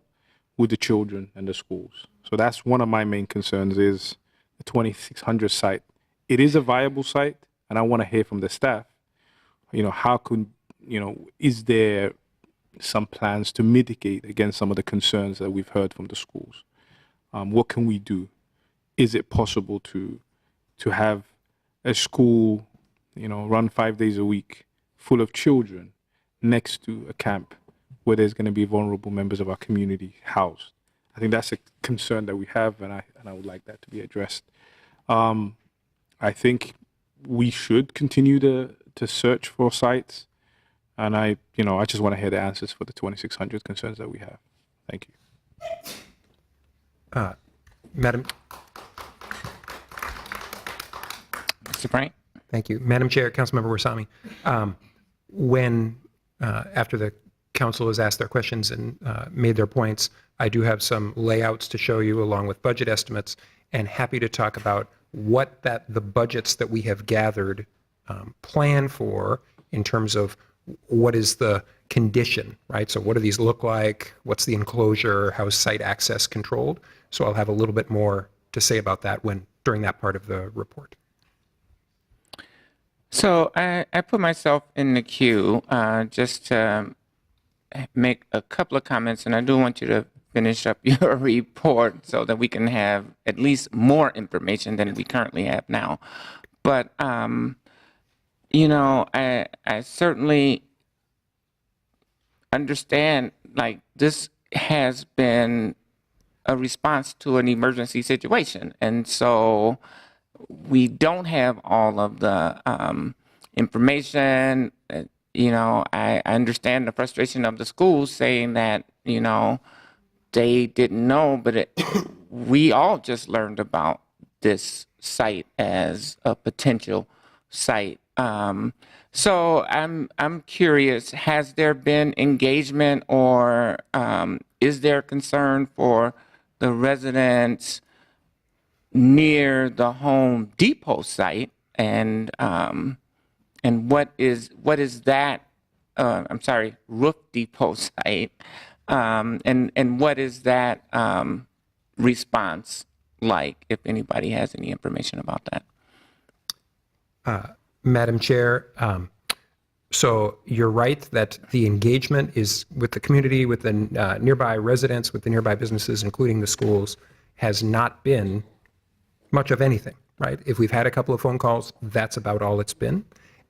with the children and the schools. So that's one of my main concerns, is the 2600 site. It is a viable site, and I want to hear from the staff, how could, is there some plans to mitigate against some of the concerns that we've heard from the schools? What can we do? Is it possible to have a school, run 5 days a week full of children next to a camp where there's going to be vulnerable members of our community housed? I think that's a concern that we have, and I would like that to be addressed. I think we should continue to search for sites, and I just want to hear the answers for the 2600 concerns that we have. Thank you. Madam. Mr. Frank. Thank you. Madam Chair, Councilmember Warsame. After the council has asked their questions and made their points, I do have some layouts to show you along with budget estimates, and happy to talk about what the budgets that we have gathered plan for in terms of what is the condition, right? So what do these look like? What's the enclosure? How is site access controlled? So I'll have a little bit more to say about that during that part of the report. So I put myself in the queue just to make a couple of comments, and I do want you to finish up your report so that we can have at least more information than we currently have now. But, I certainly understand, this has been a response to an emergency situation. And so we don't have all of the information. You know, I understand the frustration of the schools saying that, you know, they didn't know, but we all just learned about this site as a potential site. So I'm curious, has there been engagement or is there concern for the residents near the Home Depot site? And what is that? I'm sorry, Roof Depot site. And what is that response like, if anybody has any information about that? Madam Chair, so you're right that the engagement is with the community, with the nearby residents, with the nearby businesses, including the schools, has not been much of anything, right? If we've had a couple of phone calls, that's about all it's been.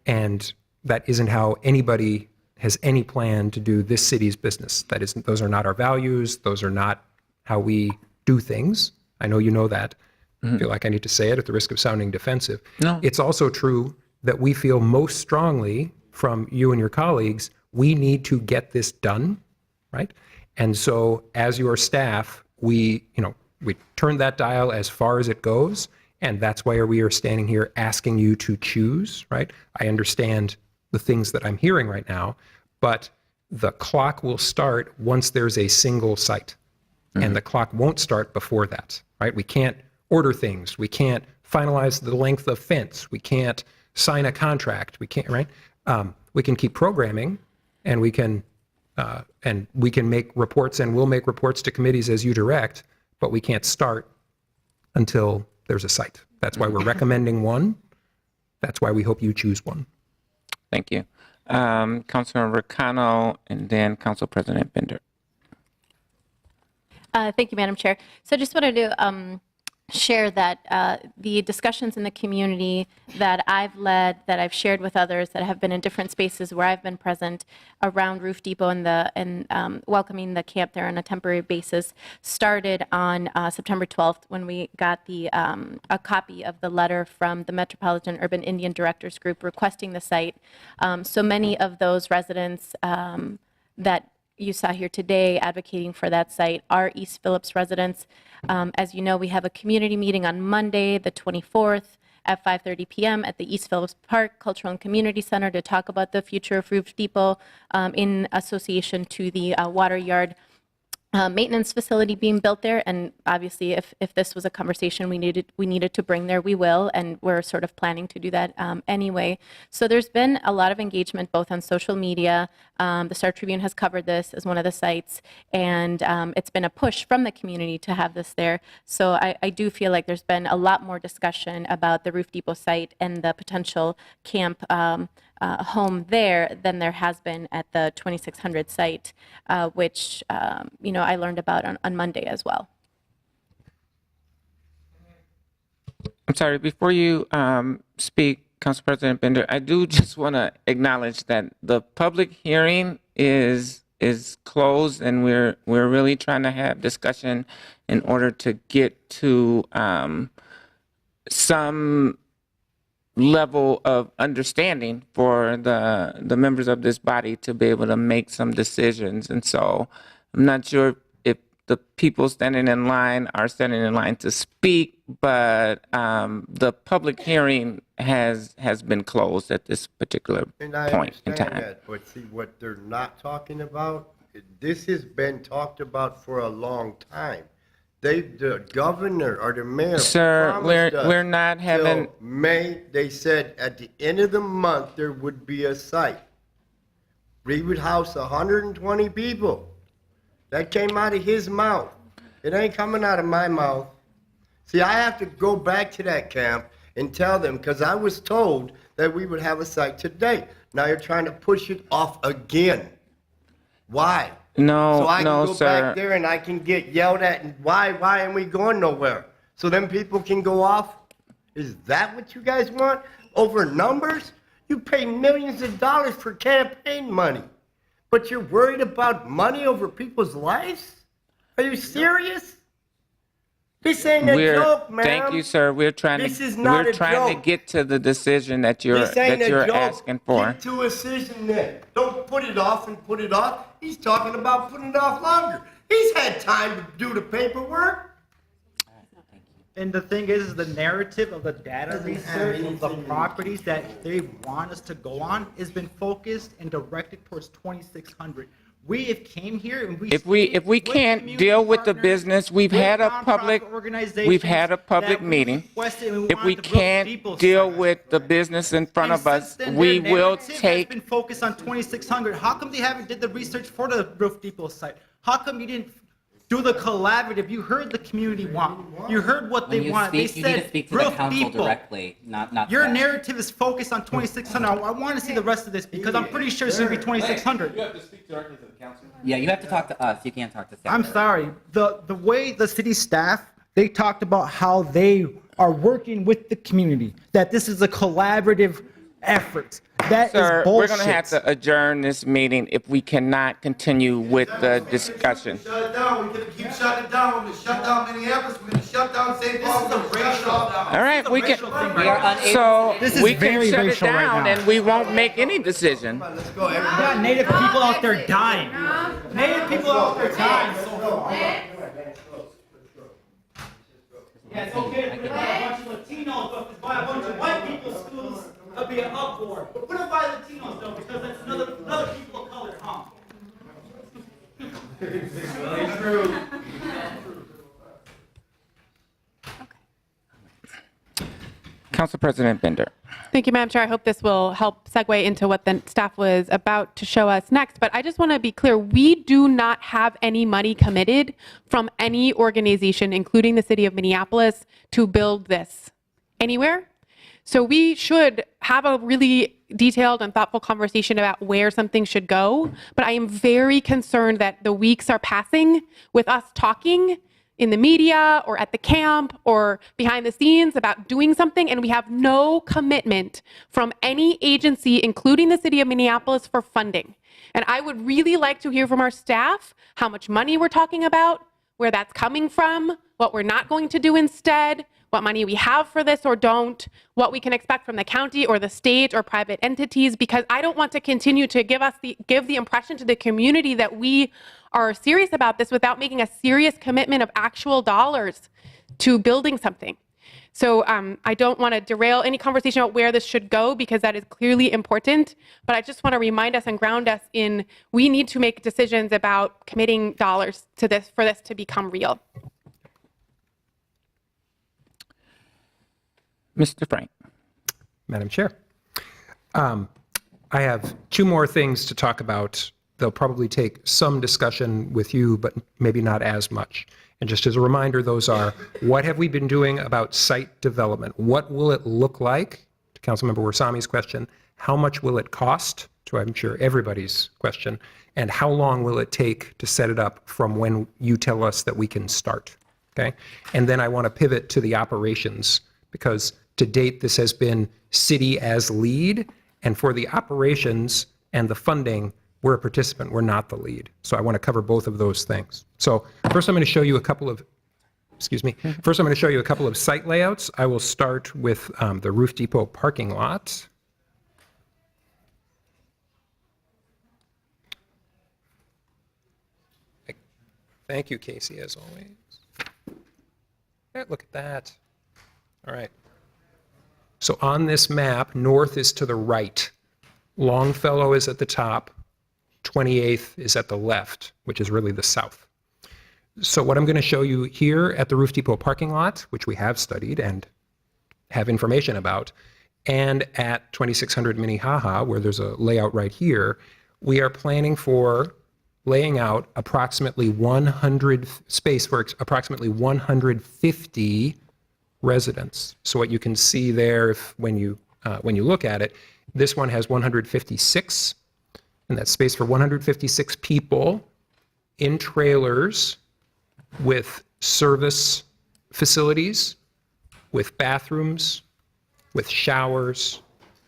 And that isn't how anybody has any plan to do this city's business. That isn't, those are not our values. Those are not how we do things. I know you know that. I feel like I need to say it at the risk of sounding defensive. No. It's also true that we feel most strongly from you and your colleagues, we need to get this done, right? And so as your staff, we turn that dial as far as it goes, and that's why we are standing here asking you to choose, right? I understand the things that I'm hearing right now, but the clock will start once there's a single site, and the clock won't start before that, right? We can't order things. We can't finalize the length of fence. We can't sign a contract. We can't, right? We can keep programming, and we can make reports, and we'll make reports to committees as you direct, but we can't start until there's a site. That's why we're recommending one. That's why we hope you choose one. Thank you. Councilmember Cano, and then Council President Bender. Thank you, Madam Chair. So I just wanted to share that the discussions in the community that I've led, that I've shared with others that have been in different spaces where I've been present around Roof Depot and welcoming the camp there on a temporary basis started on September 12th when we got a copy of the letter from the Metropolitan Urban Indian Directors Group requesting the site. So many of those residents that you saw here today advocating for that site are East Phillips residents. As you know, we have a community meeting on Monday, the 24th at 5:30 p.m. at the East Phillips Park Cultural and Community Center to talk about the future of Roof Depot in association to the water yard maintenance facility being built there. And obviously, if this was a conversation we needed to bring there, we will, and we're sort of planning to do that anyway. So there's been a lot of engagement both on social media. The Star Tribune has covered this as one of the sites, and it's been a push from the community to have this there. So I do feel like there's been a lot more discussion about the Roof Depot site and the potential camp home there than there has been at the 2600 site, which I learned about on Monday as well. I'm sorry, before you speak, Council President Bender, I do just want to acknowledge that the public hearing is closed, and we're really trying to have discussion in order to get to some level of understanding for the members of this body to be able to make some decisions. And so I'm not sure if the people standing in line are standing in line to speak, but the public hearing has been closed at this particular And I point in understand time. that, but see, what they're not talking about, this has been talked about for a long time. The governor or the mayor Sir, promised us we're not having. till May, they said at the end of the month, there would be a site. We would house 120 people. That came out of his mouth. It ain't coming out of my mouth. See, I have to go back to that camp and tell them, because I was told that we would have a site today. Now you're trying to push it off again. Why? No, So I no, can go sir. back there and I can get yelled at, and why aren't we going nowhere? So then people can go off? Is that what you guys want? Over numbers? You pay millions of dollars for campaign money, but you're worried about money over people's lives? Are you serious? This ain't a joke, man. Thank you, sir. We're trying This to is not we're a trying to joke. get to the decision that This ain't a joke. asking for. Get to a decision then. Don't put it off and put it off. He's talking about putting it off longer. He's had time to do the paperwork. And the thing is the narrative of the data research of the properties that they want us to go on has been focused and directed towards 2600. We have came here and If we can't deal with the business, we've had a public meeting. If we can't deal with the business in front of us, we will take. Been focused on 2600. How come they haven't did the research for the Roof Depot site? How come you didn't do the collaborative? You heard the community want. You heard what they want. They You need to said speak to the Roof council Depot. directly, not Your staff. narrative is focused on 2600. I want to see the rest of this because I'm pretty sure it's going to be 2600. You have to speak directly to the council. Yeah, you have to talk to us. You can't talk to staff. I'm sorry. The way the city staff, they talked about how they are working with the community, that this is a collaborative effort. That Sir, is we're bullshit. going to have to adjourn this meeting if we cannot continue with the discussion. Shut it down. We're going to keep shutting it down. We're going to shut down Minneapolis. We're going to shut down St. Paul. We're going to shut it all down. All right, we can. So we can shut it down and we won't make any decision. Let's go, We everybody. got Native people out there dying. Native people out there dying. So yeah, it's okay to put a bunch of Latinos, but to buy a bunch of white people's schools, that'll be an uproar. But put them by Latinos though, because that's another people of color, huh? It's true. Council President Bender. Thank you, Madam Chair. I hope this will help segue into what the staff was about to show us next. But I just want to be clear, we do not have any money committed from any organization, including the city of Minneapolis, to build this anywhere. So we should have a really detailed and thoughtful conversation about where something should go. But I am very concerned that the weeks are passing with us talking in the media or at the camp or behind the scenes about doing something, and we have no commitment from any agency, including the city of Minneapolis, for funding. And I would really like to hear from our staff how much money we're talking about, where that's coming from, what we're not going to do instead, what money we have for this or don't, what we can expect from the county or the state or private entities, because I don't want to continue to give the impression to the community that we are serious about this without making a serious commitment of actual dollars to building something. So I don't want to derail any conversation about where this should go because that is clearly important, but I just want to remind us and ground us in we need to make decisions about committing dollars to this for this to become real. Mr. Frank. Madam Chair. I have two more things to talk about. They'll probably take some discussion with you, but maybe not as much. And just as a reminder, those are, what have we been doing about site development? What will it look like? To Councilmember Warsami's question. How much will it cost? To, I'm sure, everybody's question. And how long will it take to set it up from when you tell us that we can start? Okay. And then I want to pivot to the operations, because to date, this has been city as lead, and for the operations and the funding, we're a participant, we're not the lead. So I want to cover both of those things. So first I'm going to show you a couple of, first I'm going to show you a couple of site layouts. I will start with the Roof Depot parking lot. Thank you, Casey, as always. Look at that. All right. So on this map, north is to the right. Longfellow is at the top. 28th is at the left, which is really the south. So what I'm going to show you here at the Roof Depot parking lot, which we have studied and have information about, and at 2600 Minnehaha, where there's a layout right here, we are planning for laying out approximately 100 space for approximately 150 residents. So what you can see there, when you look at it, this one has 156, and that's space for 156 people in trailers with service facilities, with bathrooms, with showers,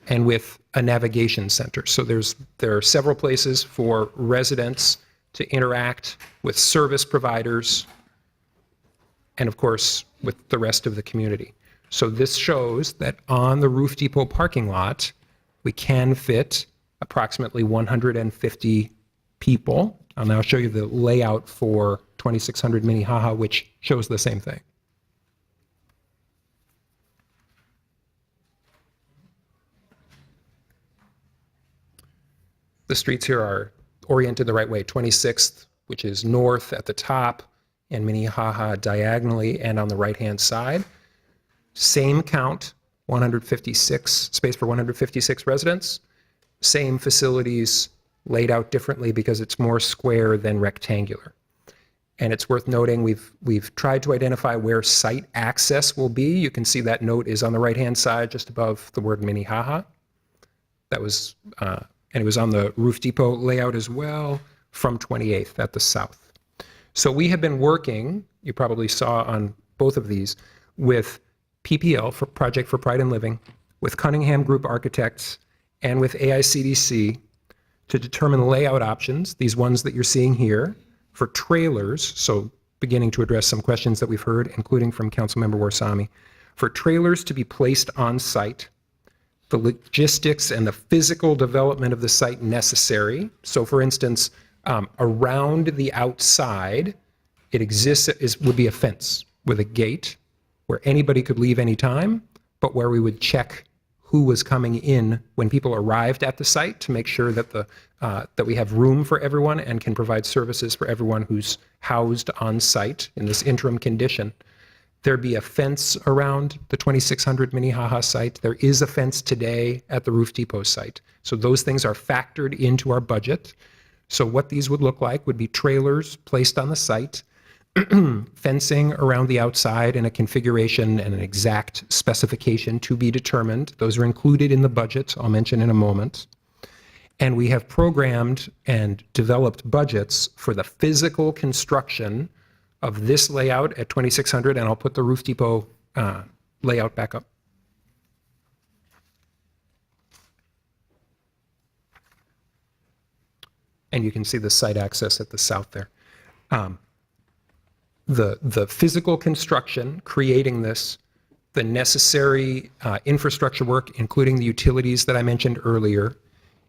and with a navigation center. So there are several places for residents to interact with service providers, and of course, with the rest of the community. So this shows that on the Roof Depot parking lot, we can fit approximately 150 people. I'll now show you the layout for 2600 Minnehaha, which shows the same thing. The streets here are oriented the right way. 26th, which is north at the top, and Minnehaha diagonally and on the right-hand side. Same count, 156, space for 156 residents. Same facilities laid out differently because it's more square than rectangular. And it's worth noting we've tried to identify where site access will be. You can see that note is on the right-hand side, just above the word Minnehaha. That was, and it was on the Roof Depot layout as well, from 28th at the south. So we have been working, you probably saw on both of these, with PPL, for Project for Pride in Living, with Cunningham Group Architects, and with AICDC to determine layout options, these ones that you're seeing here, for trailers, so beginning to address some questions that we've heard, including from Councilmember Warsame, for trailers to be placed on site, the logistics and the physical development of the site necessary. So for instance, around the outside, it exists, would be a fence with a gate where anybody could leave anytime, but where we would check who was coming in when people arrived at the site to make sure that that we have room for everyone and can provide services for everyone who's housed on site in this interim condition. There'd be a fence around the 2600 Minnehaha site. There is a fence today at the Roof Depot site. So those things are factored into our budget. So what these would look like would be trailers placed on the site, fencing around the outside, and a configuration and an exact specification to be determined. Those are included in the budget, I'll mention in a moment. And we have programmed and developed budgets for the physical construction of this layout at 2600, and I'll put the Roof Depot layout back up. And you can see the site access at the south there. The physical construction, creating this, the necessary infrastructure work, including the utilities that I mentioned earlier.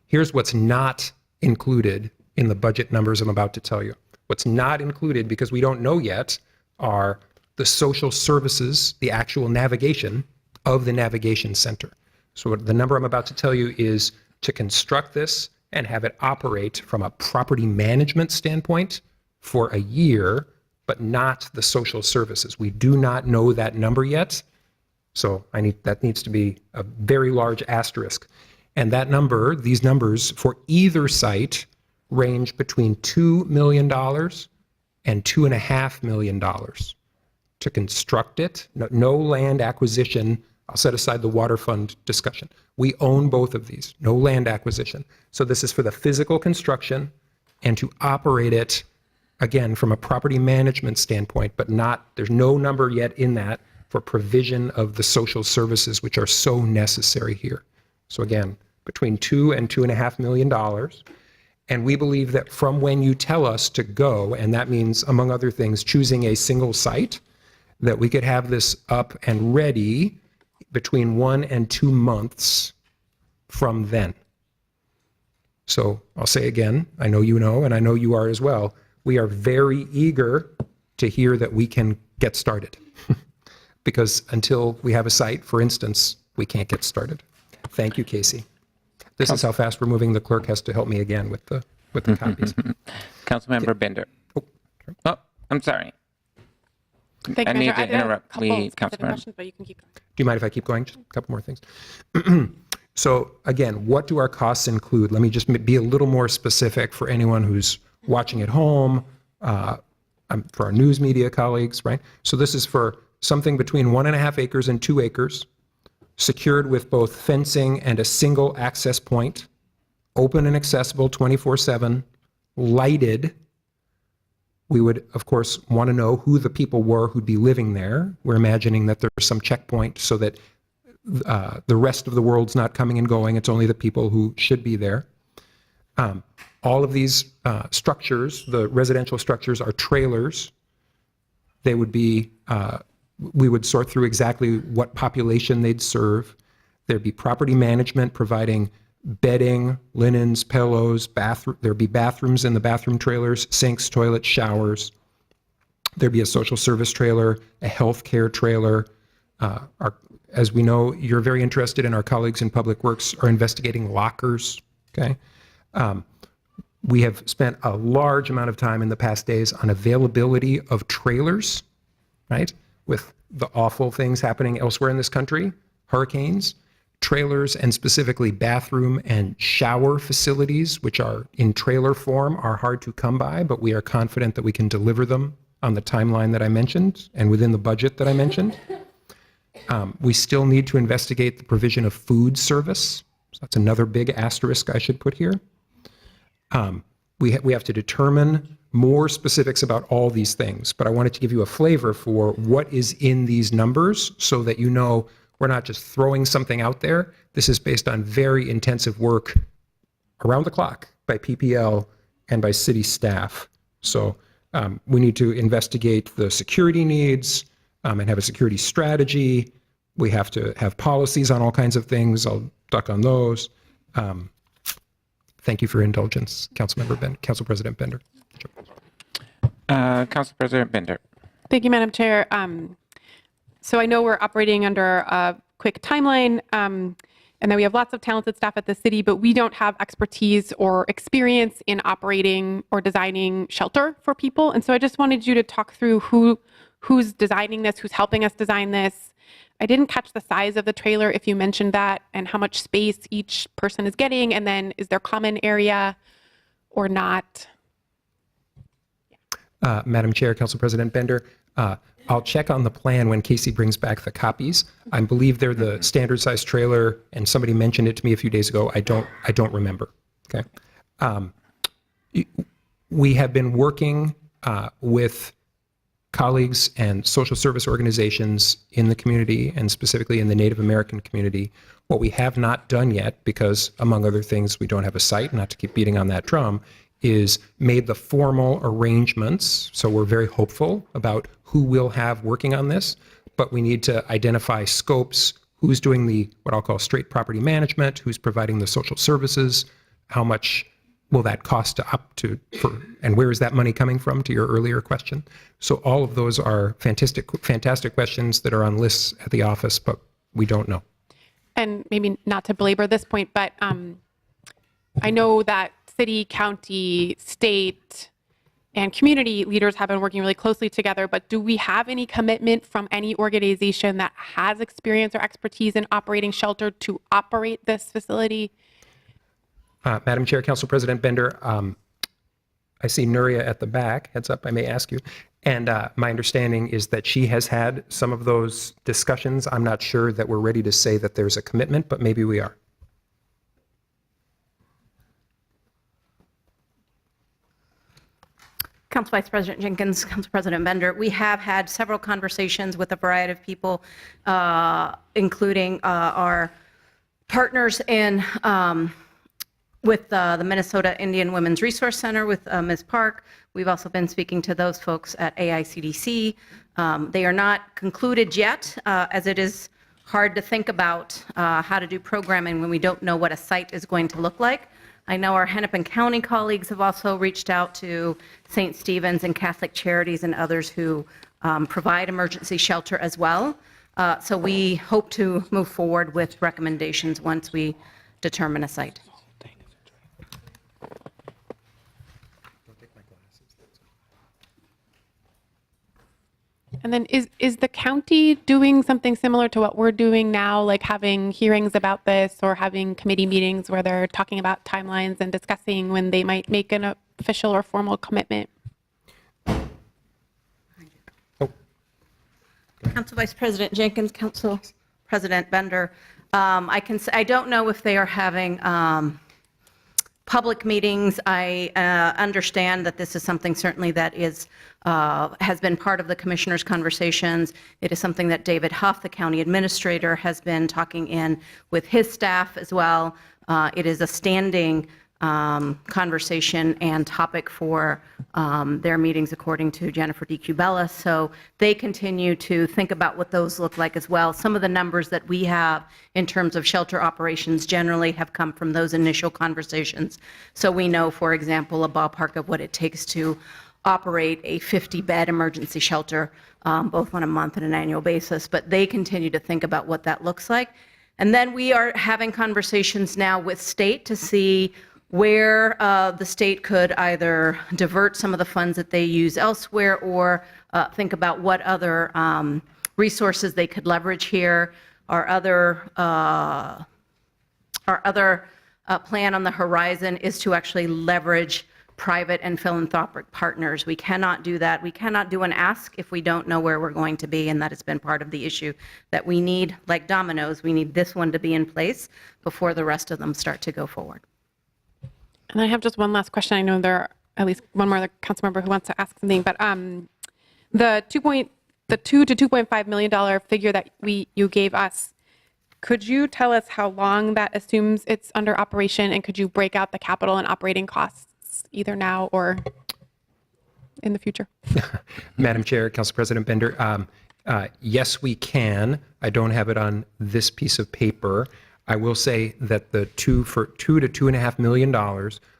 Here's what's not included in the budget numbers I'm about to tell you. What's not included, because we don't know yet, are the social services, the actual navigation of the navigation center. So the number I'm about to tell you is to construct this and have it operate from a property management standpoint for a year, but not the social services. We do not know that number yet. So that needs to be a very large asterisk. And that number, these numbers for either site range between $2 million and $2.5 million to construct it. No land acquisition. I'll set aside the water fund discussion. We own both of these, no land acquisition. So this is for the physical construction and to operate it, again, from a property management standpoint, but there's no number yet in that for provision of the social services, which are so necessary here. So again, between $2 and $2.5 million. And we believe that from when you tell us to go, and that means, among other things, choosing a single site, that we could have this up and ready between 1 and 2 months from then. So I'll say again, I know you know, and I know you are as well, we are very eager to hear that we can get started. Because until we have a site, for instance, we can't get started. Thank you, Casey. This is how fast we're moving. The clerk has to help me again with the copies. Councilmember Bender. Oh, I'm sorry. Thank I you, need Measure. to interrupt I had a couple specific Councilmember. questions, but you can keep going. Do you mind if I keep going? Just a couple more things. So again, what do our costs include? Let me just be a little more specific for anyone who's watching at home, for our news media colleagues, right? So this is for something between 1.5 acres and 2 acres, secured with both fencing and a single access point, open and accessible 24/7, lighted. We would, of course, want to know who the people were who'd be living there. We're imagining that there's some checkpoint so that the rest of the world's not coming and going. It's only the people who should be there. All of these structures, the residential structures, are trailers. They would be we would sort through exactly what population they'd serve. There'd be property management providing bedding, linens, pillows, there'd be bathrooms in the bathroom trailers, sinks, toilets, showers. There'd be a social service trailer, a healthcare trailer. As we know, you're very interested in our colleagues in Public Works are investigating lockers, okay? We have spent a large amount of time in the past days on availability of trailers, right? With the awful things happening elsewhere in this country, hurricanes, trailers, and specifically bathroom and shower facilities, which are in trailer form, are hard to come by, but we are confident that we can deliver them on the timeline that I mentioned and within the budget that I mentioned. We still need to investigate the provision of food service. So that's another big asterisk I should put here. We have to determine more specifics about all these things, but I wanted to give you a flavor for what is in these numbers so that you know we're not just throwing something out there. This is based on very intensive work around the clock by PPL and by city staff. So we need to investigate the security needs and have a security strategy. We have to have policies on all kinds of things. I'll duck on those. Thank you for your indulgence, Council President Bender. Council President Bender. Thank you, Madam Chair. So I know we're operating under a quick timeline, and that we have lots of talented staff at the city, but we don't have expertise or experience in operating or designing shelter for people. And so I just wanted you to talk through who's designing this, who's helping us design this. I didn't catch the size of the trailer, if you mentioned that, and how much space each person is getting, and then is there common area or not? Madam Chair, Council President Bender, I'll check on the plan when Casey brings back the copies. I believe they're the standard size trailer, and somebody mentioned it to me a few days ago. I don't remember. Okay. We have been working with colleagues and social service organizations in the community, and specifically in the Native American community. What we have not done yet, because among other things, we don't have a site, not to keep beating on that drum, is made the formal arrangements. So we're very hopeful about who we'll have working on this, but we need to identify scopes, who's doing the, what I'll call straight property management, who's providing the social services, how much will that cost and where is that money coming from, to your earlier question. So all of those are fantastic questions that are on lists at the office, but we don't know. And maybe not to belabor this point, but I know that city, county, state, and community leaders have been working really closely together, but do we have any commitment from any organization that has experience or expertise in operating shelter to operate this facility? Madam Chair, Council President Bender, I see Nuria at the back. Heads up, I may ask you. And my understanding is that she has had some of those discussions. I'm not sure that we're ready to say that there's a commitment, but maybe we are. Council Vice President Jenkins, Council President Bender, we have had several conversations with a variety of people, including our partners in with the Minnesota Indian Women's Resource Center with Ms. Park. We've also been speaking to those folks at AICDC. They are not concluded yet, as it is hard to think about how to do programming when we don't know what a site is going to look like. I know our Hennepin County colleagues have also reached out to St. Stephen's and Catholic Charities and others who provide emergency shelter as well. So we hope to move forward with recommendations once we determine a site. And then is the county doing something similar to what we're doing now, like having hearings about this or having committee meetings where they're talking about timelines and discussing when they might make an official or formal commitment? Council Vice President Jenkins, Council President Bender, I don't know if they are having public meetings. I understand that this is something certainly that has been part of the commissioners' conversations. It is something that David Huff, the county administrator, has been talking in with his staff as well. It is a standing conversation and topic for their meetings, according to Jennifer DiCubella. So they continue to think about what those look like as well. Some of the numbers that we have in terms of shelter operations generally have come from those initial conversations. So we know, for example, a ballpark of what it takes to operate a 50-bed emergency shelter, both on a month and an annual basis. But they continue to think about what that looks like. And then we are having conversations now with state to see where the state could either divert some of the funds that they use elsewhere or think about what other resources they could leverage here. Our other plan on the horizon is to actually leverage private and philanthropic partners. We cannot do that. We cannot do an ask if we don't know where we're going to be, and that has been part of the issue that we need, like dominoes, we need this one to be in place before the rest of them start to go forward. And I have just one last question. I know there are at least one more other council member who wants to ask something, but the $2 to $2.5 million figure that you gave us, could you tell us how long that assumes it's under operation, and could you break out the capital and operating costs either now or in the future? Madam Chair, Council President Bender, yes, we can. I don't have it on this piece of paper. I will say that the $2 to $2.5 million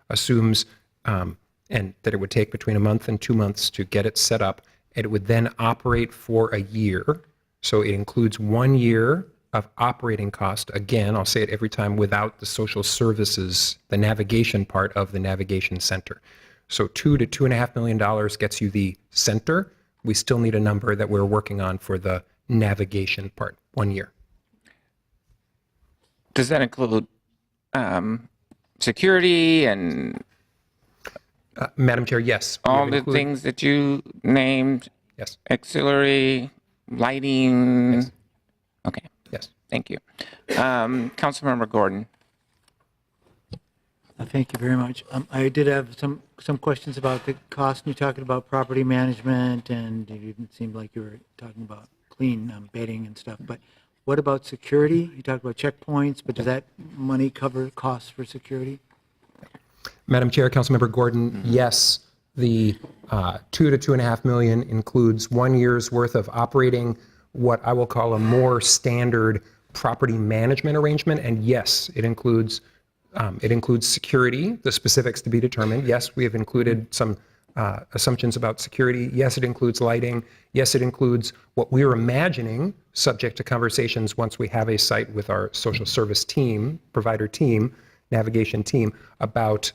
assumes and that it would take between a month and 2 months to get it set up. And it would then operate for a year. So it includes 1 year of operating cost. Again, I'll say it every time, without the social services, the navigation part of the navigation center. So $2 to $2.5 million gets you the center. We still need a number that we're working on for the navigation part, 1 year. Does that include security and Madam Chair, yes. all the things that you named? Yes. Auxiliary, lighting? Yes. Okay. Yes. Thank you. Councilmember Gordon. Thank you very much. I did have some questions about the cost. You're talking about property management, and it even seemed like you were talking about clean bedding and stuff. But what about security? You talked about checkpoints, but does that money cover costs for security? Madam Chair, Councilmember Gordon, yes. The $2 to $2.5 million includes 1 year's worth of operating what I will call a more standard property management arrangement. And yes, it includes security, the specifics to be determined. Yes, we have included some assumptions about security. Yes, it includes lighting. Yes, it includes what we're imagining, subject to conversations once we have a site with our social service team, provider team, navigation team, about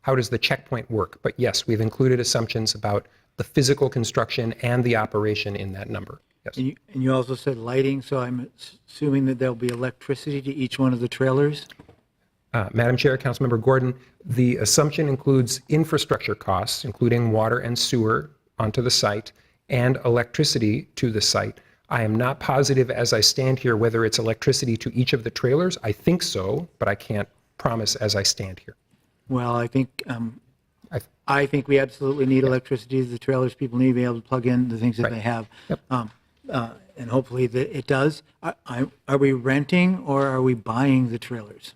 how does the checkpoint work. But yes, we've included assumptions about the physical construction and the operation in that number. Yes. And you also said lighting, so I'm assuming that there'll be electricity to each one of the trailers? Madam Chair, Councilmember Gordon, the assumption includes infrastructure costs, including water and sewer onto the site, and electricity to the site. I am not positive as I stand here whether it's electricity to each of the trailers. I think so, but I can't promise as I stand here. Well, I think we absolutely need electricity to the trailers. People need to be able to plug in the things that they have. Yep. And hopefully that it does. Are we renting or are we buying the trailers?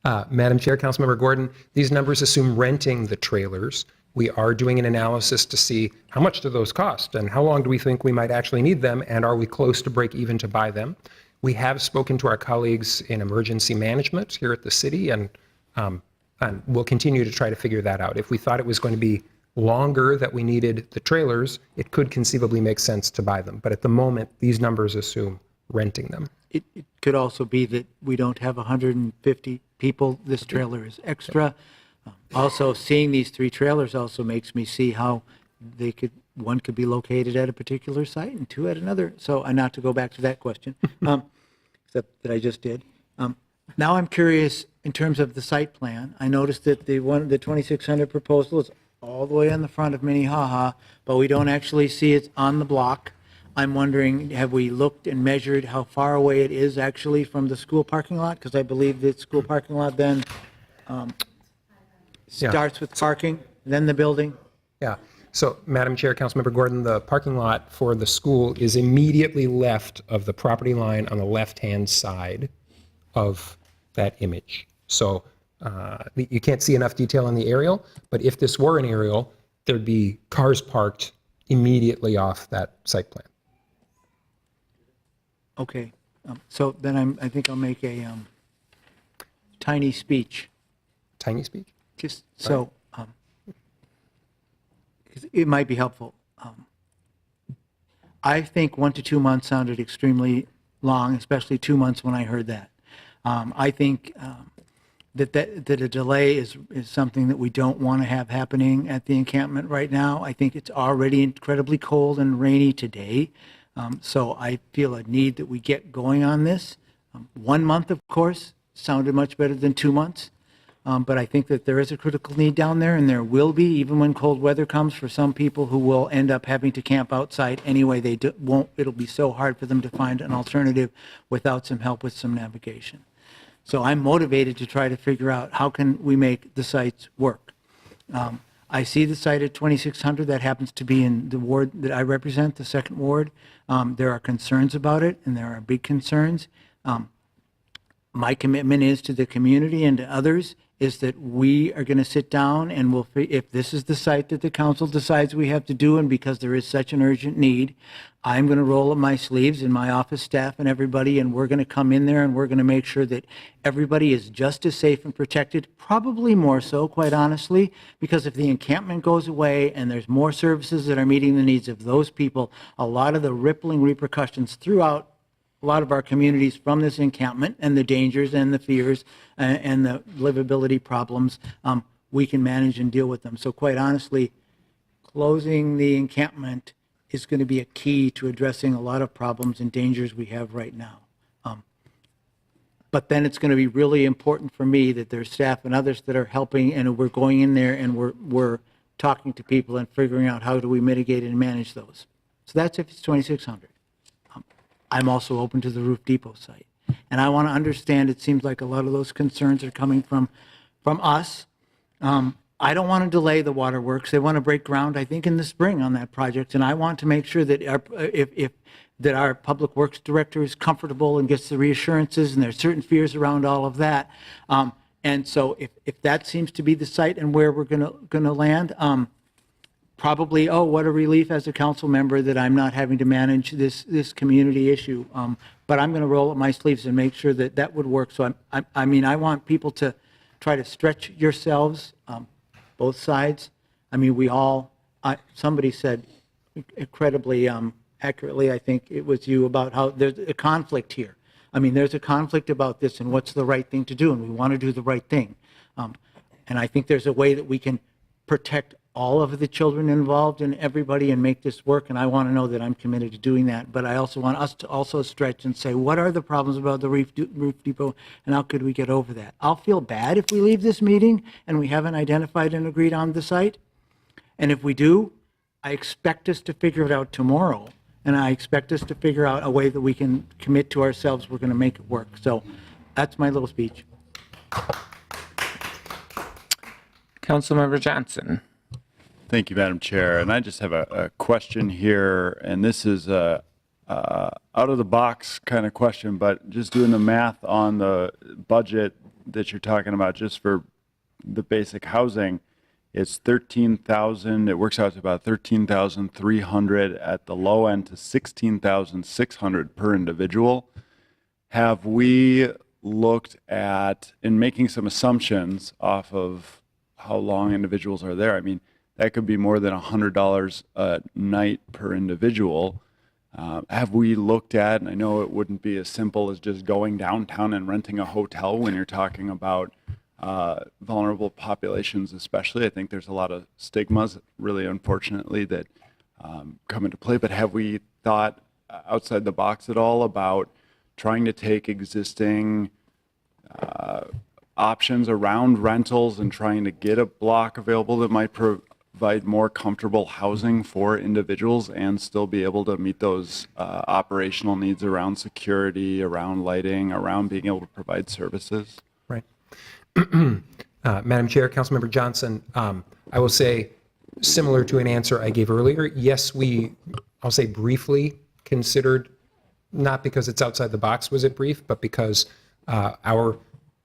Madam Chair, Councilmember Gordon, these numbers assume renting the trailers. We are doing an analysis to see how much do those cost and how long do we think we might actually need them, and are we close to break even to buy them. We have spoken to our colleagues in emergency management here at the city, and we'll continue to try to figure that out. If we thought it was going to be longer that we needed the trailers, it could conceivably make sense to buy them. But at the moment, these numbers assume renting them. It could also be that we don't have 150 people. This trailer is extra. Also, seeing these three trailers also makes me see how one could be located at a particular site and two at another. So not to go back to that question, except that I just did. Now I'm curious in terms of the site plan. I noticed that the 2600 proposal is all the way on the front of Minnehaha, but we don't actually see it on the block. I'm wondering, have we looked and measured how far away it is actually from the school parking lot? Because I believe the school parking lot then starts with parking, then the building. Yeah. So, Madam Chair, Councilmember Gordon, the parking lot for the school is immediately left of the property line on the left-hand side of that image. So You can't see enough detail on the aerial, but if this were an aerial, there'd be cars parked immediately off that site plan. Okay, so then I think I'll make a tiny speech. Tiny speech? Just so, 'cause it might be helpful. I think 1 to 2 months sounded extremely long, especially 2 months when I heard that. I think that a delay is something that we don't want to have happening at the encampment right now. I think it's already incredibly cold and rainy today, so I feel a need that we get going on this. 1 month, of course, sounded much better than 2 months, but I think that there is a critical need down there, and there will be, even when cold weather comes, for some people who will end up having to camp outside anyway. Won't. It'll be so hard for them to find an alternative without some help with some navigation. So I'm motivated to try to figure out how can we make the sites work. I see the site at 2600. That happens to be in the ward that I represent, the 2nd Ward. There are concerns about it, and there are big concerns. My commitment is to the community and to others is that we are going to sit down and if this is the site that the council decides we have to do, and because there is such an urgent need, I'm going to roll up my sleeves and my office staff and everybody, and we're going to come in there and we're going to make sure that everybody is just as safe and protected, probably more so, quite honestly, because if the encampment goes away and there's more services that are meeting the needs of those people, a lot of the rippling repercussions throughout a lot of our communities from this encampment and the dangers and the fears and the livability problems, we can manage and deal with them. So quite honestly, closing the encampment is going to be a key to addressing a lot of problems and dangers we have right now. But then it's going to be really important for me that there's staff and others that are helping, and we're going in there and we're talking to people and figuring out how do we mitigate and manage those. So that's if it's 2600. I'm also open to the Roof Depot site. And I want to understand, it seems like a lot of those concerns are coming from us. I don't want to delay the waterworks. They want to break ground, I think, in the spring on that project. And I want to make sure that that our Public Works Director is comfortable and gets the reassurances, and there's certain fears around all of that. And so if that seems to be the site and where we're going to land, probably, oh, what a relief as a council member that I'm not having to manage this community issue. But I'm going to roll up my sleeves and make sure that that would work. So I mean, I want people to try to stretch yourselves, both sides. I mean, somebody said incredibly accurately, I think it was you, about how there's a conflict here. I mean, there's a conflict about this and what's the right thing to do, and we want to do the right thing. And I think there's a way that we can protect all of the children involved and everybody and make this work, and I want to know that I'm committed to doing that. But I also want us to also stretch and say, what are the problems about the Roof Depot, and how could we get over that? I'll feel bad if we leave this meeting and we haven't identified and agreed on the site. And if we do, I expect us to figure it out tomorrow, and I expect us to figure out a way that we can commit to ourselves we're going to make it work. So that's my little speech. Councilmember Johnson. Thank you, Madam Chair. And I just have a question here, and this is a out of the box kind of question, but just doing the math on the budget that you're talking about just for the basic housing, it's 13,000. It works out to about 13,300 at the low end to 16,600 per individual. Have we looked at, in making some assumptions off of how long individuals are there? I mean, that could be more than $100 a night per individual. Have we looked at, and I know it wouldn't be as simple as just going downtown and renting a hotel when you're talking about vulnerable populations especially. I think there's a lot of stigmas, really unfortunately, that come into play. But have we thought outside the box at all about trying to take existing options around rentals and trying to get a block available that might provide more comfortable housing for individuals and still be able to meet those operational needs around security, around lighting, around being able to provide services? Right. Madam Chair, Councilmember Johnson, I will say, similar to an answer I gave earlier, yes, I'll say briefly considered, not because it's outside the box was it brief, but because our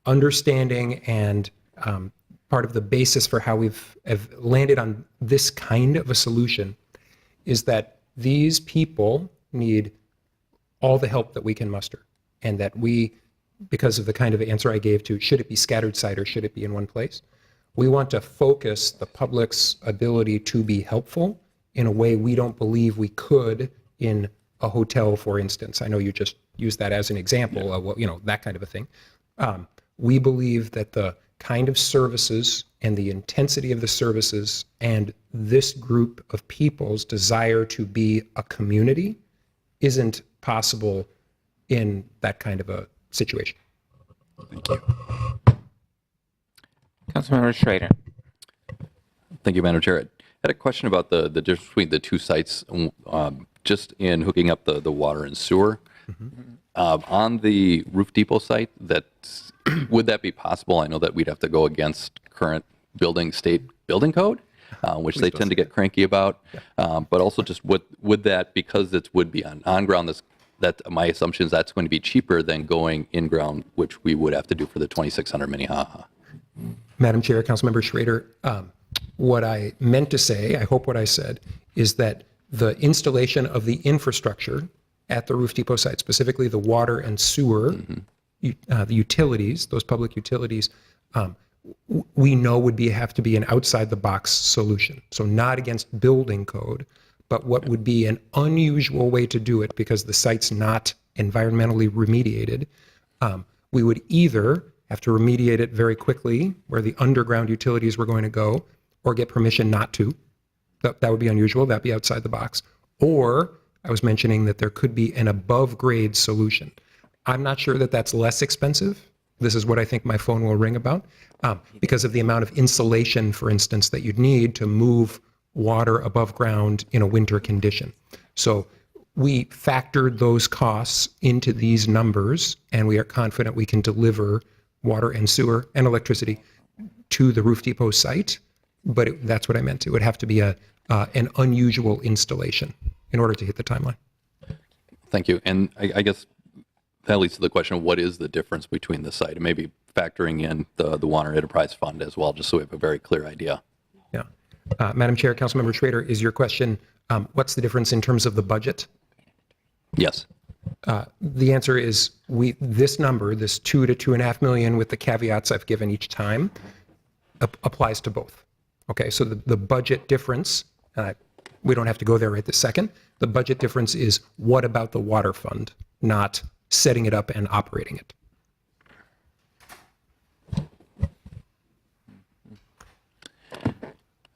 understanding and part of the basis for how we've have landed on this kind of a solution is that these people need all the help that we can muster, and that we, because of the kind of answer I gave to should it be scattered site or should it be in one place, we want to focus the public's ability to be helpful in a way we don't believe we could in a hotel, for instance. I know you just used that as an example of, that kind of a thing. We believe that the kind of services and the intensity of the services and this group of people's desire to be a community isn't possible in that kind of a situation. Thank you. Councilmember Schrader. Thank you, Madam Chair. I had a question about the difference between the two sites, just in hooking up the water and sewer. On the Roof Depot site, would that be possible? I know that we'd have to go against current state building code, which they tend to get cranky about. But also just would that, because it would be on ground, that my assumption is that's going to be cheaper than going in ground, which we would have to do for the 2600 Minnehaha. Madam Chair, Councilmember Schrader, what I meant to say, I hope what I said, is that the installation of the infrastructure at the Roof Depot site, specifically the water and sewer, the utilities, those public utilities, we know would have to be an outside the box solution. So not against building code, but what would be an unusual way to do it because the site's not environmentally remediated. We would either have to remediate it very quickly where the underground utilities were going to go, or get permission not to. That would be unusual. That'd be outside the box. Or I was mentioning that there could be an above grade solution. I'm not sure that that's less expensive. This is what I think my phone will ring about, because of the amount of insulation, for instance, that you'd need to move water above ground in a winter condition. So we factored those costs into these numbers, and we are confident we can deliver water and sewer and electricity to the Roof Depot site. But that's what I meant. It would have to be an unusual installation in order to hit the timeline. Thank you. And I guess that leads to the question of what is the difference between the site, and maybe factoring in the Water Enterprise Fund as well, just so we have a very clear idea. Yeah. Madam Chair, Councilmember Schrader, is your question, what's the difference in terms of the budget? Yes. The answer is this number, this 2 to 2.5 million with the caveats I've given each time, applies to both. Okay, so the budget difference, we don't have to go there right this second. The budget difference is what about the water fund, not setting it up and operating it.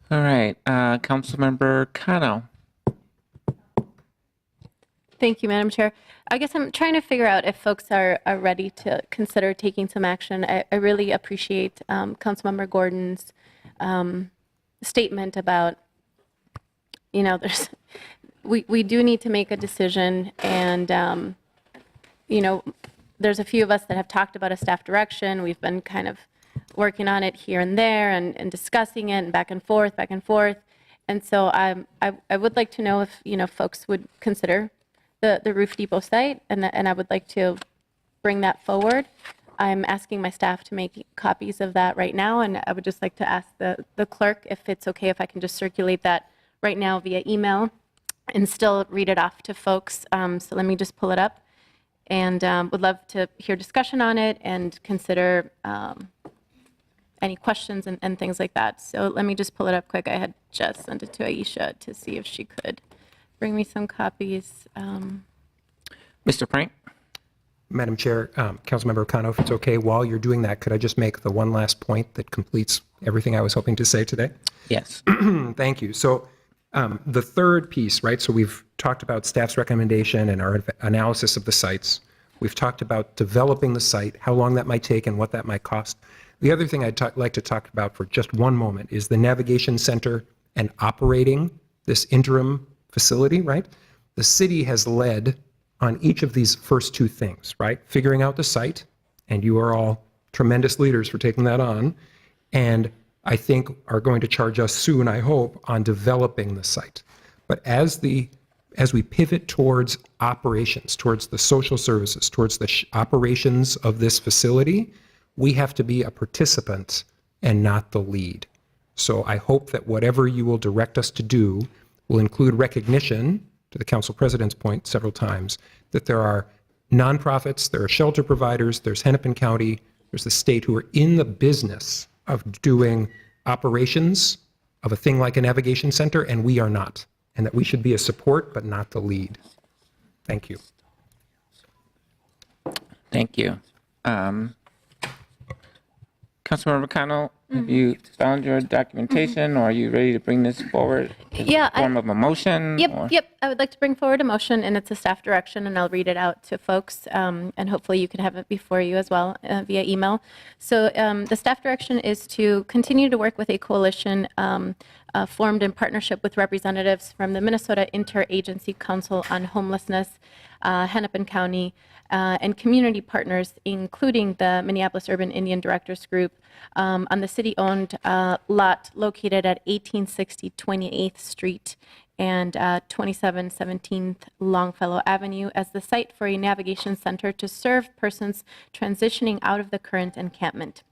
All right, Councilmember Cano. Thank you, Madam Chair. I guess I'm trying to figure out if folks are ready to consider taking some action. I really appreciate Councilmember Gordon's statement about, we do need to make a decision, and there's a few of us that have talked about a staff direction. We've been kind of working on it here and there and discussing it and back and forth. And so I would like to know if, folks would consider the Roof Depot site, and I would like to bring that forward. I'm asking my staff to make copies of that right now, and I would just like to ask the clerk if it's okay if I can just circulate that right now via email and still read it off to folks. So let me just pull it up, and would love to hear discussion on it and consider any questions and things like that. So let me just pull it up quick. I had just sent it to Aisha to see if she could bring me some copies. Mr. Frank? Madam Chair, Councilmember Cano, if it's okay, while you're doing that, could I just make the one last point that completes everything I was hoping to say today? Yes. Thank you. So the third piece, right? So we've talked about staff's recommendation and our analysis of the sites. We've talked about developing the site, how long that might take and what that might cost. The other thing I'd like to talk about for just one moment is the navigation center and operating this interim facility, right? The city has led on each of these first two things, right? Figuring out the site, and you are all tremendous leaders for taking that on, and I think are going to charge us soon, I hope, on developing the site. But as we pivot towards operations, towards the social services, towards the operations of this facility, we have to be a participant and not the lead. So I hope that whatever you will direct us to do will include recognition, to the council president's point several times, that there are nonprofits, there are shelter providers, there's Hennepin County, there's the state who are in the business of doing operations of a thing like a navigation center, and we are not. And that we should be a support, but not the lead. Thank you. Thank you. Councilmember Connell, have you found your documentation, or are you ready to bring this forward in the form of a motion? or- Yep. I would like to bring forward a motion, and it's a staff direction, and I'll read it out to folks, and hopefully you can have it before you as well via email. So the staff direction is to continue to work with a coalition formed in partnership with representatives from the Minnesota Interagency Council on Homelessness, Hennepin County, and community partners, including the Minneapolis Urban Indian Directors Group, on the city-owned lot located at 1860 28th Street and 2717th Longfellow Avenue as the site for a navigation center to serve persons transitioning out of the current encampment.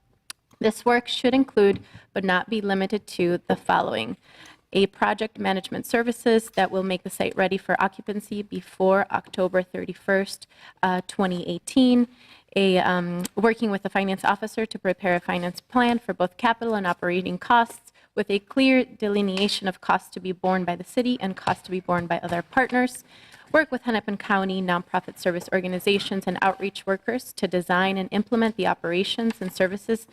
This work should include, but not be limited to, the following: a project management services that will make the site ready for occupancy before October 31st, 2018, working with the finance officer to prepare a finance plan for both capital and operating costs with a clear delineation of costs to be borne by the city and costs to be borne by other partners. Work with Hennepin County nonprofit service organizations and outreach workers to design and implement the operations and services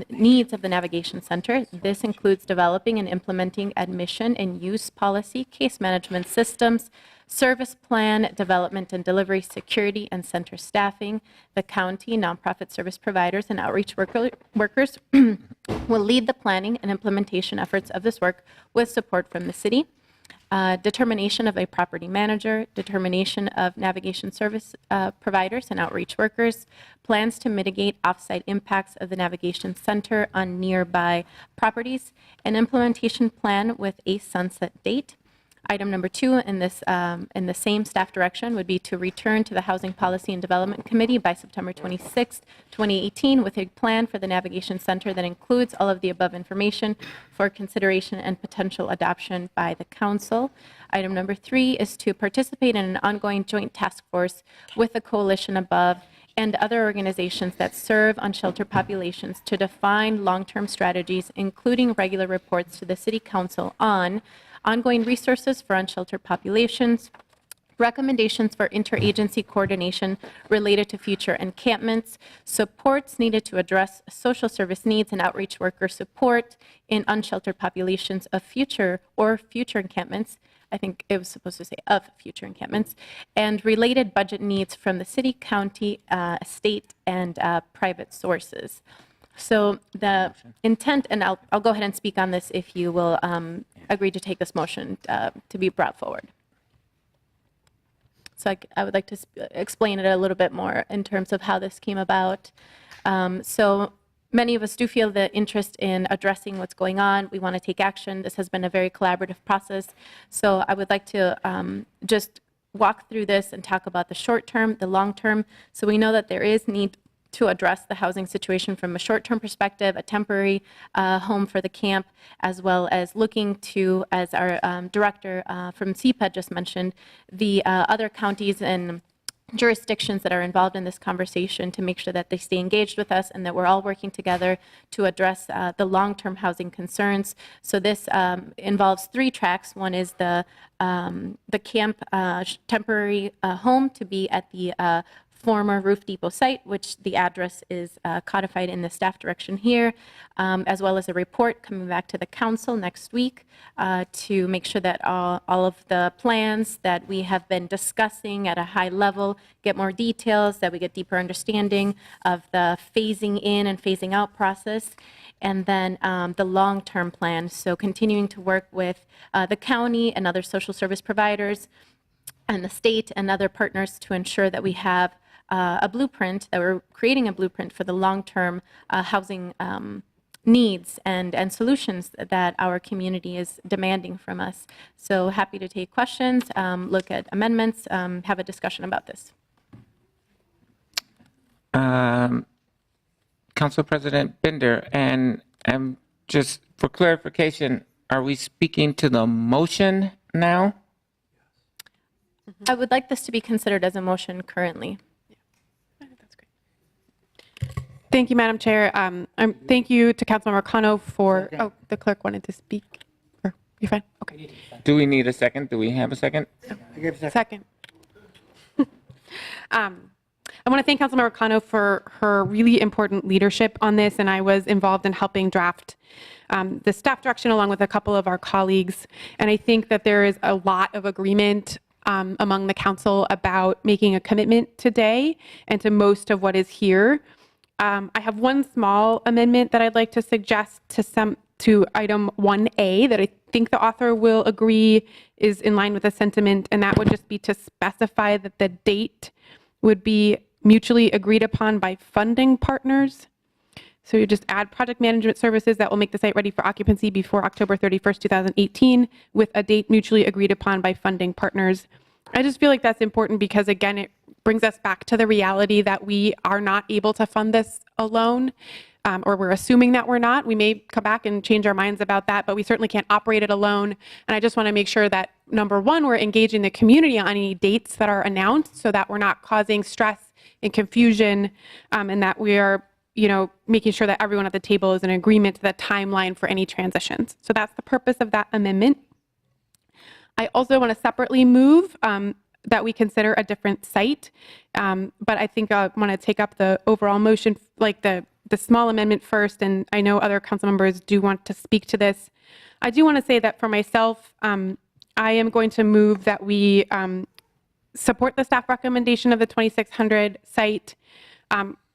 needs of the Navigation Center. This includes developing and implementing admission and use policy, case management systems, service plan development and delivery, security, and center staffing. The county, nonprofit service providers, and outreach workers will lead the planning and implementation efforts of this work with support from the city. Determination of a property manager, determination of navigation service providers and outreach workers, plans to mitigate offsite impacts of the navigation center on nearby properties, an implementation plan with a sunset date. Item number 2 in the same staff direction would be to return to the Housing Policy and Development Committee by September 26, 2018, with a plan for the Navigation Center that includes all of the above information for consideration and potential adoption by the council. Item number 3 is to participate in an ongoing joint task force with the coalition above and other organizations that serve unsheltered populations to define long-term strategies, including regular reports to the City Council on ongoing resources for unsheltered populations, recommendations for interagency coordination related to future encampments, supports needed to address social service needs and outreach worker support in unsheltered populations of future encampments. I think it was supposed to say of future encampments, and related budget needs from the city, county, state, and private sources. So the intent, and I'll go ahead and speak on this if you will agree to take this motion to be brought forward. So I would like to explain it a little bit more in terms of how this came about. So many of us do feel the interest in addressing what's going on. We want to take action. This has been a very collaborative process. So I would like to just walk through this and talk about the short term, the long term. So we know that there is need to address the housing situation from a short-term perspective, a temporary home for the camp, as well as looking to, as our director from CPED just mentioned, the other counties and jurisdictions that are involved in this conversation to make sure that they stay engaged with us and that we're all working together to address the long-term housing concerns. So this involves 3 tracks. One is the camp temporary home to be at the former Roof Depot site, which the address is codified in the staff direction here, as well as a report coming back to the council next week to make sure that all of the plans that we have been discussing at a high level get more details, that we get deeper understanding of the phasing in and phasing out process, and then the long-term plan. So continuing to work with the county and other social service providers and the state and other partners to ensure that we have a blueprint, that we're creating a blueprint for the long-term housing needs and solutions that our community is demanding from us. So happy to take questions, look at amendments, have a discussion about this. Council President Bender, and just for clarification, are we speaking to the motion now? I would like this to be considered as a motion currently. Thank you, Madam Chair. Thank you to Councilmember Cano for, oh, the clerk wanted to speak. Or, you're fine? Okay. Do we need a second? Do we have a second? Second. I want to thank Councilmember Cano for her really important leadership on this, and I was involved in helping draft the staff direction along with a couple of our colleagues. And I think that there is a lot of agreement among the council about making a commitment today and to most of what is here. I have one small amendment that I'd like to suggest to item 1A that I think the author will agree is in line with the sentiment, and that would just be to specify that the date would be mutually agreed upon by funding partners. So you just add project management services that will make the site ready for occupancy before October 31st, 2018, with a date mutually agreed upon by funding partners. I just feel like that's important because, again, it brings us back to the reality that we are not able to fund this alone, or we're assuming that we're not. We may come back and change our minds about that, but we certainly can't operate it alone. And I just want to make sure that, number one, we're engaging the community on any dates that are announced so that we're not causing stress and confusion, and that we are, making sure that everyone at the table is in agreement to the timeline for any transitions. So that's the purpose of that amendment. I also want to separately move that we consider a different site, but I think I want to take up the overall motion, like the small amendment first, and I know other council members do want to speak to this. I do want to say that for myself, I am going to move that we support the staff recommendation of the 2600 site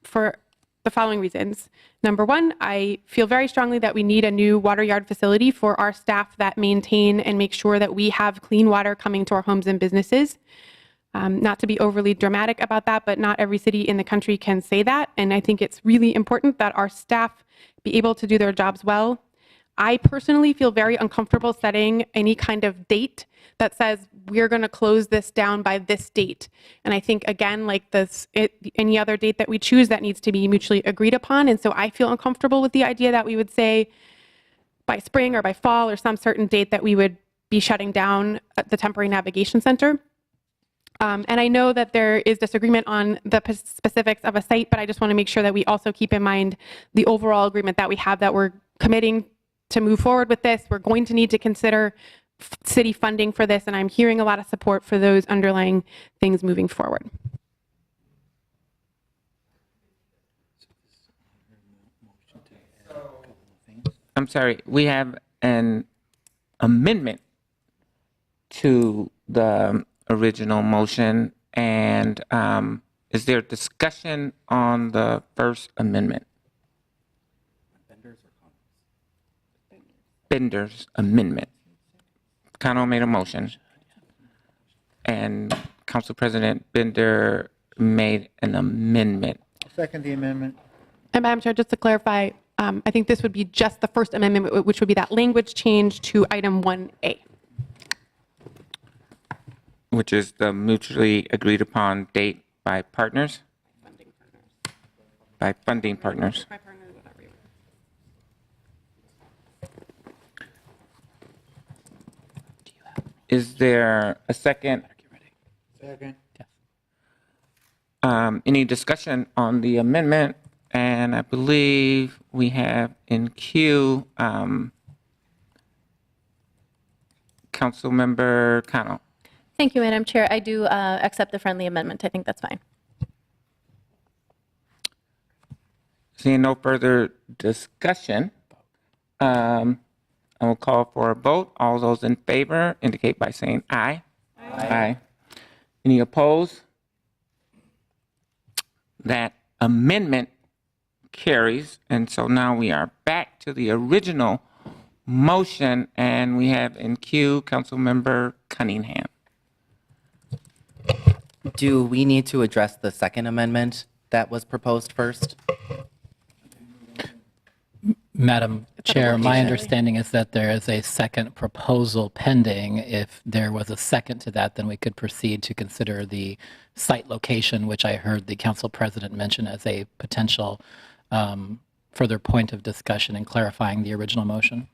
for the following reasons. Number one, I feel very strongly that we need a new water yard facility for our staff that maintain and make sure that we have clean water coming to our homes and businesses. Not to be overly dramatic about that, but not every city in the country can say that. And I think it's really important that our staff be able to do their jobs well. I personally feel very uncomfortable setting any kind of date that says we're going to close this down by this date. And I think, again, like any other date that we choose, that needs to be mutually agreed upon. And so I feel uncomfortable with the idea that we would say by spring or by fall or some certain date that we would be shutting down the temporary navigation center. And I know that there is disagreement on the specifics of a site, but I just want to make sure that we also keep in mind the overall agreement that we have, that we're committing to move forward with this. We're going to need to consider city funding for this, and I'm hearing a lot of support for those underlying things moving forward. I'm sorry, we have an amendment to the original motion, and is there discussion on the first amendment? Bender's amendment. Cano made a motion, and Council President Bender made an amendment. Second the amendment. And Madam Chair, just to clarify, I think this would be just the first amendment, which would be that language change to item 1A. Which is the mutually agreed upon date by partners? By funding partners. Is there a second? Second. Any discussion on the amendment? And I believe we have in queue Councilmember Cano. Thank you, Madam Chair. I do accept the friendly amendment. I think that's fine. Seeing no further discussion, I will call for a vote. All those in favor indicate by saying aye. Aye. Any opposed? That amendment carries, and so now we are back to the original motion, and we have in queue Councilmember Cunningham. Do we need to address the second amendment that was proposed first? Madam Chair, my understanding is that there is a second proposal pending. If there was a second to that, then we could proceed to consider the site location, which I heard the council president mention as a potential further point of discussion and clarifying the original motion.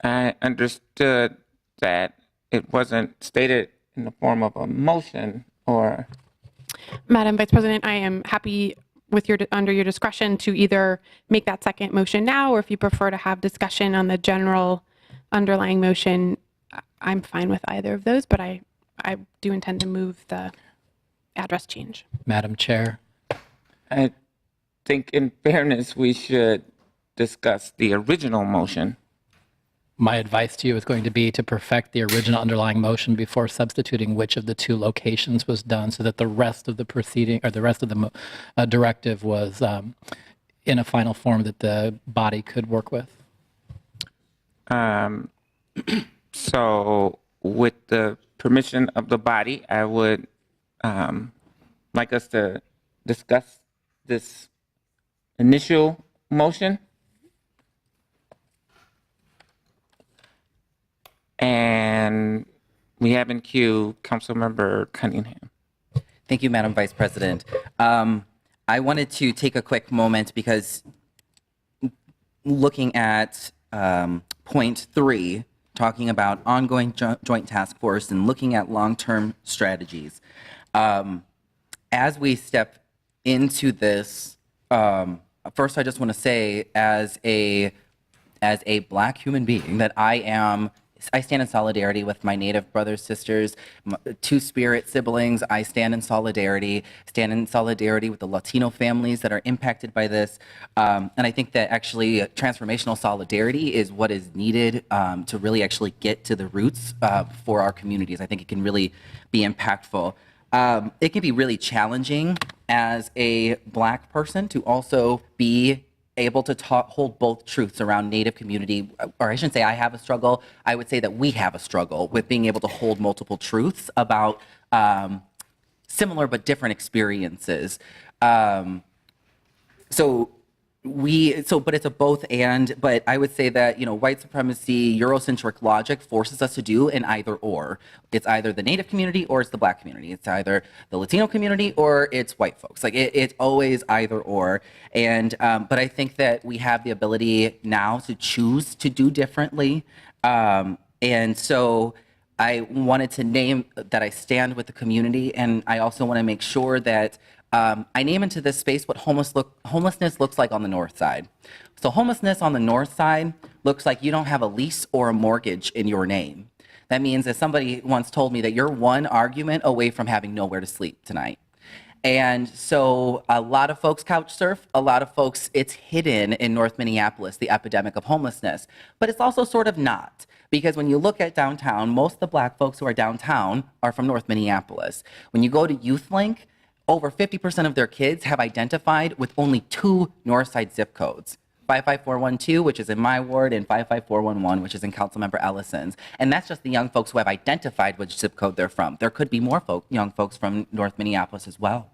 I understood that it wasn't stated in the form of a motion or. Madam Vice President, I am happy with under your discretion to either make that second motion now, or if you prefer to have discussion on the general underlying motion, I'm fine with either of those, but I do intend to move the address change. Madam Chair. I think in fairness, we should discuss the original motion. My advice to you is going to be to perfect the original underlying motion before substituting which of the two locations was done, so that the rest of the proceeding or the rest of the directive was in a final form that the body could work with. So with the permission of the body, I would like us to discuss this initial motion. And we have in queue Councilmember Cunningham. Thank you, Madam Vice President. I wanted to take a quick moment because looking at point 3, talking about ongoing joint task force and looking at long-term strategies. As we step into this, first I just want to say as a Black human being that I stand in solidarity with my Native brothers, sisters, Two-Spirit siblings. I stand in solidarity with the Latino families that are impacted by this. And I think that actually transformational solidarity is what is needed to really actually get to the roots for our communities. I think it can really be impactful. It can be really challenging as a Black person to also be able to hold both truths around Native community, or I shouldn't say I have a struggle, I would say that we have a struggle with being able to hold multiple truths about similar but different experiences. But it's a both and, but I would say that, white supremacy, Eurocentric logic forces us to do an either or. It's either the Native community or it's the Black community. It's either the Latino community or it's white folks. Like it's always either or. And, but I think that we have the ability now to choose to do differently. And so I wanted to name that I stand with the community, and I also want to make sure that I name into this space what homelessness looks like on the north side. So homelessness on the north side looks like you don't have a lease or a mortgage in your name. That means that somebody once told me that you're one argument away from having nowhere to sleep tonight. And so a lot of folks couch surf, a lot of folks, it's hidden in North Minneapolis, the epidemic of homelessness. But it's also sort of not, because when you look at downtown, most of the Black folks who are downtown are from North Minneapolis. When you go to YouthLink, over 50% of their kids have identified with only 2 Northside zip codes, 55412, which is in my ward, and 55411, which is in Councilmember Ellison's. And that's just the young folks who have identified which zip code they're from. There could be more young folks from North Minneapolis as well.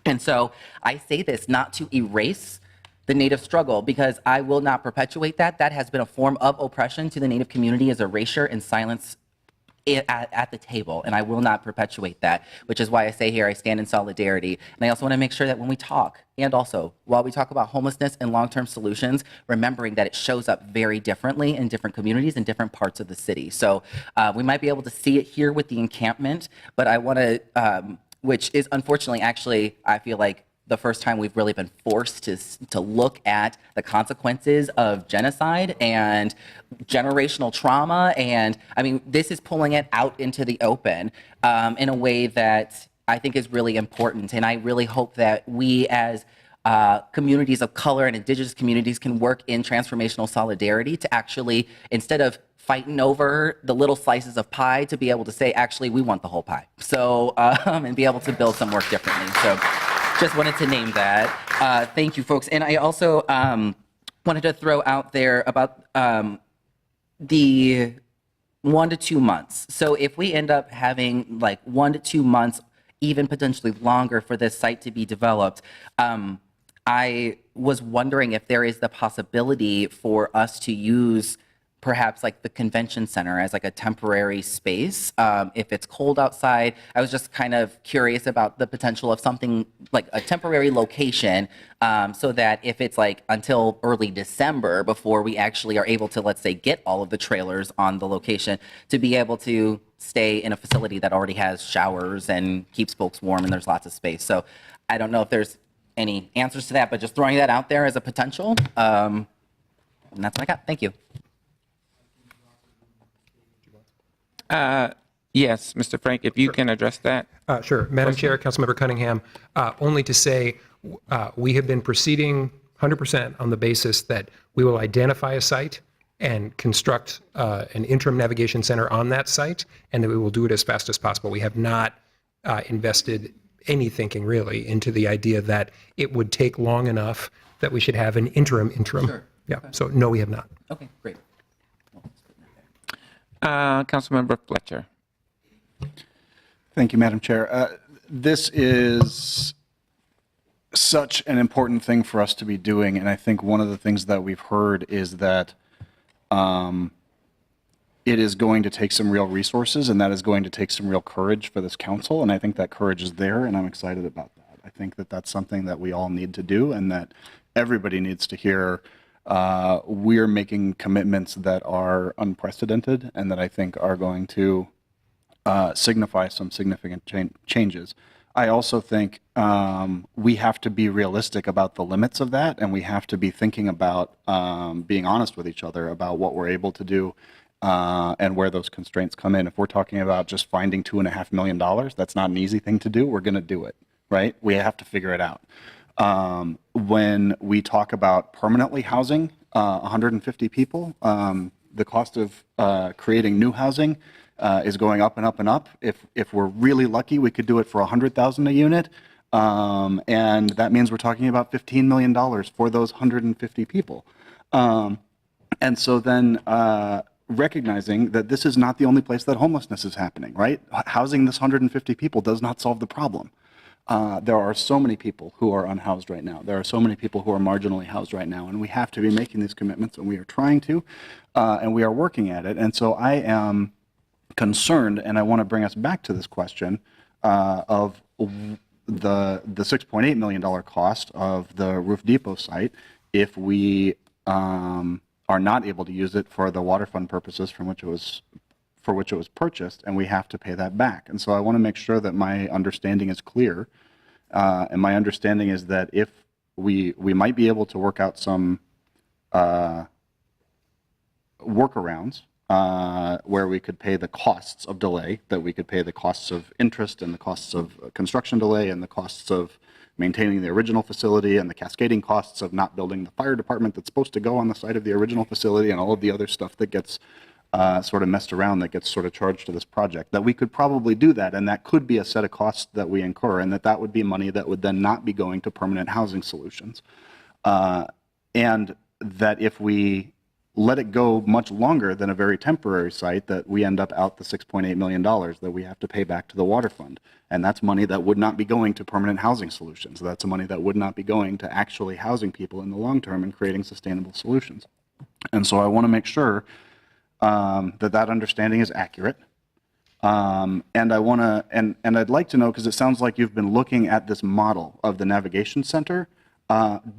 And so I say this not to erase the Native struggle, because I will not perpetuate that. That has been a form of oppression to the Native community as erasure and silence at the table, and I will not perpetuate that, which is why I say here I stand in solidarity. And I also want to make sure that when we talk, and also while we talk about homelessness and long-term solutions, remembering that it shows up very differently in different communities in different parts of the city. So we might be able to see it here with the encampment, but I want to, which is unfortunately actually, I feel like the first time we've really been forced to look at the consequences of genocide and generational trauma. And I mean, this is pulling it out into the open in a way that I think is really important. And I really hope that we as communities of color and Indigenous communities can work in transformational solidarity to actually, instead of fighting over the little slices of pie, to be able to say, actually, we want the whole pie. So, and be able to build some work differently. So just wanted to name that. Thank you, folks. And I also wanted to throw out there about the 1 to 2 months. So if we end up having like 1 to 2 months, even potentially longer for this site to be developed, I was wondering if there is the possibility for us to use perhaps like the convention center as like a temporary space. If it's cold outside, I was just kind of curious about the potential of something like a temporary location, so that if it's like until early December before we actually are able to, let's say, get all of the trailers on the location, to be able to stay in a facility that already has showers and keeps folks warm and there's lots of space. So I don't know if there's any answers to that, but just throwing that out there as a potential. And that's what I got. Thank you. Yes, Mr. Frank, if you can address that. Sure. Madam Chair, Councilmember Cunningham, only to say we have been proceeding 100% on the basis that we will identify a site and construct an interim navigation center on that site, and that we will do it as fast as possible. We have not invested any thinking really into the idea that it would take long enough that we should have an interim. Sure. Yeah. So no, we have not. Okay, great. Councilmember Fletcher. Thank you, Madam Chair. This is such an important thing for us to be doing, and I think one of the things that we've heard is that it is going to take some real resources, and that is going to take some real courage for this council, and I think that courage is there, and I'm excited about that. I think that that's something that we all need to do, and that everybody needs to hear. We're making commitments that are unprecedented, and that I think are going to signify some significant changes. I also think we have to be realistic about the limits of that, and we have to be thinking about being honest with each other about what we're able to do and where those constraints come in. If we're talking about just finding $2.5 million, that's not an easy thing to do. We're going to do it, right? We have to figure it out. When we talk about permanently housing 150 people, the cost of creating new housing is going up and up and up. If we're really lucky, we could do it for $100,000 a unit, and that means we're talking about $15 million for those 150 people. And so then recognizing that this is not the only place that homelessness is happening, right? Housing this 150 people does not solve the problem. There are so many people who are unhoused right now. There are so many people who are marginally housed right now, and we have to be making these commitments, and we are trying to, and we are working at it. And so I am concerned, and I want to bring us back to this question of the $6.8 million cost of the Roof Depot site if we are not able to use it for the water fund purposes for which it was purchased, and we have to pay that back. And so I want to make sure that my understanding is clear, and my understanding is that if we might be able to work out some workarounds where we could pay the costs of delay, that we could pay the costs of interest and the costs of construction delay and the costs of maintaining the original facility and the cascading costs of not building the fire department that's supposed to go on the site of the original facility and all of the other stuff that gets sort of messed around, that gets sort of charged to this project, that we could probably do that, and that could be a set of costs that we incur, and that would be money that would then not be going to permanent housing solutions. And that if we let it go much longer than a very temporary site, that we end up out the $6.8 million that we have to pay back to the water fund. And that's money that would not be going to permanent housing solutions. That's money that would not be going to actually housing people in the long term and creating sustainable solutions. And so I want to make sure that understanding is accurate. And I want to, and I'd like to know, because it sounds like you've been looking at this model of the navigation center.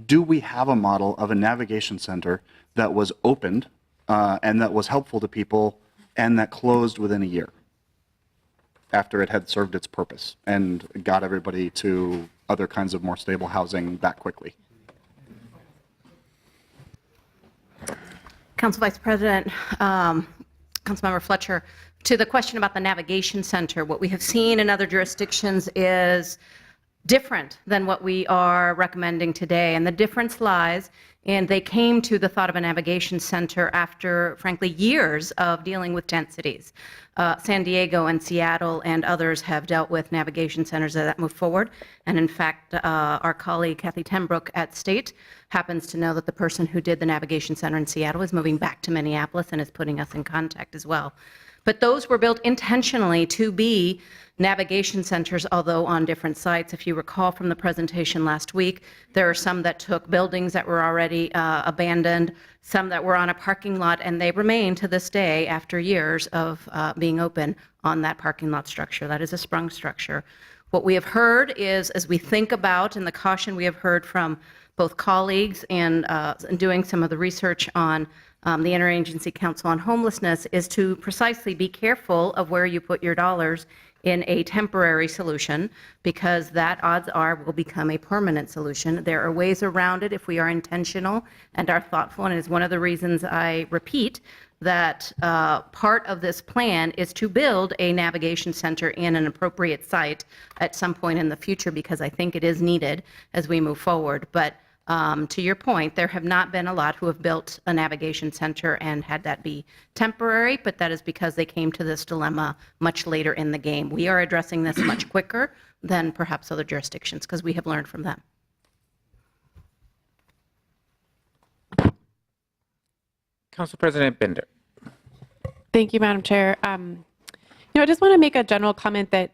Do we have a model of a navigation center that was opened and that was helpful to people and that closed within a year after it had served its purpose and got everybody to other kinds of more stable housing that quickly? Council Vice President, Councilmember Fletcher, to the question about the navigation center, what we have seen in other jurisdictions is different than what we are recommending today. And the difference lies in they came to the thought of a navigation center after, frankly, years of dealing with densities. San Diego and Seattle and others have dealt with navigation centers that move forward. And in fact, our colleague Kathy Tenbrook at State happens to know that the person who did the navigation center in Seattle is moving back to Minneapolis and is putting us in contact as well. But those were built intentionally to be navigation centers, although on different sites. If you recall from the presentation last week, there are some that took buildings that were already abandoned, some that were on a parking lot, and they remain to this day after years of being open on that parking lot structure. That is a sprung structure. What we have heard is, as we think about, and the caution we have heard from both colleagues and doing some of the research on the Interagency Council on Homelessness, is to precisely be careful of where you put your dollars in a temporary solution, because that, odds are, will become a permanent solution. There are ways around it if we are intentional and are thoughtful, and it is one of the reasons I repeat that part of this plan is to build a navigation center in an appropriate site at some point in the future, because I think it is needed as we move forward. But to your point, there have not been a lot who have built a navigation center and had that be temporary, but that is because they came to this dilemma much later in the game. We are addressing this much quicker than perhaps other jurisdictions because we have learned from them. Council President Bender. Thank you, Madam Chair. I just want to make a general comment that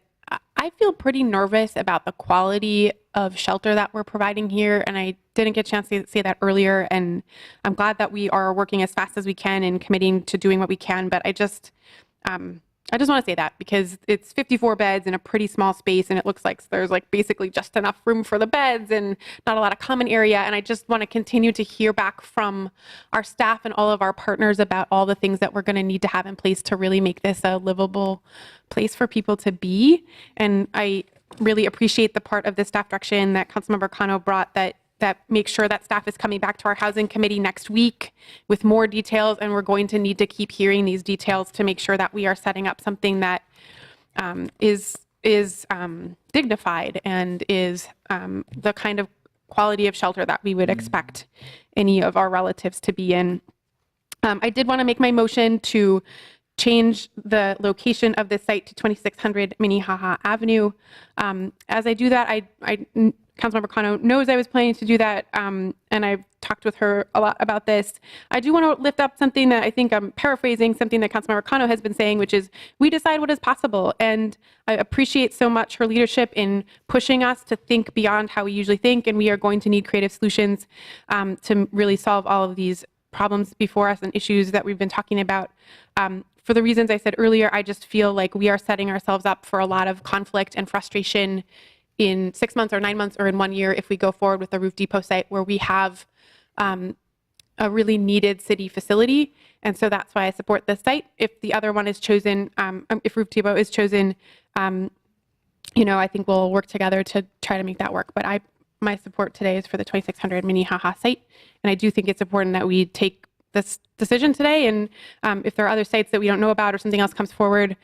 I feel pretty nervous about the quality of shelter that we're providing here, and I didn't get a chance to say that earlier, and I'm glad that we are working as fast as we can and committing to doing what we can, but I just want to say that because it's 54 beds in a pretty small space, and it looks like there's basically just enough room for the beds and not a lot of common area. And I just want to continue to hear back from our staff and all of our partners about all the things that we're going to need to have in place to really make this a livable place for people to be. And I really appreciate the part of the staff direction that Councilmember Cano brought that makes sure that staff is coming back to our housing committee next week with more details, and we're going to need to keep hearing these details to make sure that we are setting up something that is dignified and is the kind of quality of shelter that we would expect any of our relatives to be in. I did want to make my motion to change the location of the site to 2600 Minnehaha Avenue. As I do that, Councilmember Cano knows I was planning to do that, and I've talked with her a lot about this. I do want to lift up something that I think I'm paraphrasing, something that Councilmember Cano has been saying, which is we decide what is possible. And I appreciate so much her leadership in pushing us to think beyond how we usually think, and we are going to need creative solutions to really solve all of these problems before us and issues that we've been talking about. For the reasons I said earlier, I just feel like we are setting ourselves up for a lot of conflict and frustration in 6 months or 9 months or in 1 year if we go forward with the Roof Depot site where we have a really needed city facility. And so that's why I support this site. If the other one is chosen, if Roof Depot is chosen, I think we'll work together to try to make that work. But my support today is for the 2600 Minnehaha site. And I do think it's important that we take this decision today. And if there are other sites that we don't know about or something else comes forward,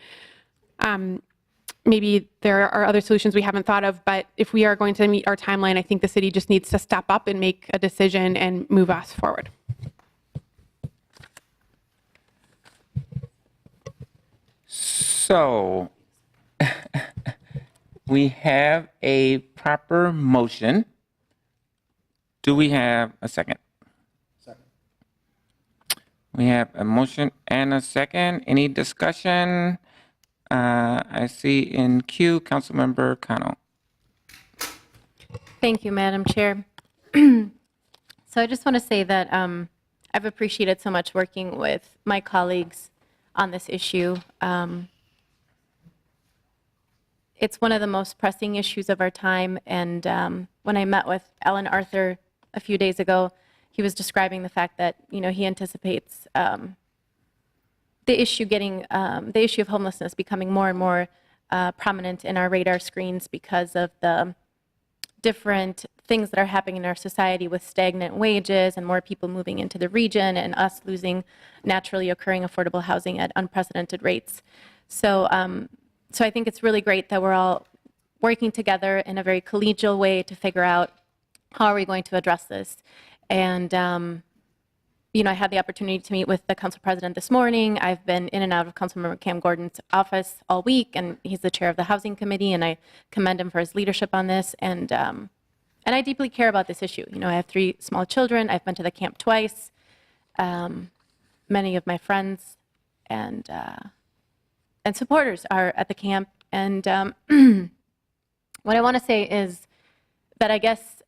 maybe there are other solutions we haven't thought of, but if we are going to meet our timeline, I think the city just needs to step up and make a decision and move us forward. So we have a proper motion. Do we have a second? Second. We have a motion and a second. Any discussion? I see in queue, Councilmember Cano. Thank you, Madam Chair. So I just want to say that I've appreciated so much working with my colleagues on this issue. It's one of the most pressing issues of our time. And when I met with Alan Arthur a few days ago, he was describing the fact that, he anticipates the issue of homelessness becoming more and more prominent in our radar screens because of the different things that are happening in our society with stagnant wages and more people moving into the region and us losing naturally occurring affordable housing at unprecedented rates. So I think it's really great that we're all working together in a very collegial way to figure out how are we going to address this. And I had the opportunity to meet with the council president this morning. I've been in and out of Councilmember Cam Gordon's office all week, and he's the chair of the housing committee, and I commend him for his leadership on this. And I deeply care about this issue. I have 3 small children. I've been to the camp twice. Many of my friends and supporters are at the camp. And what I want to say is that I guess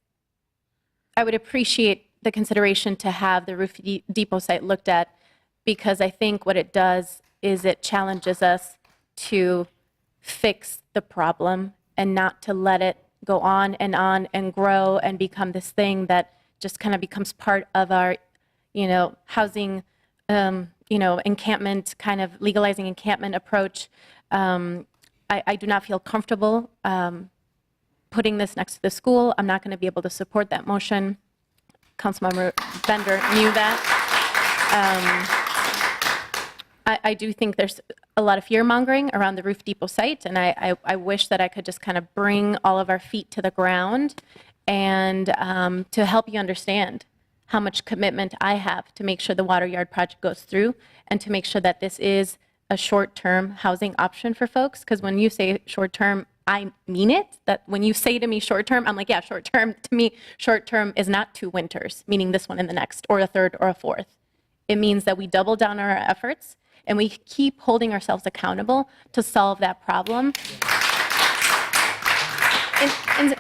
I would appreciate the consideration to have the Roof Depot site looked at, because I think what it does is it challenges us to fix the problem and not to let it go on and grow and become this thing that just kind of becomes part of our, housing, encampment, kind of legalizing encampment approach. I do not feel comfortable putting this next to the school. I'm not going to be able to support that motion. Councilmember Bender knew that. I do think there's a lot of fear-mongering around the Roof Depot site, and I wish that I could just kind of bring all of our feet to the ground and to help you understand how much commitment I have to make sure the Water Yard project goes through and to make sure that this is a short-term housing option for folks. Because when you say short-term, I mean it. That when you say to me short-term, I'm like, yeah, short-term. To me, short-term is not 2 winters, meaning this one and the next, or a third or a fourth. It means that we double down on our efforts and we keep holding ourselves accountable to solve that problem.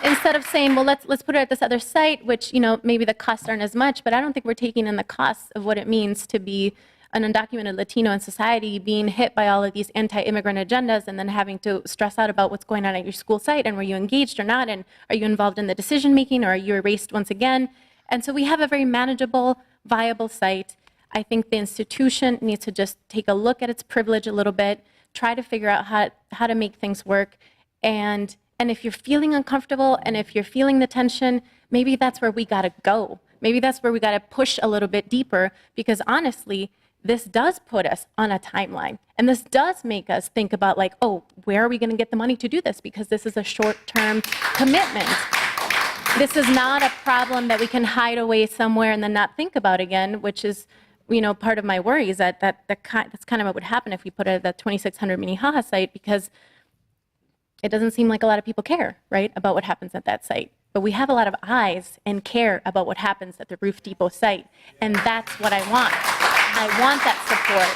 Instead of saying, well, let's put it at this other site, which, maybe the costs aren't as much, but I don't think we're taking in the costs of what it means to be an undocumented Latino in society, being hit by all of these anti-immigrant agendas and then having to stress out about what's going on at your school site and were you engaged or not, and are you involved in the decision making, or are you erased once again? And so we have a very manageable, viable site. I think the institution needs to just take a look at its privilege a little bit, try to figure out how to make things work. And if you're feeling uncomfortable and if you're feeling the tension, maybe that's where we got to go. Maybe that's where we got to push a little bit deeper, because honestly, this does put us on a timeline. And this does make us think about like, oh, where are we going to get the money to do this? Because this is a short-term commitment. This is not a problem that we can hide away somewhere and then not think about again, which is, part of my worry is that's kind of what would happen if we put it at that 2600 Minnehaha site, because it doesn't seem like a lot of people care, right, about what happens at that site. But we have a lot of eyes and care about what happens at the Roof Depot site. And that's what I want. I want that support.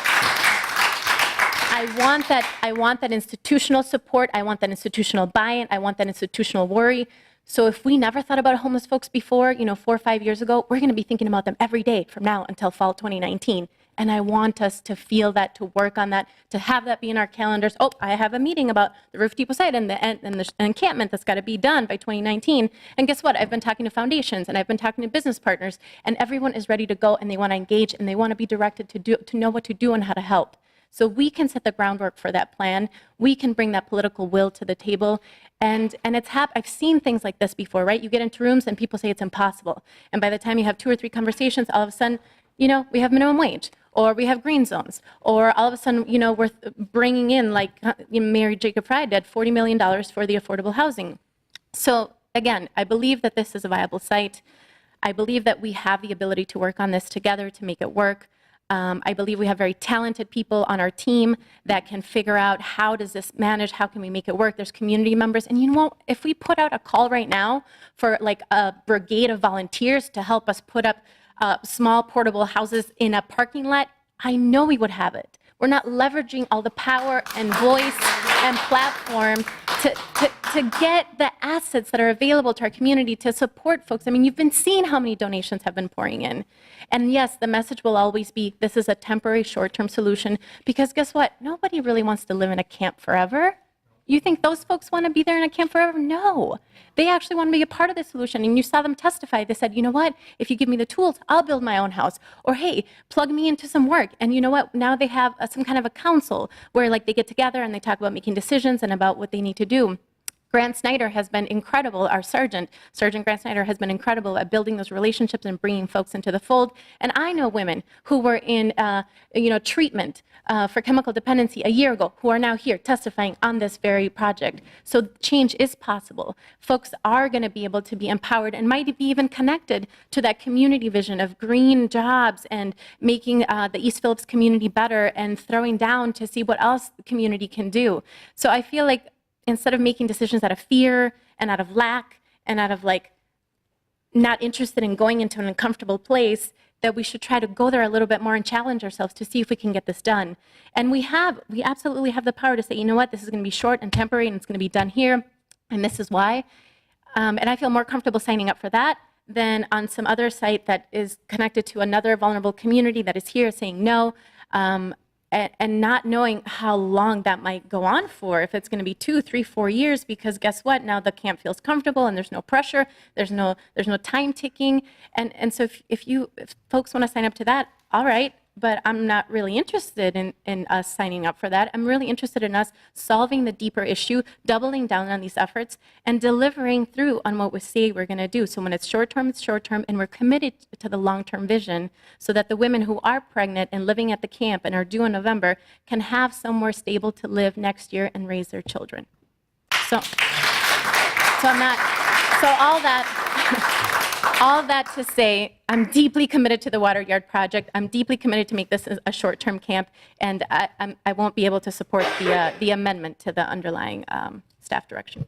I want that institutional support. I want that institutional buy-in. I want that institutional worry. So if we never thought about homeless folks before, 4 or 5 years ago, we're going to be thinking about them every day from now until fall 2019. And I want us to feel that, to work on that, to have that be in our calendars. Oh, I have a meeting about the Roof Depot site and the encampment that's got to be done by 2019. And guess what? I've been talking to foundations and I've been talking to business partners, and everyone is ready to go and they want to engage and they want to be directed to know what to do and how to help. So we can set the groundwork for that plan. We can bring that political will to the table. And I've seen things like this before, right? You get into rooms and people say it's impossible. And by the time you have 2 or 3 conversations, all of a sudden, we have minimum wage, or we have green zones, or all of a sudden, we're bringing in, like Mayor Jacob Fry did, $40 million for the affordable housing. So again, I believe that this is a viable site. I believe that we have the ability to work on this together to make it work. I believe we have very talented people on our team that can figure out how does this manage, how can we make it work. There's community members, and if we put out a call right now for like a brigade of volunteers to help us put up small portable houses in a parking lot, I know we would have it. We're not leveraging all the power and voice and platform to get the assets that are available to our community to support folks. I mean, you've been seeing how many donations have been pouring in. And yes, the message will always be, this is a temporary short-term solution, because guess what? Nobody really wants to live in a camp forever. You think those folks want to be there in a camp forever? No. They actually want to be a part of the solution. And you saw them testify. They said, you know what? If you give me the tools, I'll build my own house. Or, hey, plug me into some work. And you know what? Now they have some kind of a council where like they get together and they talk about making decisions and about what they need to do. Grant Snyder has been incredible, our Sergeant Grant Snyder has been incredible at building those relationships and bringing folks into the fold. And I know women who were in treatment for chemical dependency a year ago who are now here testifying on this very project. So change is possible. Folks are going to be able to be empowered and might be even connected to that community vision of green jobs and making the East Phillips community better and throwing down to see what else the community can do. So I feel like instead of making decisions out of fear and out of lack and out of like not interested in going into an uncomfortable place, that we should try to go there a little bit more and challenge ourselves to see if we can get this done. And we absolutely have the power to say, you know what, this is going to be short and temporary, and it's going to be done here, and this is why. And I feel more comfortable signing up for that than on some other site that is connected to another vulnerable community that is here saying no, and not knowing how long that might go on for, if it's going to be 2, 3, 4 years, because guess what? Now the camp feels comfortable and there's no pressure, there's no time ticking. And so if folks want to sign up to that, all right, but I'm not really interested in us signing up for that. I'm really interested in us solving the deeper issue, doubling down on these efforts, and delivering through on what we say we're going to do. So when it's short term, and we're committed to the long-term vision so that the women who are pregnant and living at the camp and are due in November can have somewhere stable to live next year and raise their children. So all that to say, I'm deeply committed to the Water Yard project. I'm deeply committed to make this a short-term camp, and I won't be able to support the amendment to the underlying staff direction.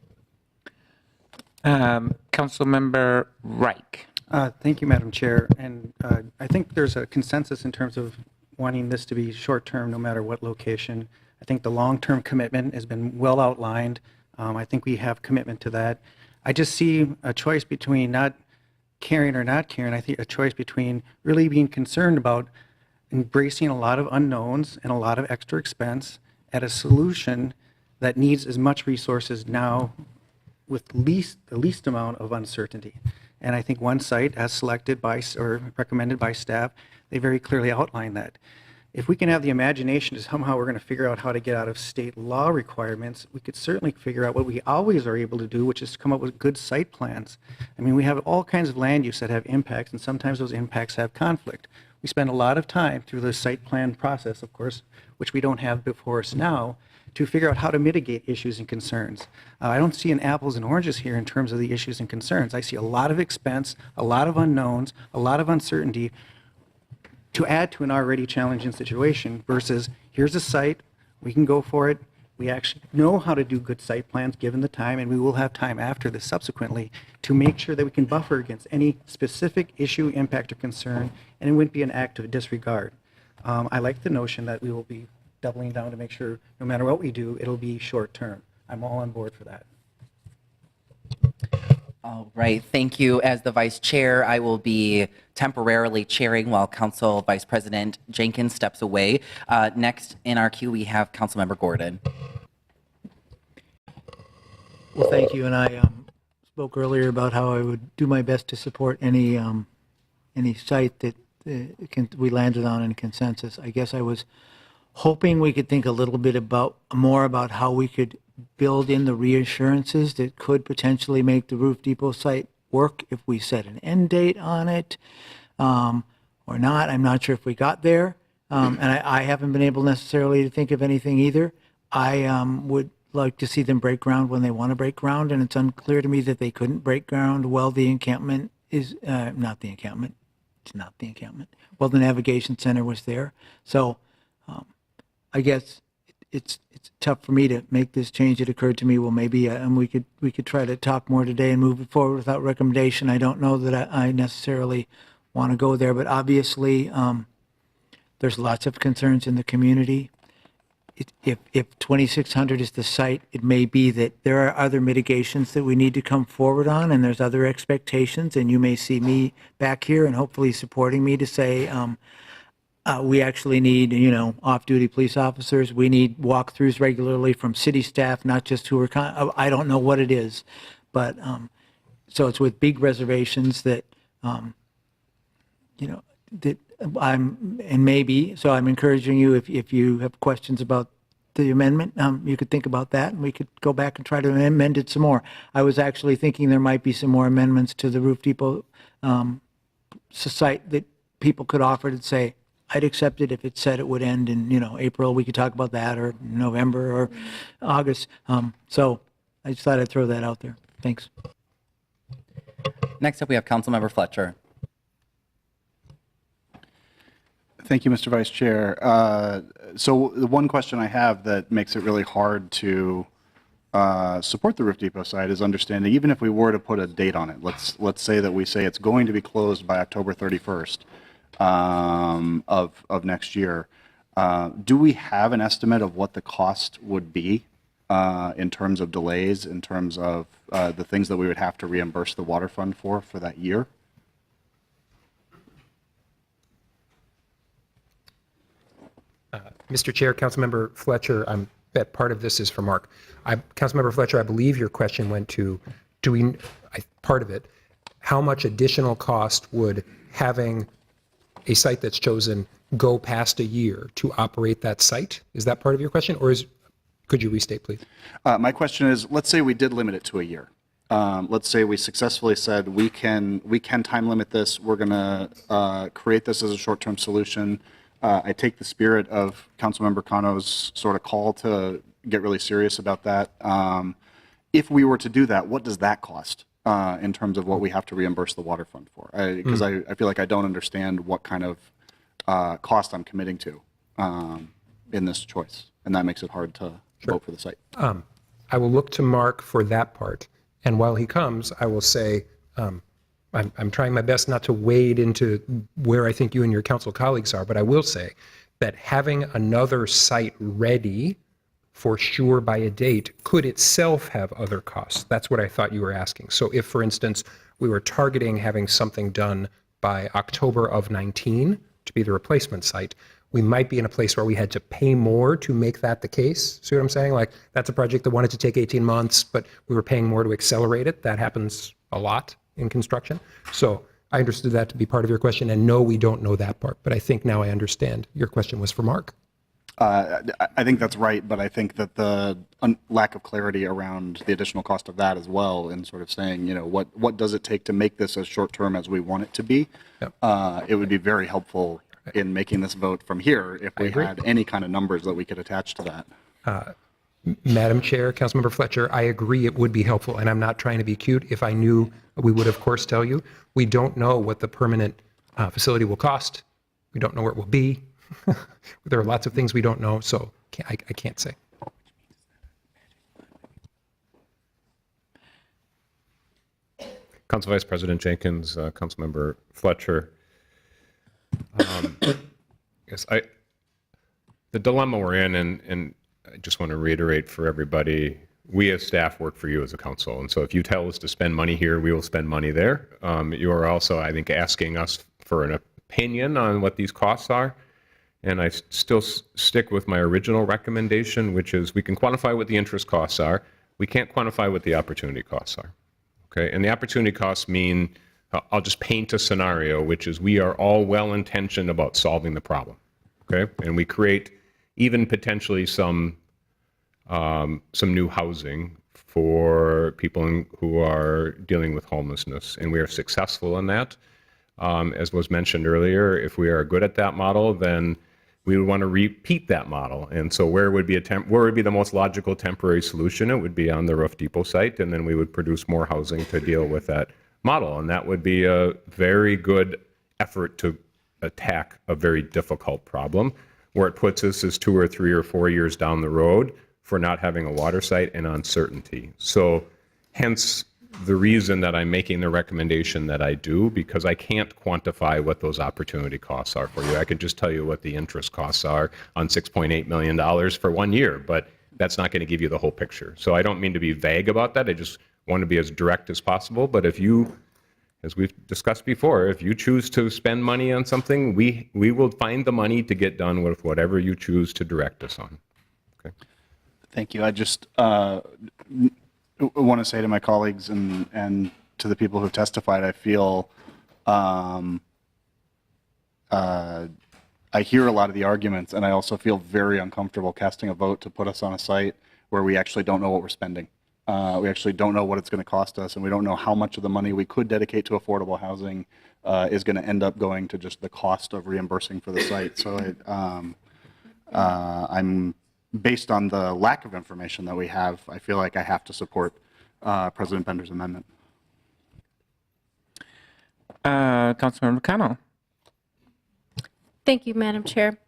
Councilmember Reich. Thank you, Madam Chair. And I think there's a consensus in terms of wanting this to be short-term no matter what location. I think the long-term commitment has been well outlined. I think we have commitment to that. I just see a choice between not caring or not caring. I think a choice between really being concerned about embracing a lot of unknowns and a lot of extra expense at a solution that needs as much resources now with the least amount of uncertainty. And I think one site, as selected by or recommended by staff, they very clearly outline that. If we can have the imagination to somehow we're going to figure out how to get out of state law requirements, we could certainly figure out what we always are able to do, which is to come up with good site plans. I mean, we have all kinds of land use that have impacts, and sometimes those impacts have conflict. We spend a lot of time through the site plan process, of course, which we don't have before us now, to figure out how to mitigate issues and concerns. I don't see an apples and oranges here in terms of the issues and concerns. I see a lot of expense, a lot of unknowns, a lot of uncertainty, to add to an already challenging situation versus here's a site, we can go for it, we actually know how to do good site plans given the time, and we will have time after this subsequently to make sure that we can buffer against any specific issue, impact, or concern, and it wouldn't be an act of disregard. I like the notion that we will be doubling down to make sure no matter what we do, it'll be short term. I'm all on board for that. All right, thank you. As the vice chair, I will be temporarily chairing while Council Vice President Jenkins steps away. Next in our queue, we have Councilmember Gordon. Well, thank you. And I spoke earlier about how I would do my best to support any site that we landed on in consensus. I guess I was hoping we could think a little bit more about how we could build in the reassurances that could potentially make the Roof Depot site work if we set an end date on it or not. I'm not sure if we got there. And I haven't been able necessarily to think of anything either. I would like to see them break ground when they want to break ground, and it's unclear to me that they couldn't break ground while the encampment is not the encampment. It's not the encampment. Well, the navigation center was there. So I guess it's tough for me to make this change. It occurred to me, well, maybe we could try to talk more today and move it forward without recommendation. I don't know that I necessarily want to go there, but obviously there's lots of concerns in the community. If 2600 is the site, it may be that there are other mitigations that we need to come forward on, and there's other expectations, and you may see me back here and hopefully supporting me to say, we actually need, off-duty police officers. We need walkthroughs regularly from city staff, not just who are, I don't know what it is. But, so it's with big reservations that, that I'm encouraging you, if you have questions about the amendment, you could think about that, and we could go back and try to amend it some more. I was actually thinking there might be some more amendments to the Roof Depot site that people could offer to say, I'd accept it if it said it would end in, April. We could talk about that, or November or August. So I just thought I'd throw that out there. Thanks. Next up, we have Councilmember Fletcher. Thank you, Mr. Vice Chair. So the one question I have that makes it really hard to support the Roof Depot site is understanding, even if we were to put a date on it, let's say that we say it's going to be closed by October 31st. of next year. Do we have an estimate of what the cost would be in terms of delays, in terms of the things that we would have to reimburse the water fund for that year? Mr. Chair, Councilmember Fletcher, I bet part of this is for Mark. Councilmember Fletcher, I believe your question went to, part of it, how much additional cost would having a site that's chosen go past a year to operate that site? Is that part of your question, or could you restate, please? My question is, let's say we did limit it to a year. Let's say we successfully said we can time limit this. We're going to create this as a short-term solution. I take the spirit of Councilmember Cano's sort of call to get really serious about that. If we were to do that, what does that cost in terms of what we have to reimburse the water fund for? Because I feel like I don't understand what kind of cost I'm committing to in this choice, and that makes it hard to vote for the site. I will look to Mark for that part, and while he comes, I will say, I'm trying my best not to wade into where I think you and your council colleagues are, but I will say that having another site ready for sure by a date could itself have other costs. That's what I thought you were asking. So if, for instance, we were targeting having something done by October of 19 to be the replacement site, we might be in a place where we had to pay more to make that the case. See what I'm saying? Like, that's a project that wanted to take 18 months, but we were paying more to accelerate it. That happens a lot in construction. So I understood that to be part of your question, and no, we don't know that part, but I think now I understand. Your question was for Mark. I think that's right, but I think that the lack of clarity around the additional cost of that as well, and sort of saying, what does it take to make this as short-term as we want it to be? Yep. It would be very helpful in making this vote from here if we had any kind of numbers that we could attach to that. Madam Chair, Councilmember Fletcher, I agree it would be helpful, and I'm not trying to be cute. If I knew, we would of course tell you. We don't know what the permanent facility will cost. We don't know where it will be. There are lots of things we don't know, so I can't say. Council Vice President Jenkins, Councilmember Fletcher. Yes, the dilemma we're in, and I just want to reiterate for everybody, we as staff work for you as a council, and so if you tell us to spend money here, we will spend money there. You are also, I think, asking us for an opinion on what these costs are, and I still stick with my original recommendation, which is we can quantify what the interest costs are. We can't quantify what the opportunity costs are. Okay, and the opportunity costs mean, I'll just paint a scenario, which is we are all well-intentioned about solving the problem. Okay, and we create even potentially some new housing for people who are dealing with homelessness, and we are successful in that. As was mentioned earlier, if we are good at that model, then we would want to repeat that model. And so where would be the most logical temporary solution? It would be on the Roof Depot site, and then we would produce more housing to deal with that model. And that would be a very good effort to attack a very difficult problem. Where it puts us is 2 or 3 or 4 years down the road for not having a water site and uncertainty. So hence the reason that I'm making the recommendation that I do, because I can't quantify what those opportunity costs are for you. I could just tell you what the interest costs are on $6.8 million for 1 year, but that's not going to give you the whole picture. So I don't mean to be vague about that. I just want to be as direct as possible. But if you, as we've discussed before, if you choose to spend money on something, we will find the money to get done with whatever you choose to direct us on. Okay. Thank you. I just want to say to my colleagues and to the people who have testified, I feel I hear a lot of the arguments, and I also feel very uncomfortable casting a vote to put us on a site where we actually don't know what we're spending. We actually don't know what it's going to cost us, and we don't know how much of the money we could dedicate to affordable housing is going to end up going to just the cost of reimbursing for the site. So I'm, based on the lack of information that we have, I feel like I have to support President Bender's amendment. Councilmember Cano. Thank you, Madam Chair.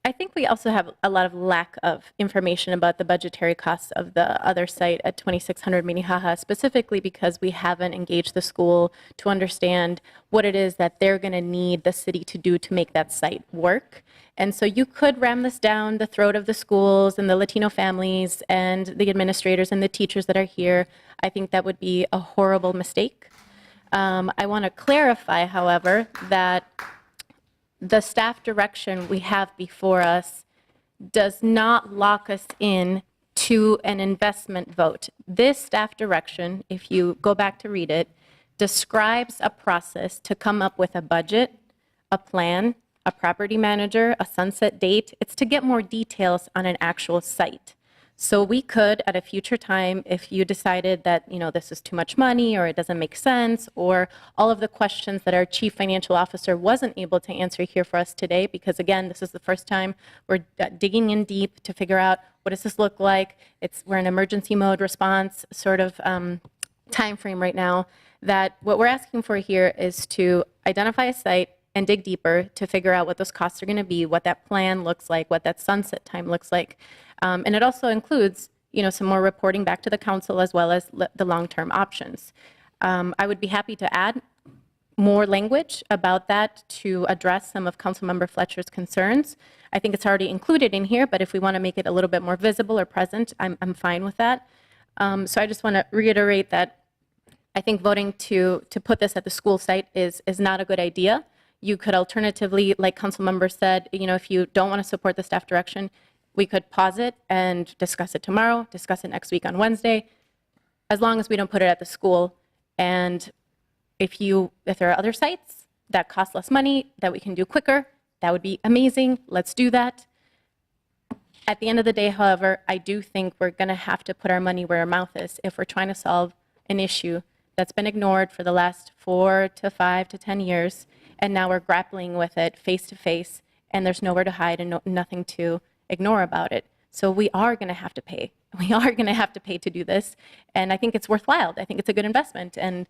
I think we also have a lot of lack of information about the budgetary costs of the other site at 2600 Minnehaha, specifically because we haven't engaged the school to understand what it is that they're going to need the city to do to make that site work. And so you could ram this down the throat of the schools and the Latino families and the administrators and the teachers that are here. I think that would be a horrible mistake. I want to clarify, however, that the staff direction we have before us does not lock us in to an investment vote. This staff direction, if you go back to read it, describes a process to come up with a budget, a plan, a property manager, a sunset date. It's to get more details on an actual site. So we could, at a future time, if you decided that, this is too much money or it doesn't make sense, or all of the questions that our chief financial officer wasn't able to answer here for us today, because again, this is the first time we're digging in deep to figure out what does this look like. We're in emergency mode response sort of time frame right now, that what we're asking for here is to identify a site and dig deeper to figure out what those costs are going to be, what that plan looks like, what that sunset time looks like. And it also includes, some more reporting back to the council as well as the long-term options. I would be happy to add more language about that to address some of Councilmember Fletcher's concerns. I think it's already included in here, but if we want to make it a little bit more visible or present, I'm fine with that. So I just want to reiterate that I think voting to put this at the school site is not a good idea. You could alternatively, like Councilmember said, if you don't want to support the staff direction, we could pause it and discuss it tomorrow, discuss it next week on Wednesday, as long as we don't put it at the school. And if there are other sites that cost less money, that we can do quicker, that would be amazing. Let's do that. At the end of the day, however, I do think we're going to have to put our money where our mouth is if we're trying to solve an issue that's been ignored for the last 4 to 5 to 10 years, and now we're grappling with it face to face, and there's nowhere to hide and nothing to ignore about it. So we are going to have to pay. We are going to have to pay to do this, and I think it's worthwhile. I think it's a good investment, and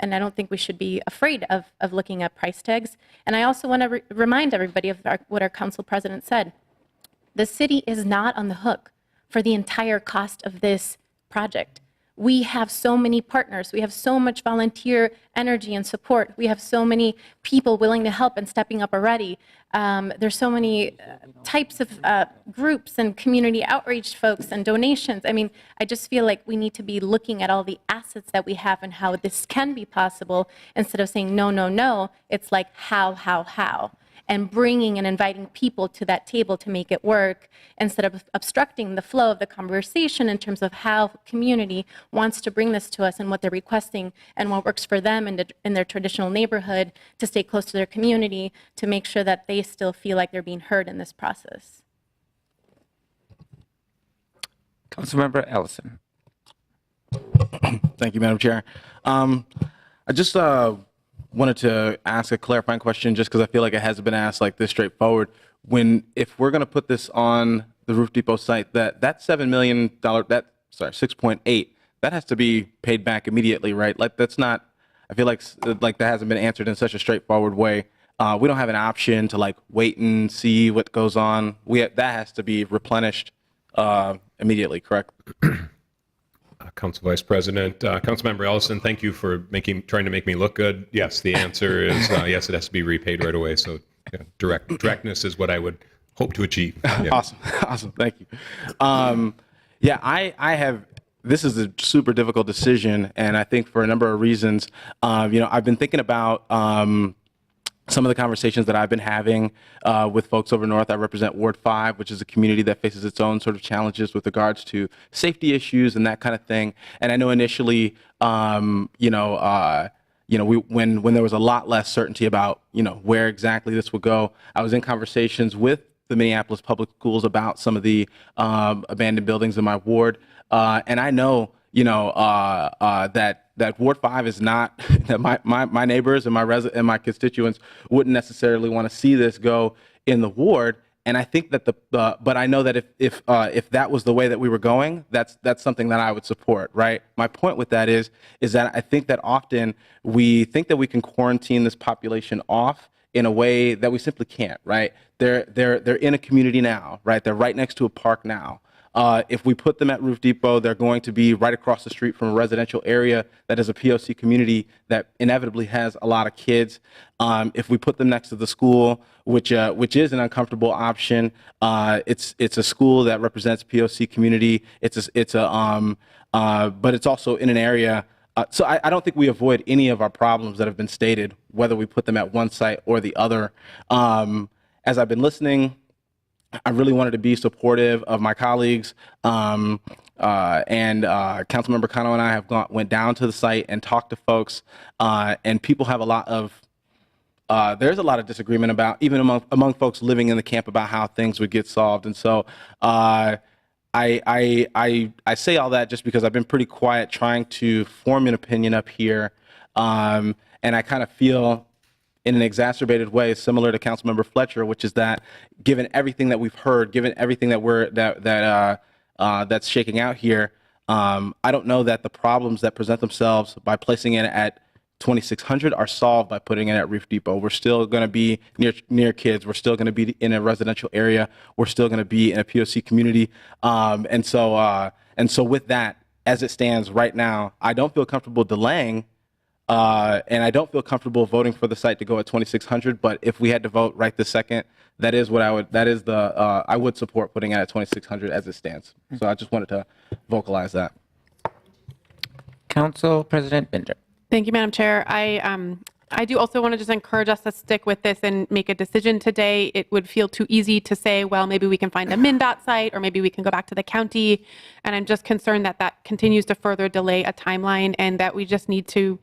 I don't think we should be afraid of looking at price tags. And I also want to remind everybody of what our council president said. The city is not on the hook for the entire cost of this project. We have so many partners. We have so much volunteer energy and support. We have so many people willing to help and stepping up already. There's so many types of groups and community outreach folks and donations. I mean, I just feel like we need to be looking at all the assets that we have and how this can be possible instead of saying no, no, no. It's like how. And bringing and inviting people to that table to make it work instead of obstructing the flow of the conversation in terms of how community wants to bring this to us and what they're requesting and what works for them in their traditional neighborhood to stay close to their community, to make sure that they still feel like they're being heard in this process. Councilmember Ellison. Thank you, Madam Chair. I just wanted to ask a clarifying question just because I feel like it hasn't been asked like this straightforward. If we're going to put this on the Roof Depot site, that $7 million, 6.8, that has to be paid back immediately, right? Like that's not, I feel like that hasn't been answered in such a straightforward way. We don't have an option to like wait and see what goes on. That has to be replenished immediately, correct? Council Vice President, Councilmember Ellison, thank you for trying to make me look good. Yes, the answer is yes, it has to be repaid right away. So directness is what I would hope to achieve. Yeah. Awesome, thank you. I have. This is a super difficult decision, and I think for a number of reasons. I've been thinking about some of the conversations that I've been having with folks over north. I represent Ward 5, which is a community that faces its own sort of challenges with regards to safety issues and that kind of thing. And I know initially, when there was a lot less certainty about, where exactly this would go, I was in conversations with the Minneapolis Public Schools about some of the abandoned buildings in my ward. And I know, that Ward 5 is not, that my neighbors and my constituents wouldn't necessarily want to see this go in the ward. And I think that but I know that if that was the way that we were going, that's something that I would support, right? My point with that is that I think that often we think that we can quarantine this population off in a way that we simply can't, right? They're in a community now, right? They're right next to a park now. If we put them at Roof Depot, they're going to be right across the street from a residential area that is a POC community that inevitably has a lot of kids. If we put them next to the school, which is an uncomfortable option, it's a school that represents POC community. But it's also in an area. So I don't think we avoid any of our problems that have been stated, whether we put them at one site or the other. As I've been listening, I really wanted to be supportive of my colleagues, and Councilmember Cano and I went down to the site and talked to folks, and people have there's a lot of disagreement about, even among folks living in the camp, about how things would get solved. And so I say all that just because I've been pretty quiet trying to form an opinion up here, and I kind of feel in an exacerbated way, similar to Councilmember Fletcher, which is that given everything that we've heard, given everything that that's shaking out here, I don't know that the problems that present themselves by placing it at 2600 are solved by putting it at Roof Depot. We're still going to be near kids. We're still going to be in a residential area. We're still going to be in a POC community. And so with that, as it stands right now, I don't feel comfortable delaying. And I don't feel comfortable voting for the site to go at 2600, but if we had to vote right this second, I would support putting it at 2600 as it stands. So I just wanted to vocalize that. Council President Bender. Thank you, Madam Chair. I do also want to just encourage us to stick with this and make a decision today. It would feel too easy to say, well, maybe we can find a MnDOT site, or maybe we can go back to the county. And I'm just concerned that that continues to further delay a timeline, and that we just need to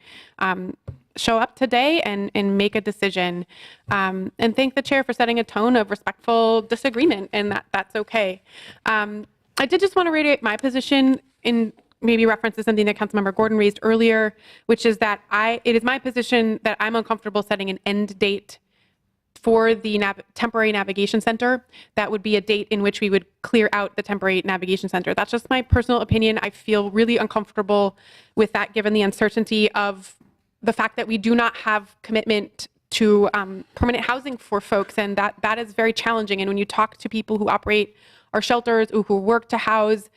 show up today and make a decision. And thank the chair for setting a tone of respectful disagreement, and that's okay. I did just want to reiterate my position in maybe reference to something that Councilmember Gordon raised earlier, which is that it is my position that I'm uncomfortable setting an end date for the temporary navigation center. That would be a date in which we would clear out the temporary navigation center. That's just my personal opinion. I feel really uncomfortable with that, given the uncertainty of the fact that we do not have commitment to permanent housing for folks, and that is very challenging. And when you talk to people who operate our shelters, who work to house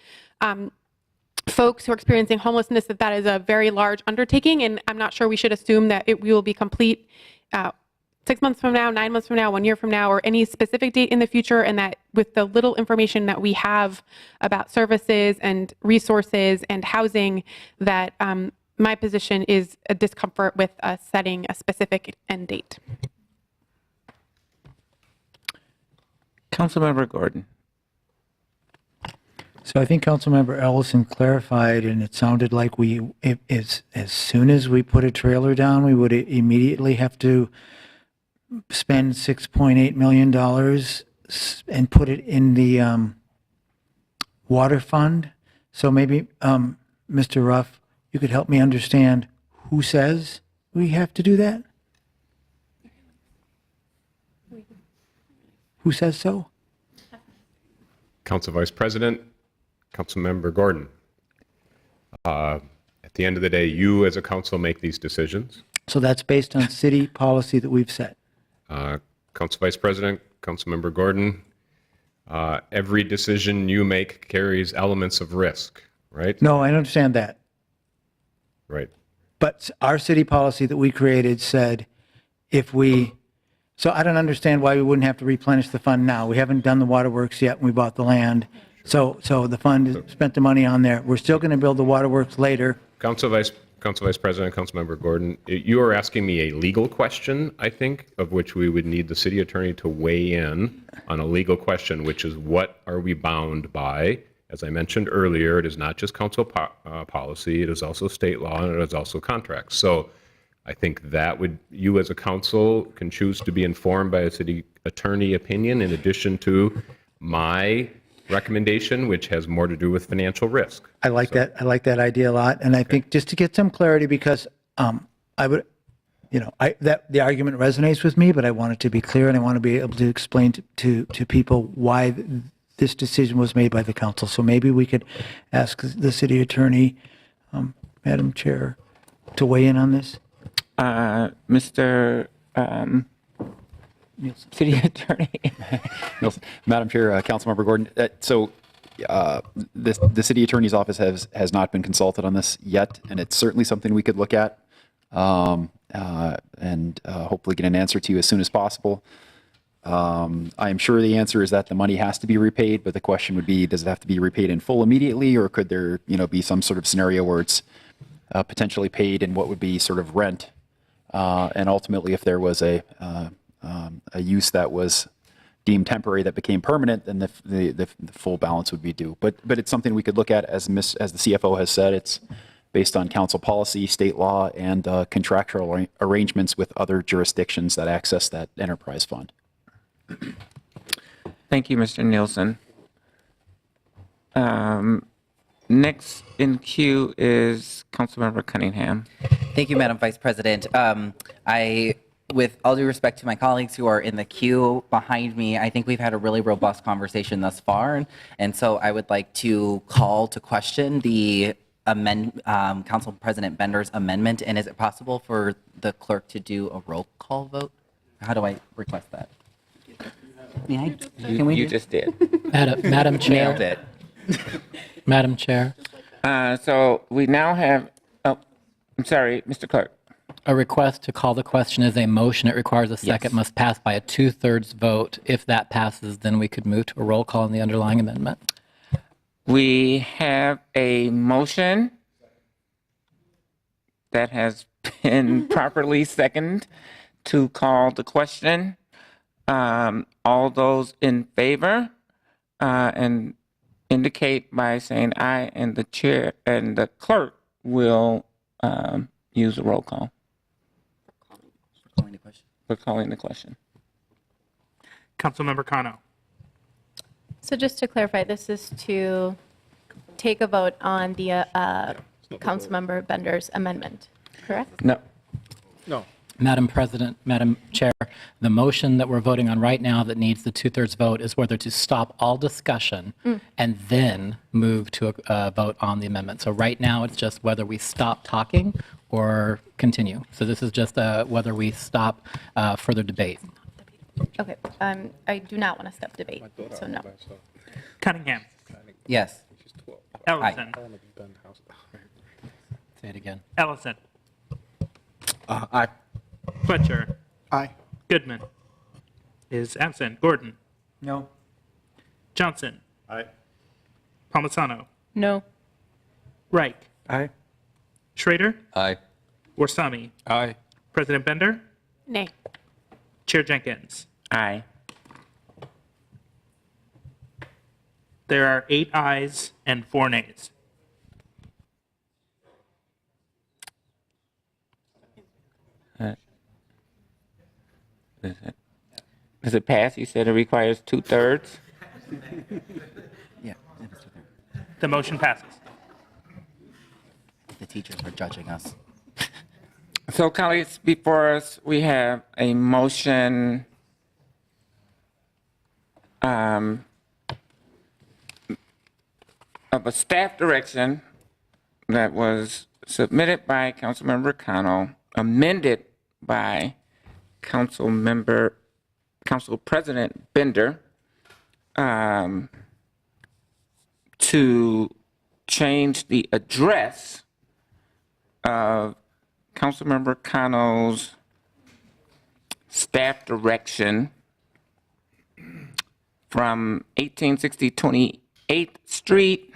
folks who are experiencing homelessness, that is a very large undertaking, and I'm not sure we should assume that we will be complete 6 months from now, 9 months from now, 1 year from now, or any specific date in the future, and that with the little information that we have about services and resources and housing, that my position is a discomfort with setting a specific end date. Councilmember Gordon. So I think Councilmember Ellison clarified, and it sounded like as soon as we put a trailer down, we would immediately have to spend $6.8 million and put it in the water fund. So maybe, Mr. Ruff, you could help me understand who says we have to do that? Who says so? Council Vice President, Councilmember Gordon. At the end of the day, you as a council make these decisions. So that's based on city policy that we've set. Council Vice President, Councilmember Gordon, every decision you make carries elements of risk, right? No, I understand that. Right. But our city policy that we created said so I don't understand why we wouldn't have to replenish the fund now. We haven't done the waterworks yet when we bought the land. So the fund spent the money on there. We're still going to build the waterworks later. Council Vice President, Councilmember Gordon, you are asking me a legal question, I think, of which we would need the city attorney to weigh in on a legal question, which is what are we bound by? As I mentioned earlier, it is not just council policy, it is also state law, and it is also contracts. So I think that you as a council can choose to be informed by a city attorney opinion in addition to my recommendation, which has more to do with financial risk. I like that. I like that idea a lot. And I think just to get some clarity, because the argument resonates with me, but I want it to be clear, and I want to be able to explain to people why this decision was made by the council. So maybe we could ask the city attorney, Madam Chair, to weigh in on this. Mr. City Attorney. Nielsen. Madam Chair, Councilmember Gordon, the city attorney's office has not been consulted on this yet, and it's certainly something we could look at and hopefully get an answer to you as soon as possible. I am sure the answer is that the money has to be repaid, but the question would be, does it have to be repaid in full immediately, or could there be some sort of scenario where it's potentially paid in what would be sort of rent, and ultimately if there was a use that was deemed temporary that became permanent, then the full balance would be due. But it's something we could look at, as the CFO has said. It's based on council policy, state law, and contractual arrangements with other jurisdictions that access that enterprise fund. Thank you, Mr. Nielsen. Next in queue is Councilmember Cunningham. Thank you, Madam Vice President. With all due respect to my colleagues who are in the queue behind me, I think we've had a really robust conversation thus far. And so I would like to call to question the Council President Bender's amendment. And is it possible for the clerk to do a roll call vote? How do I request that? You just did. Madam Chair. Nailed it. Madam Chair. So we now have, I'm sorry, Mr. Clerk. A request to call the question is a motion. It requires a second, must pass by a 2/3 vote. If that passes, then we could move to a roll call on the underlying amendment. We have a motion that has been properly seconded to call the question. All those in favor and indicate by saying aye, and the chair and the clerk will use a roll call. For calling the question. Councilmember Cano. So just to clarify, this is to take a vote on the Councilmember Bender's amendment, correct? No. No. Madam President, Madam Chair, the motion that we're voting on right now that needs the 2/3 vote is whether to stop all discussion and then move to a vote on the amendment. So right now, it's just whether we stop talking or continue. So this is just whether we stop further debate. Okay, I do not want to stop debate, so no. Cunningham. Yes. Ellison. Say it again. Ellison. Aye. Fletcher. Aye. Goodman is absent. Gordon. No. Johnson. Aye. Palmisano. No. Reich. Aye. Schrader. Aye. Warsami. Aye. President Bender. Nay. Chair Jenkins. Aye. There are 8 ayes and 4 nays. Does it pass? You said it requires 2/3. Yeah. The motion passes. The teachers are judging us. So, colleagues, before us, we have a motion of a staff direction that was submitted by Councilmember Cano, amended by Council President Bender, to change the address of Councilmember Cano's staff direction from 1860 28th Street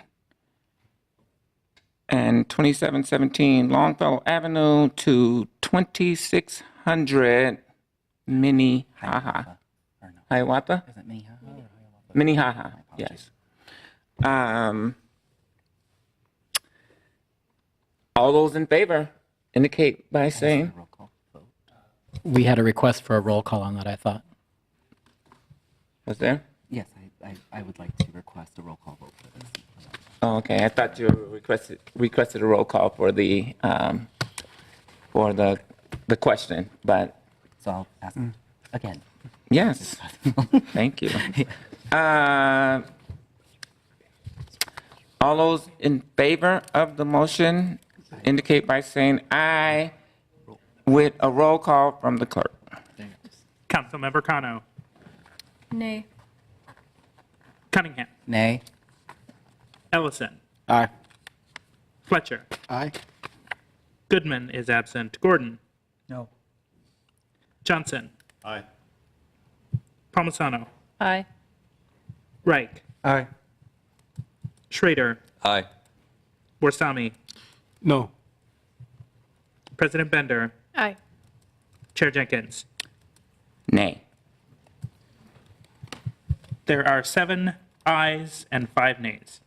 and 2717 Longfellow Avenue to 2600 Minnehaha. Hiawatha? Is it Minnehaha or Hiawatha? Minnehaha, yes. All those in favor indicate by saying. We had a request for a roll call on that, I thought. Was there? Yes, I would like to request a roll call vote for this. Oh, okay, I thought you requested a roll call for the question, but. So I'll ask again. Yes, thank you. All those in favor of the motion indicate by saying aye with a roll call from the clerk. Councilmember Kano. Nay. Cunningham. Nay. Ellison. Aye. Fletcher. Aye. Goodman is absent. Gordon. No. Johnson. Aye. Palmisano. Aye. Reich. Aye. Schrader. Aye. Borsami. No. President Bender. Aye. Chair Jenkins. Nay. There are 7 ayes and 5 nays.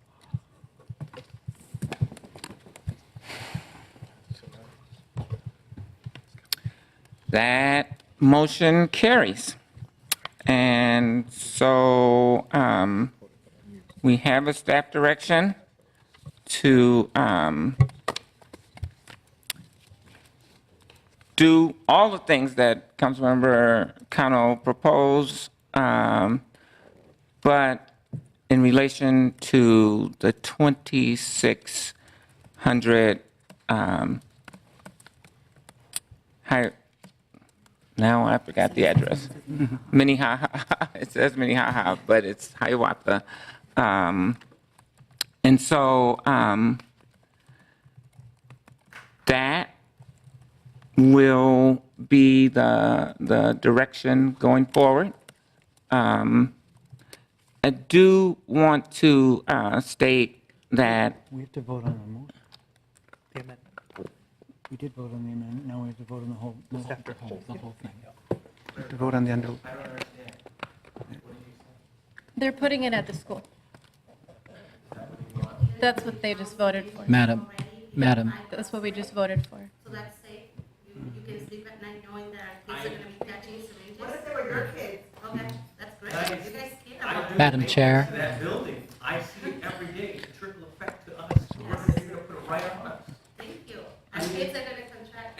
That motion carries. And so we have a staff direction to do all the things that Councilmember Cano proposed, but in relation to the 2,600 now I forgot the address. Minnehaha, it says Minnehaha, but it's Hiawatha. And so that will be the direction going forward. I do want to state that We have to vote on the motion. We did vote on the amendment, now we have to vote on the whole. The whole thing. We have to vote on the under. They're putting it at the school. That's what they just voted for. Madam. That's what we just voted for. So that's safe. You can sleep at night knowing that our kids are going to be catching syringes. What if they were your kids? Okay, that's great. You guys care about it. Madam Chair. That building, I see it every day, the trickle effect to us. We're going to put it right on us. Thank you. And kids are going to contract.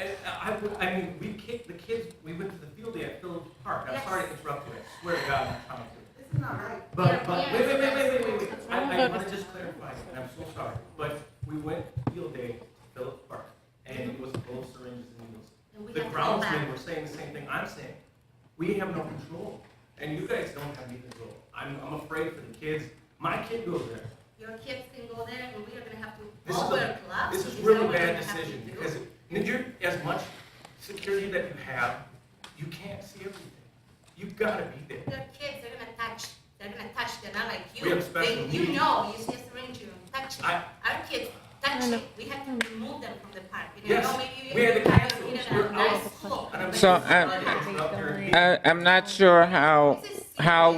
And we kicked the kids, we went to the field day at Phillips Park. I'm sorry to interrupt you, I swear to God, I'm trying to. This is not right. But, wait. I want to just clarify, and I'm so sorry, but we went field day to Phillips Park, and it was full of syringes and needles. The groundsmen were saying the same thing I'm saying. We have no control, and you guys don't have any control. I'm afraid for the kids. My kid goes there. Your kids can go there, and we are going to have to This all is wear gloves. This is really bad decision, because you're, as much security that you have, you can't see everything. You've got to be there. Your kids, they're going to touch. They're going to touch. They're not like you. We have special You needs. know, you see a syringe, you touch it. Our kids touch it. We had to remove them from the park. You Yes, know, maybe we had the cancels. We're nice out. school. So I'm not sure how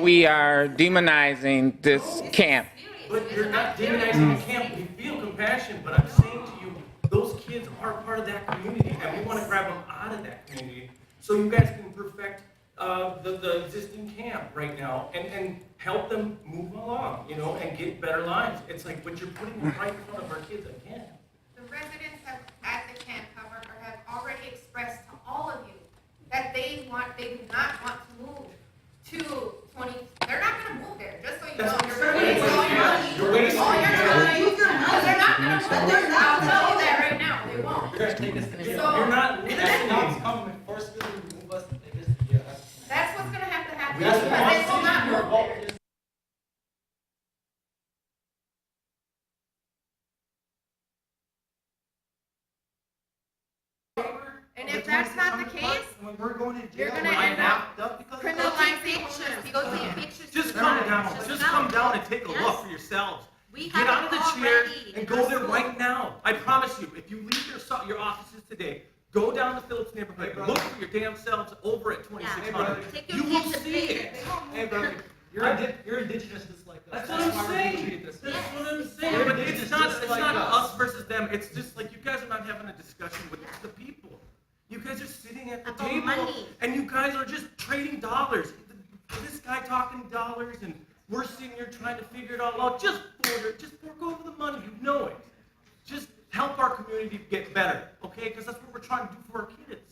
we are demonizing this camp. But you're not demonizing the camp. We feel compassion, but I'm saying to you, those kids are part of that community, and we want to grab them out of that community so you guys can perfect the existing camp right now and help them move along, and get better lives. It's like, but you're putting them right in front of our kids again. The residents at the camp, however, have already expressed to all of you that they do not want to move to 20. They're not going to move there, just so you know. You're wasting all your money. You're wasting all your time. They're not going to move there. I'll tell you that right now. They won't. You're not listening. That's what's going to have to happen. Because they will not move there. And if that's not the case, when we're going to you're jail, going to end up criminalizing Pictures. You go take pictures. just come down. Just come down and take a look for yourselves. We Get out of the have chair already and go there right now. I promise you, if you leave your offices today, go down to Phillips neighborhood, look for your damn selves over at 2600. You will see it. Hey, brother, you're indigenous just like us. That's what I'm saying. That's what I'm saying. But it's not us versus them. It's just like you guys are not having a discussion with the people. You guys are sitting at the About table money. and you guys are just trading dollars. This guy talking dollars and we're sitting here trying to figure it all out. Just fork over the money. You know it. Just help our community get better, okay? Because that's what we're trying to do for our kids.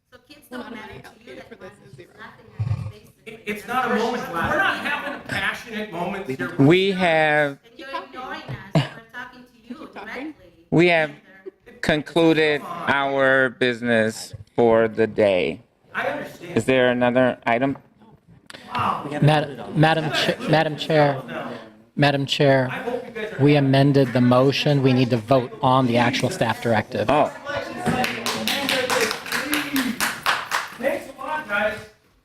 So kids don't matter to you that much. It's nothing on your face. It's not a moment. We're not having passionate moments here. We have And you're ignoring us. We're talking to you directly. concluded our business for the day. I understand. Is there another item? Madam Chair, we amended the motion. We need to vote on the actual staff directive. Oh, Thanks a lot, guys.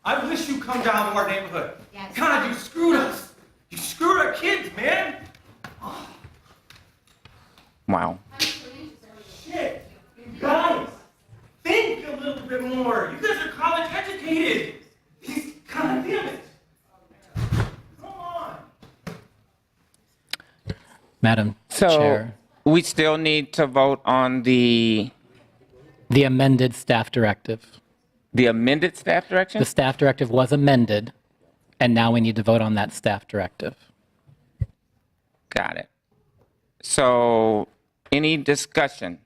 I wish you come down to our neighborhood. God, you screwed us. You screwed our kids, man. wow. Shit. Guys, think a little bit more. You guys are college educated. God damn it. Come on. Madam So Chair, we still need to vote on the the amended staff directive. amended staff direction? The staff directive was amended, and now we need to vote on that staff directive. Got it. So any discussion?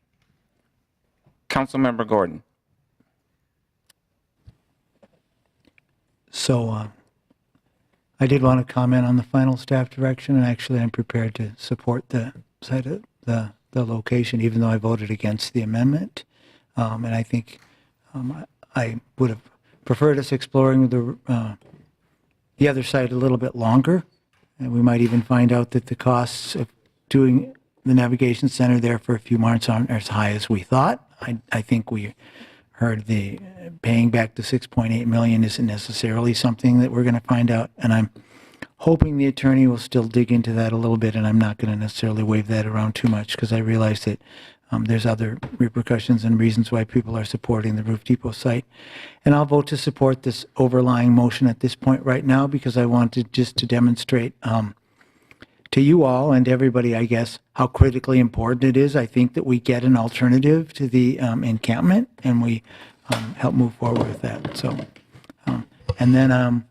Councilmember Gordon. So I did want to comment on the final staff direction, and actually I'm prepared to support the site of the location, even though I voted against the amendment. And I think I would have preferred us exploring the other site a little bit longer, and we might even find out that the costs of doing the navigation center there for a few months aren't as high as we thought. I think we heard the paying back the $6.8 million isn't necessarily something that we're going to find out, and I'm hoping the attorney will still dig into that a little bit, and I'm not going to necessarily wave that around too much because I realize that there's other repercussions and reasons why people are supporting the Roof Depot site. And I'll vote to support this overlying motion at this point right now because I wanted just to demonstrate to you all and everybody, I guess, how critically important it is. I think that we get an alternative to the encampment and we help move forward with that. So, and then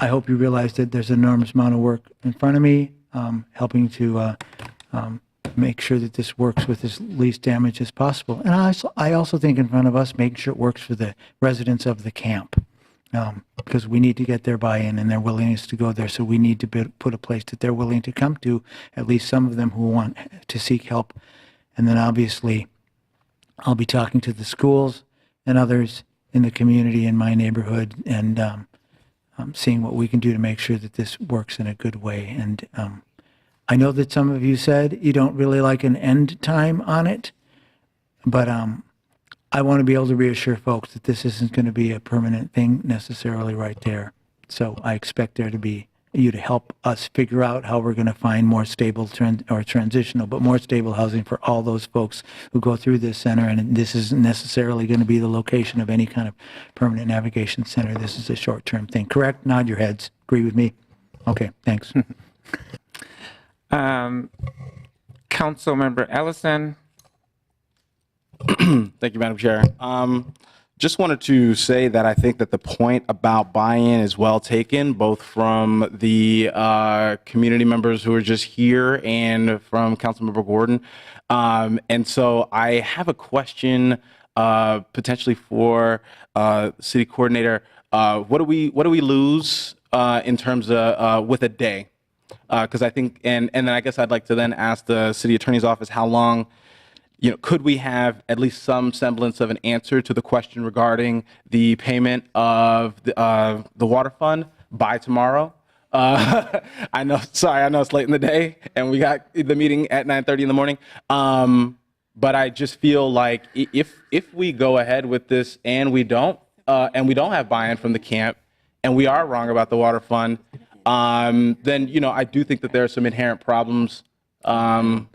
I hope you realize that there's an enormous amount of work in front of me, helping to make sure that this works with as least damage as possible. And I also think in front of us, making sure it works for the residents of the camp. Because we need to get their buy-in and their willingness to go there. So we need to put a place that they're willing to come to, at least some of them who want to seek help. And then obviously, I'll be talking to the schools and others in the community in my neighborhood and seeing what we can do to make sure that this works in a good way. And I know that some of you said you don't really like an end time on it, but I want to be able to reassure folks that this isn't going to be a permanent thing necessarily right there. So I expect there to be you to help us figure out how we're going to find more stable transitional, but more stable housing for all those folks who go through this center. And this isn't necessarily going to be the location of any kind of permanent navigation center. This is a short-term thing. Correct? Nod your heads. Agree with me? Okay, thanks. Councilmember Ellison. Thank you, Madam Chair. Just wanted to say that I think that the point about buy-in is well taken, both from the community members who are just here and from Councilmember Gordon. And so I have a question potentially for City Coordinator. What do we lose in terms of with a day? Because I think, and then I guess I'd like to then ask the City Attorney's Office how long. Could we have at least some semblance of an answer to the question regarding the payment of the water fund by tomorrow? I know it's late in the day and we got the meeting at 9:30 in the morning. But I just feel like if we go ahead with this and we don't have buy-in from the camp and we are wrong about the water fund, then, I do think that there are some inherent problems. Then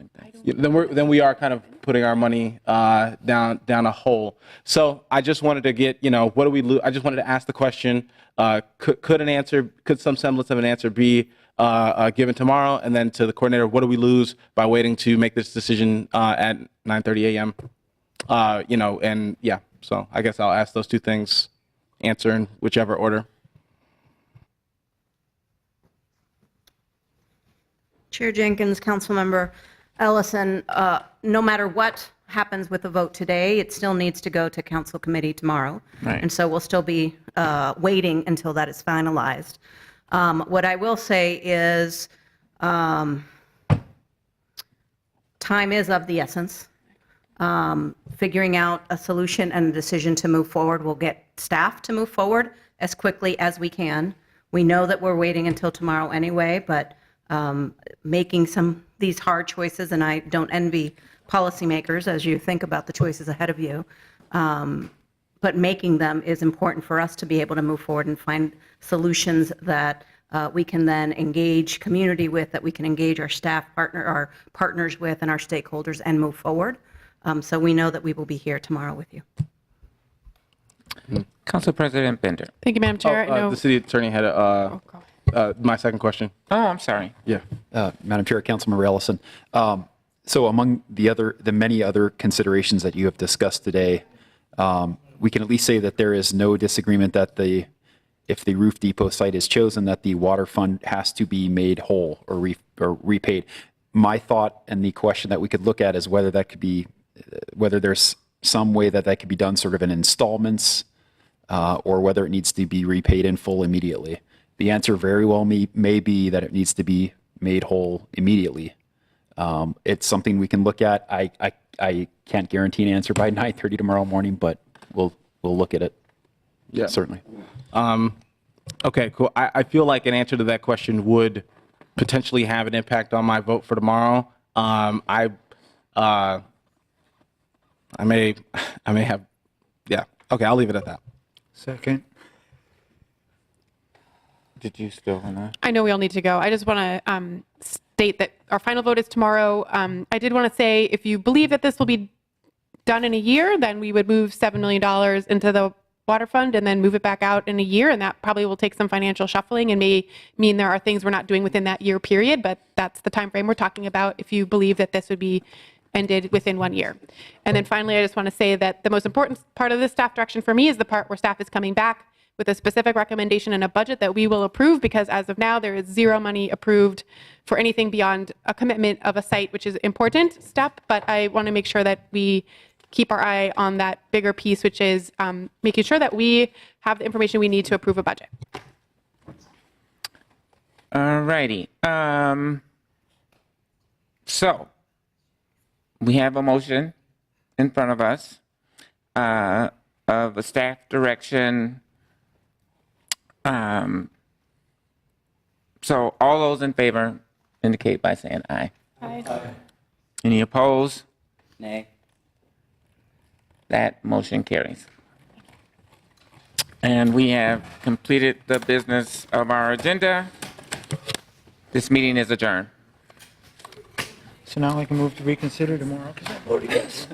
we are kind of putting our money down a hole. So I just wanted to get, what do we lose? I just wanted to ask the question: could some semblance of an answer be given tomorrow? And then to the coordinator, what do we lose by waiting to make this decision at 9:30 a.m.? And yeah. So I guess I'll ask those two things, answer in whichever order. Chair Jenkins, Councilmember Ellison, no matter what happens with the vote today, it still needs to go to Council Committee tomorrow. Right. And so we'll still be waiting until that is finalized. What I will say is time is of the essence. figuring out a solution and a decision to move forward. We'll get staff to move forward as quickly as we can. We know that we're waiting until tomorrow anyway, but making these hard choices, and I don't envy policymakers as you think about the choices ahead of you, but making them is important for us to be able to move forward and find solutions that we can then engage community with, that we can engage our our partners with, and our stakeholders, and move forward. So we know that we will be here tomorrow with you. Council President Bender. Thank you, Madam Chair. I know- The city attorney had my second question. Oh, I'm sorry. Yeah. Madam Chair, Councilmember Ellison. So among the many other considerations that you have discussed today, we can at least say that there is no disagreement that if the roof depot site is chosen, that the water fund has to be made whole or repaid. My thought and the question that we could look at is whether that could be, whether there's some way that could be done sort of in installments, or whether it needs to be repaid in full immediately. The answer very well may be that it needs to be made whole immediately. It's something we can look at. I can't guarantee an answer by 9:30 tomorrow morning, but we'll look at it. Yeah, certainly. Okay, cool. I feel like an answer to that question would potentially have an impact on my vote for tomorrow. I may have, yeah. Okay, I'll leave it at that. Second. Did you still want to? I know we all need to go. I just want to state that our final vote is tomorrow. I did want to say, if you believe that this will be done in a year, then we would move $7 million into the water fund and then move it back out in a year. And that probably will take some financial shuffling and may mean there are things we're not doing within that year period, but that's the time frame we're talking about if you believe that this would be ended within 1 year. And then finally, I just want to say that the most important part of this staff direction for me is the part where staff is coming back with a specific recommendation and a budget that we will approve, because as of now, there is zero money approved for anything beyond a commitment of a site, which is an important step. But I want to make sure that we keep our eye on that bigger piece, which is making sure that we have the information we need to approve a budget. All righty. So we have a motion in front of us of a staff direction. So all those in favor indicate by saying aye. Aye. Any opposed? Nay. That motion carries. And we have completed the business of our agenda. This meeting is adjourned. So now I can move to reconsider tomorrow because I voted yes.